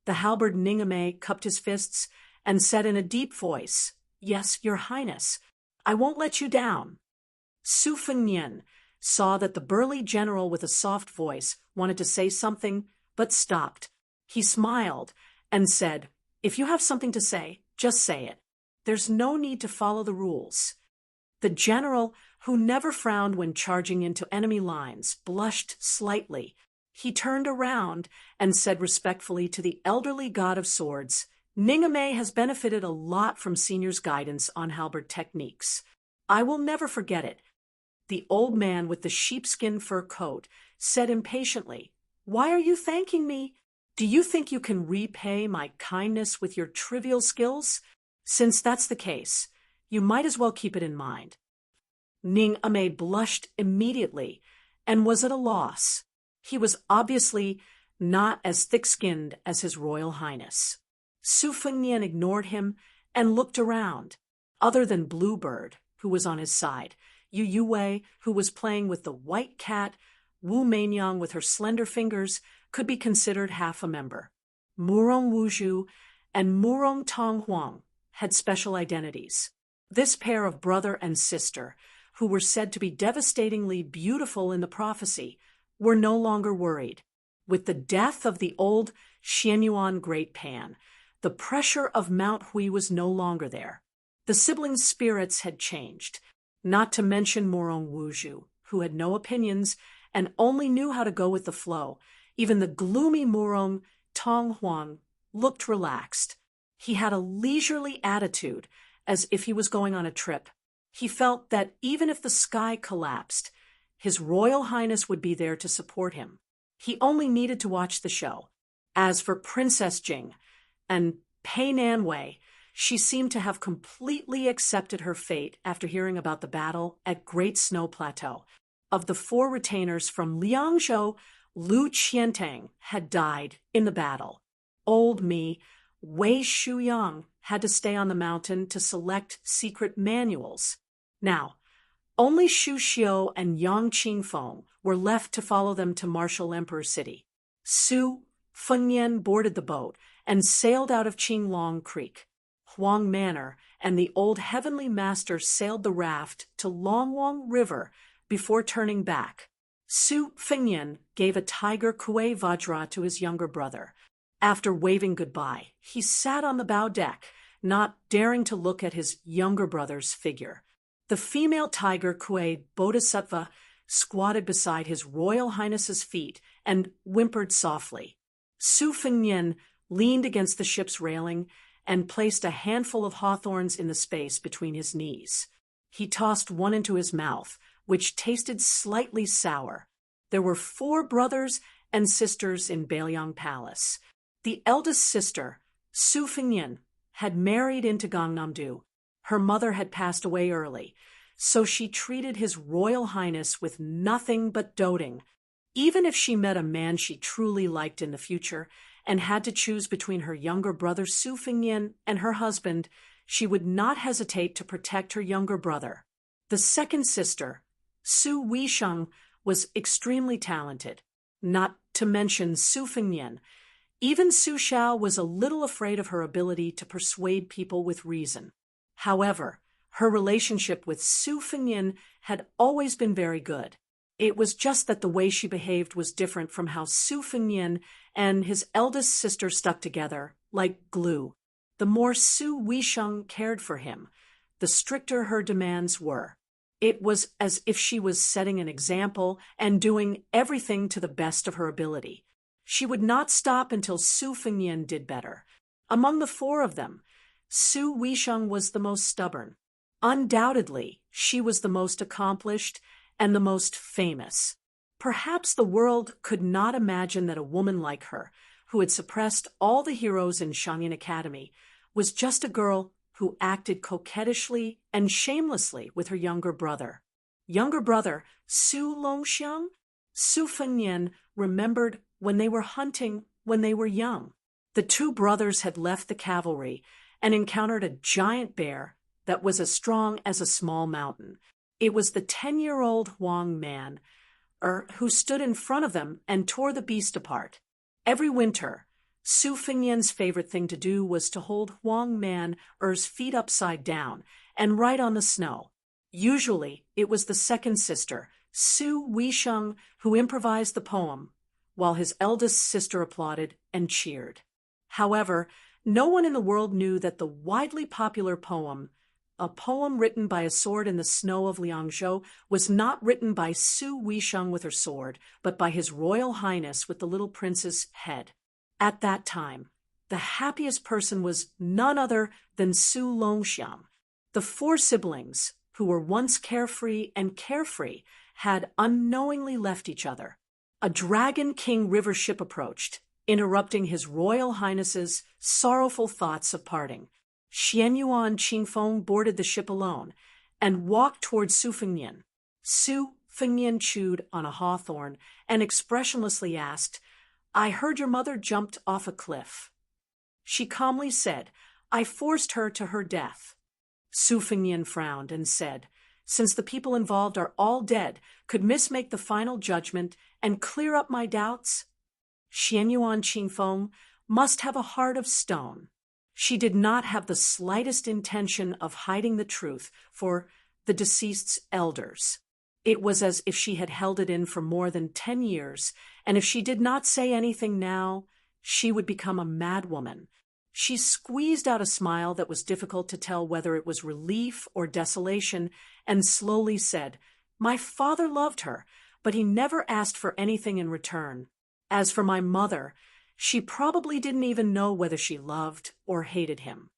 Speaker 1: The halberd Ning Amei cupped his fists and said in a deep voice, "Yes, Your Highness, I won't let you down." Su Fengnian saw that the burly general with a soft voice wanted to say something, but stopped. He smiled and said, "If you have something to say, just say it. There's no need to follow the rules." The general, who never frowned when charging into enemy lines, blushed slightly. He turned around and said respectfully to the elderly god of swords, "Ning Amei has benefited a lot from Senior's guidance on halberd techniques. I will never forget it." The old man with the sheepskin fur coat said impatiently, "Why are you thanking me? Do you think you can repay my kindness with your trivial skills? Since that's the case, you might as well keep it in mind." Ning Amei blushed immediately and was at a loss. He was obviously not as thick-skinned as His Royal Highness. Su Fengnian ignored him and looked around. Other than Bluebird, who was on his side, Yu Yuwei, who was playing with the white cat, Wu Meinyang with her slender fingers, could be considered half a member. Murong Wuzhu and Murong Tonghuang had special identities. This pair of brother and sister, who were said to be devastatingly beautiful in the prophecy, were no longer worried. With the death of the old Xianyuan Great Pan, the pressure of Mount Hui was no longer there. The siblings' spirits had changed, not to mention Murong Wuzhu, who had no opinions and only knew how to go with the flow. Even the gloomy Murong Tonghuang looked relaxed. He had a leisurely attitude, as if he was going on a trip. He felt that even if the sky collapsed, His Royal Highness would be there to support him. He only needed to watch the show. As for Princess Jing and Pei Nanwei, she seemed to have completely accepted her fate after hearing about the battle at Great Snow Plateau. Of the 4 retainers from Liangzhou, Lu Qiantang had died in the battle. Old me, Wei Shuyang, had to stay on the mountain to select secret manuals. Now, only Xu Xiu and Yang Qingfeng were left to follow them to Martial Emperor City. Su Fengnian boarded the boat and sailed out of Qinglong Creek. Huang Manor and the old Heavenly Master sailed the raft to Longwang River before turning back. Su Fengnian gave a tiger Kuei Vajra to his younger brother. After waving goodbye, he sat on the bow deck, not daring to look at his younger brother's figure. The female tiger Kuei Bodhisattva squatted beside His Royal Highness's feet and whimpered softly. Su Fengnian leaned against the ship's railing and placed a handful of hawthorns in the space between his knees. He tossed one into his mouth, which tasted slightly sour. There were 4 brothers and sisters in Beiliang Palace. The eldest sister, Su Fengnian, had married into Gangnam-do. Her mother had passed away early, so she treated His Royal Highness with nothing but doting. Even if she met a man she truly liked in the future and had to choose between her younger brother Su Fengnian and her husband, she would not hesitate to protect her younger brother. The second sister, Su Weisheng, was extremely talented, not to mention Su Fengnian. Even Su Xiao was a little afraid of her ability to persuade people with reason. However, her relationship with Su Fengnian had always been very good. It was just that the way she behaved was different from how Su Fengnian and his eldest sister stuck together, like glue. The more Su Weisheng cared for him, the stricter her demands were. It was as if she was setting an example and doing everything to the best of her ability. She would not stop until Su Fengnian did better. Among the four of them, Su Weisheng was the most stubborn. Undoubtedly, she was the most accomplished and the most famous. Perhaps the world could not imagine that a woman like her, who had suppressed all the heroes in Shangyin Academy, was just a girl who acted coquettishly and shamelessly with her younger brother. Younger brother, Su Longxiang? Su Fengnian remembered when they were hunting when they were young. The two brothers had left the cavalry and encountered a giant bear that was as strong as a small mountain. It was the 10-year-old Huang man, who stood in front of them and tore the beast apart. Every winter, Su Fengnian's favorite thing to do was to hold Huang man's feet upside down and write on the snow. Usually, it was the second sister, Su Weisheng, who improvised the poem, while his eldest sister applauded and cheered. However, no one in the world knew that the widely popular poem, a poem written by a sword in the snow of Liangzhou, was not written by Su Weisheng with her sword, but by His Royal Highness with the little prince's head. At that time, the happiest person was none other than Su Longxiang. The four siblings, who were once carefree and carefree, had unknowingly left each other. A Dragon King river ship approached, interrupting His Royal Highness's sorrowful thoughts of parting. Xianyuan Qingfeng boarded the ship alone and walked toward Su Fengnian. Su Fengnian chewed on a hawthorn and expressionlessly asked, "I heard your mother jumped off a cliff." She calmly said, "I forced her to her death." Su Fengnian frowned and said, "Since the people involved are all dead, could Miss make the final judgment and clear up my doubts?" Xianyuan Qingfeng must have a heart of stone. She did not have the slightest intention of hiding the truth for the deceased's elders. It was as if she had held it in for more than 10 years, and if she did not say anything now, she would become a madwoman. She squeezed out a smile that was difficult to tell whether it was relief or desolation, and slowly said, "My father loved her, but he never asked for anything in return. As for my mother, she probably didn't even know whether she loved or hated him.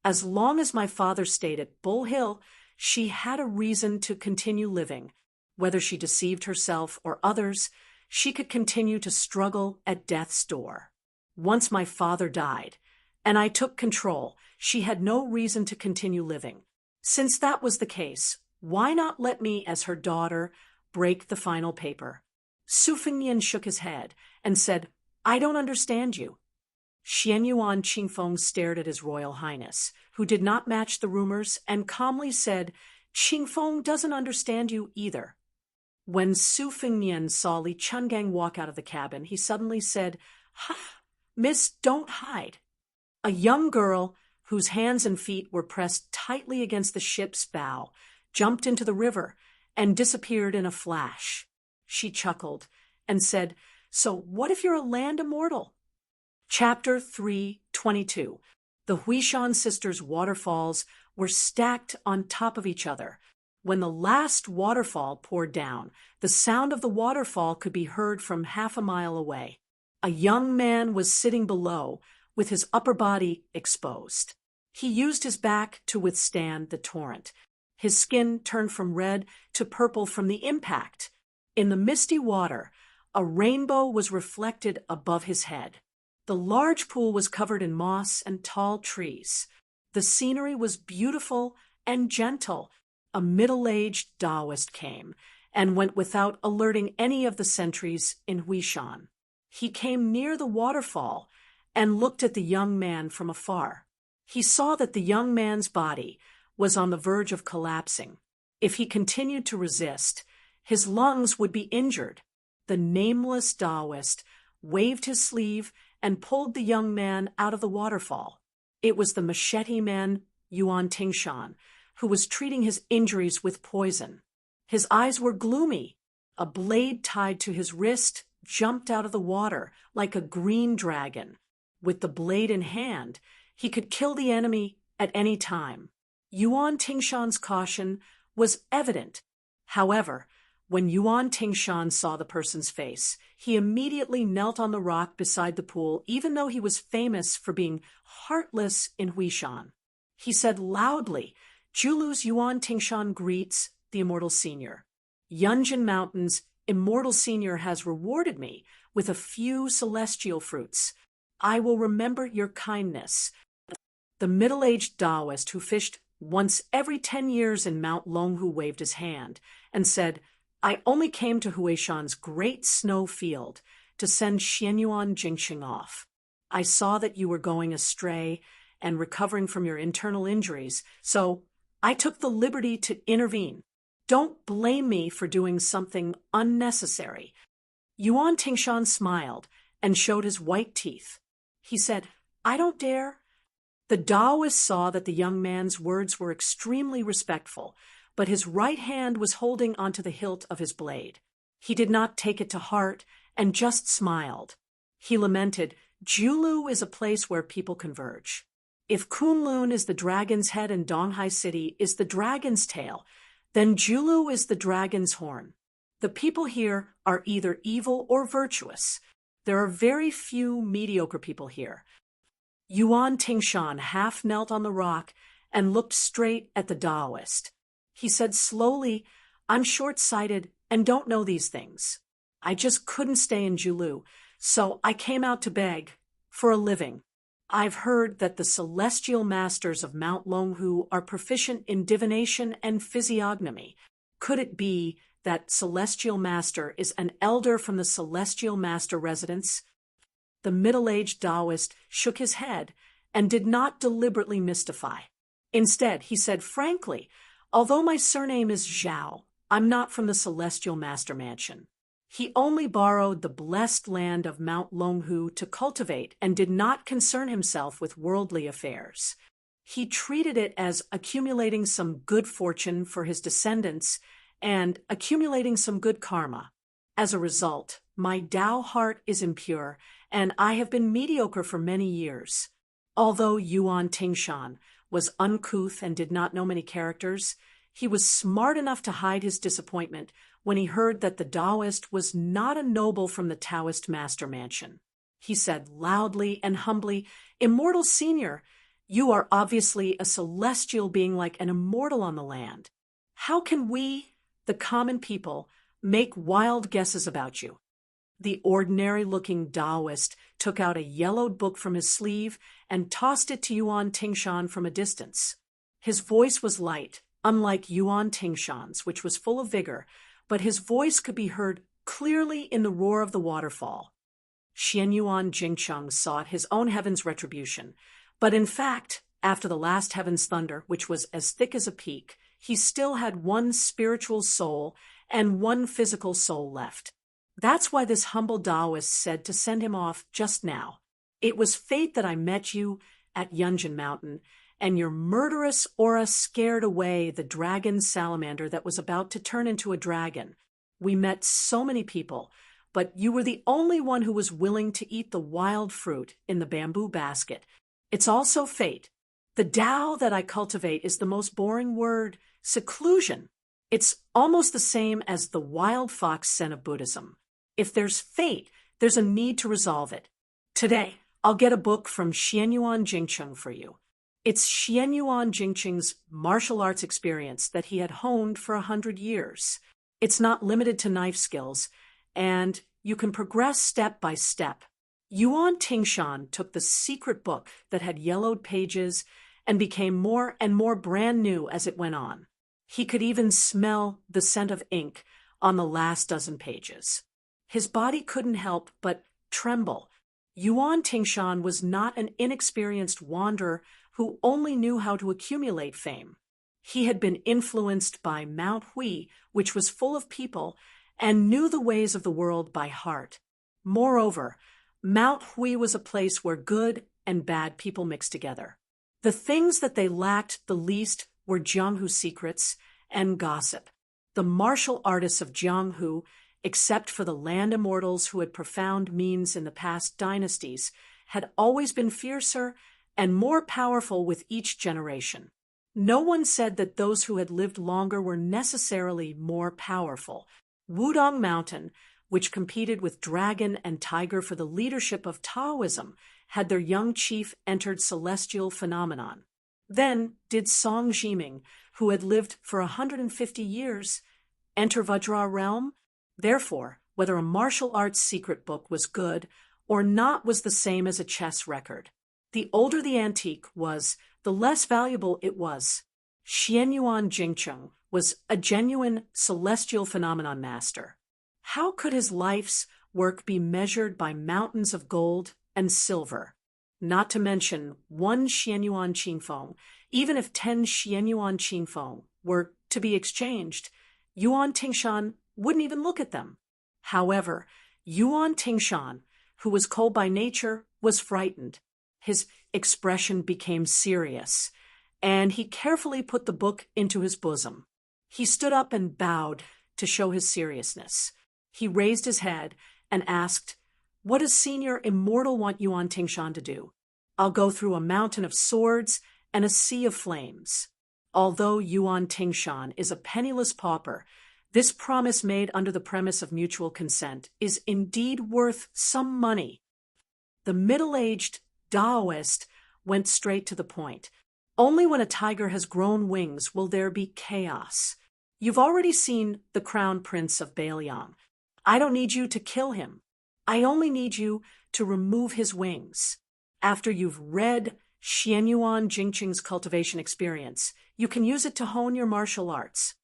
Speaker 1: As long as my father stayed at Bull Hill, she had a reason to continue living. Whether she deceived herself or others, she could continue to struggle at death's door. Once my father died, and I took control, she had no reason to continue living. Since that was the case, why not let me, as her daughter, break the final paper?" Su Fengnian shook his head and said, "I don't understand you." Xianyuan Qingfeng stared at His Royal Highness, who did not match the rumors, and calmly said, "Qingfeng doesn't understand you either." When Su Fengnian saw Li Chungang walk out of the cabin, he suddenly said, "Ha, Miss, don't hide." A young girl, whose hands and feet were pressed tightly against the ship's bow, jumped into the river and disappeared in a flash. She chuckled and said, "So what if you're a land immortal?" Chapter 3:22. The Huishan sisters' waterfalls were stacked on top of each other. When the last waterfall poured down, the sound of the waterfall could be heard from half a mile away. A young man was sitting below, with his upper body exposed. He used his back to withstand the torrent. His skin turned from red to purple from the impact. In the misty water, a rainbow was reflected above his head. The large pool was covered in moss and tall trees. The scenery was beautiful and gentle. A middle-aged Taoist came and went without alerting any of the sentries in Huishan. He came near the waterfall and looked at the young man from afar. He saw that the young man's body was on the verge of collapsing. If he continued to resist, his lungs would be injured. The nameless Taoist waved his sleeve and pulled the young man out of the waterfall. It was the machete man, Yuan Tingshan, who was treating his injuries with poison. His eyes were gloomy. A blade tied to his wrist jumped out of the water like a green dragon. With the blade in hand, he could kill the enemy at any time. Yuan Tingshan's caution was evident. However, when Yuan Tingshan saw the person's face, he immediately knelt on the rock beside the pool, even though he was famous for being heartless in Huishan. He said loudly, "Julu's Yuan Tingshan greets the Immortal Senior. Yunjin Mountain's Immortal Senior has rewarded me with a few celestial fruits. I will remember your kindness." The middle-aged Taoist who fished once every 10 years in Mount Longhu waved his hand and said, "I only came to Huishan's great snow field to send Xianyuan Jingxing off. I saw that you were going astray and recovering from your internal injuries, so I took the liberty to intervene. Don't blame me for doing something unnecessary." Yuan Tingshan smiled and showed his white teeth. He said, "I don't dare." The Taoist saw that the young man's words were extremely respectful, but his right hand was holding onto the hilt of his blade. He did not take it to heart and just smiled. He lamented, "Julu is a place where people converge. If Kunlun is the dragon's head and Donghai City is the dragon's tail, then Julu is the dragon's horn. The people here are either evil or virtuous. There are very few mediocre people here." Yuan Tingshan half knelt on the rock and looked straight at the Taoist. He said slowly, "I'm short-sighted and don't know these things. I just couldn't stay in Julu, so I came out to beg for a living. I've heard that the celestial masters of Mount Longhu are proficient in divination and physiognomy. Could it be that celestial master is an elder from the celestial master residence?" The middle-aged Taoist shook his head and did not deliberately mystify. Instead, he said frankly, "Although my surname is Zhao, I'm not from the Celestial Master Mansion." He only borrowed the blessed land of Mount Longhu to cultivate and did not concern himself with worldly affairs. He treated it as accumulating some good fortune for his descendants and accumulating some good karma. As a result, my Tao heart is impure, and I have been mediocre for many years. Although Yuan Tingshan was uncouth and did not know many characters, he was smart enough to hide his disappointment when he heard that the Taoist was not a noble from the Taoist Master Mansion. He said loudly and humbly, "Immortal Senior, you are obviously a celestial being like an immortal on the land. How can we, the common people, make wild guesses about you?" The ordinary-looking Taoist took out a yellowed book from his sleeve and tossed it to Yuan Tingshan from a distance. His voice was light, unlike Yuan Tingshan's, which was full of vigor, but his voice could be heard clearly in the roar of the waterfall. Xianyuan Jingcheng sought his own heaven's retribution, but in fact, after the last heaven's thunder, which was as thick as a peak, he still had one spiritual soul and one physical soul left. That's why this humble Taoist said to send him off just now. "It was fate that I met you at Yunjin Mountain, and your murderous aura scared away the dragon salamander that was about to turn into a dragon. We met so many people, but you were the only one who was willing to eat the wild fruit in the bamboo basket. It's also fate. The Tao that I cultivate is the most boring word, seclusion. It's almost the same as the wild fox scent of Buddhism. If there's fate, there's a need to resolve it. Today, I'll get a book from Xianyuan Jingcheng for you. It's Xianyuan Jingcheng's martial arts experience that he had honed for 100 years. It's not limited to knife skills, and you can progress step by step." Yuan Tingshan took the secret book that had yellowed pages and became more and more brand new as it went on. He could even smell the scent of ink on the last dozen pages. His body couldn't help but tremble. Yuan Tingshan was not an inexperienced wanderer who only knew how to accumulate fame. He had been influenced by Mount Hui, which was full of people, and knew the ways of the world by heart. Moreover, Mount Hui was a place where good and bad people mixed together. The things that they lacked the least were Jianghu secrets and gossip. The martial artists of Jianghu, except for the land immortals who had profound means in the past dynasties, had always been fiercer and more powerful with each generation. No one said that those who had lived longer were necessarily more powerful. Wudong Mountain, which competed with Dragon and Tiger for the leadership of Taoism, had their young chief entered celestial phenomenon. Then did Song Jiming, who had lived for 150 years, enter Vajra realm. Therefore, whether a martial arts secret book was good or not was the same as a chess record. The older the antique was, the less valuable it was. Xianyuan Jingcheng was a genuine celestial phenomenon master. How could his life's work be measured by mountains of gold and silver? Not to mention 1 Xianyuan Qinfeng. Even if 10 Xianyuan Qinfeng were to be exchanged, Yuan Tingshan wouldn't even look at them. However, Yuan Tingshan, who was cold by nature, was frightened. His expression became serious, and he carefully put the book into his bosom. He stood up and bowed to show his seriousness. He raised his head and asked, "What does Senior Immortal want Yuan Tingshan to do?" "I'll go through a mountain of swords and a sea of flames." Although Yuan Tingshan is a penniless pauper, this promise made under the premise of mutual consent is indeed worth some money. The middle-aged Taoist went straight to the point. Only when a tiger has grown wings will there be chaos. You've already seen the Crown Prince of Bailiang. I don't need you to kill him. I only need you to remove his wings. After you've read Xianyuan Jingqing's cultivation experience, you can use it to hone your martial arts.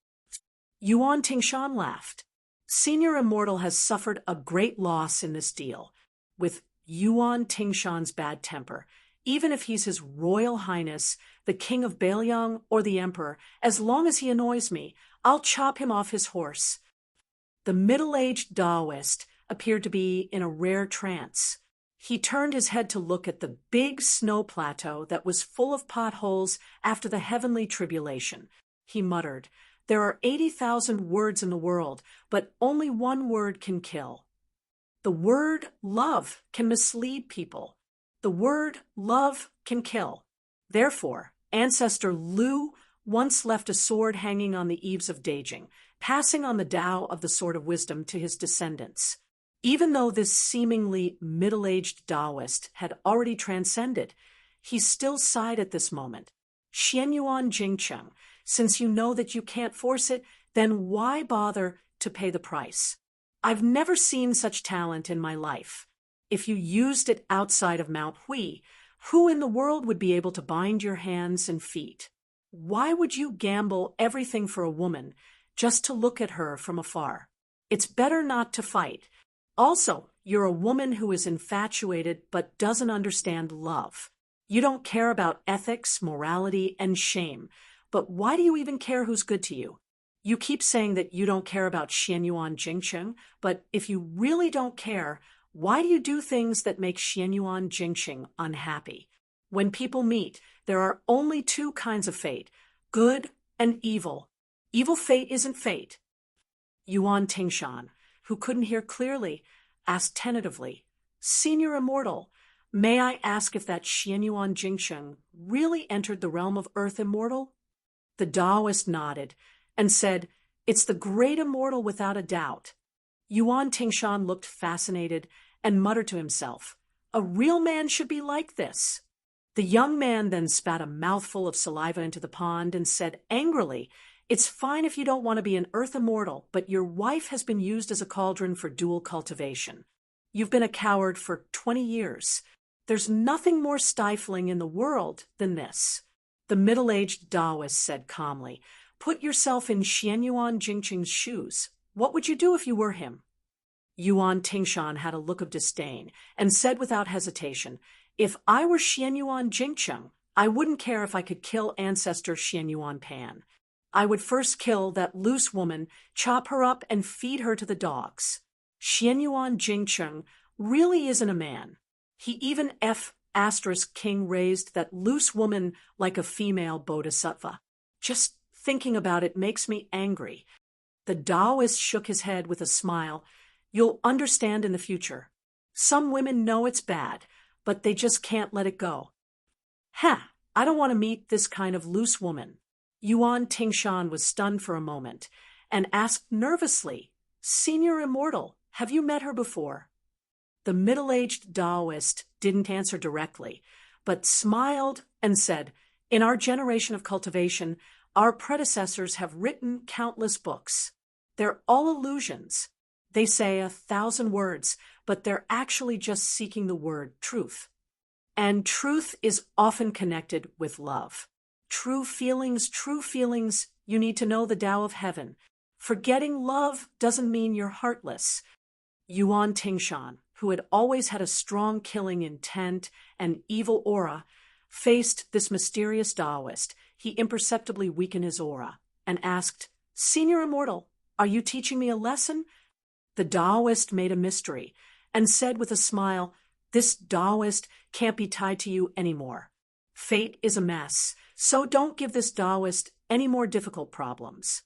Speaker 1: Yuan Tingshan laughed. Senior Immortal has suffered a great loss in this deal. With Yuan Tingshan's bad temper, even if he's His Royal Highness, the King of Bailiang, or the Emperor, as long as he annoys me, I'll chop him off his horse. The middle-aged Taoist appeared to be in a rare trance. He turned his head to look at the big snow plateau that was full of potholes after the heavenly tribulation. He muttered, "There are 80,000 words in the world, but only one word can kill. The word love can mislead people. The word love can kill. Therefore, Ancestor Lu once left a sword hanging on the eaves of Beijing, passing on the Tao of the Sword of Wisdom to his descendants." Even though this seemingly middle-aged Taoist had already transcended, he still sighed at this moment. "Xianyuan Jingcheng, since you know that you can't force it, then why bother to pay the price? I've never seen such talent in my life. If you used it outside of Mount Hui, who in the world would be able to bind your hands and feet? Why would you gamble everything for a woman just to look at her from afar? It's better not to fight. Also, you're a woman who is infatuated but doesn't understand love. You don't care about ethics, morality, and shame. But why do you even care who's good to you? You keep saying that you don't care about Xianyuan Jingqing, but if you really don't care, why do you do things that make Xianyuan Jingqing unhappy? When people meet, there are only 2 kinds of fate, good and evil. Evil fate isn't fate." Yuan Tingshan, who couldn't hear clearly, asked tentatively, "Senior Immortal, may I ask if that Xianyuan Jingqing really entered the realm of Earth Immortal?" The Taoist nodded and said, "It's the great immortal without a doubt." Yuan Tingshan looked fascinated and muttered to himself, "A real man should be like this." The young man then spat a mouthful of saliva into the pond and said angrily, "It's fine if you don't want to be an Earth Immortal, but your wife has been used as a cauldron for dual cultivation. You've been a coward for 20 years. There's nothing more stifling in the world than this." The middle-aged Taoist said calmly, "Put yourself in Xianyuan Jingqing's shoes. What would you do if you were him?" Yuan Tingshan had a look of disdain and said without hesitation, "If I were Xianyuan Jingqing, I wouldn't care if I could kill ancestor Xianyuan Pan. I would first kill that loose woman, chop her up, and feed her to the dogs. Xianyuan Jingqing really isn't a man. He even King raised that loose woman like a female bodhisattva. Just thinking about it makes me angry." The Taoist shook his head with a smile. "You'll understand in the future. Some women know it's bad, but they just can't let it go." I don't want to meet this kind of loose woman." Yuan Tingshan was stunned for a moment and asked nervously, "Senior Immortal, have you met her before?" The middle-aged Taoist didn't answer directly, but smiled and said, "In our generation of cultivation, our predecessors have written countless books. They're all illusions. They say 1,000 words, but they're actually just seeking the word truth. And truth is often connected with love. True feelings, you need to know the Tao of heaven. Forgetting love doesn't mean you're heartless." Yuan Tingshan, who had always had a strong killing intent and evil aura, faced this mysterious Taoist. He imperceptibly weakened his aura and asked, "Senior Immortal, are you teaching me a lesson?" The Taoist made a mystery and said with a smile, "This Taoist can't be tied to you anymore. Fate is a mess, so don't give this Taoist any more difficult problems."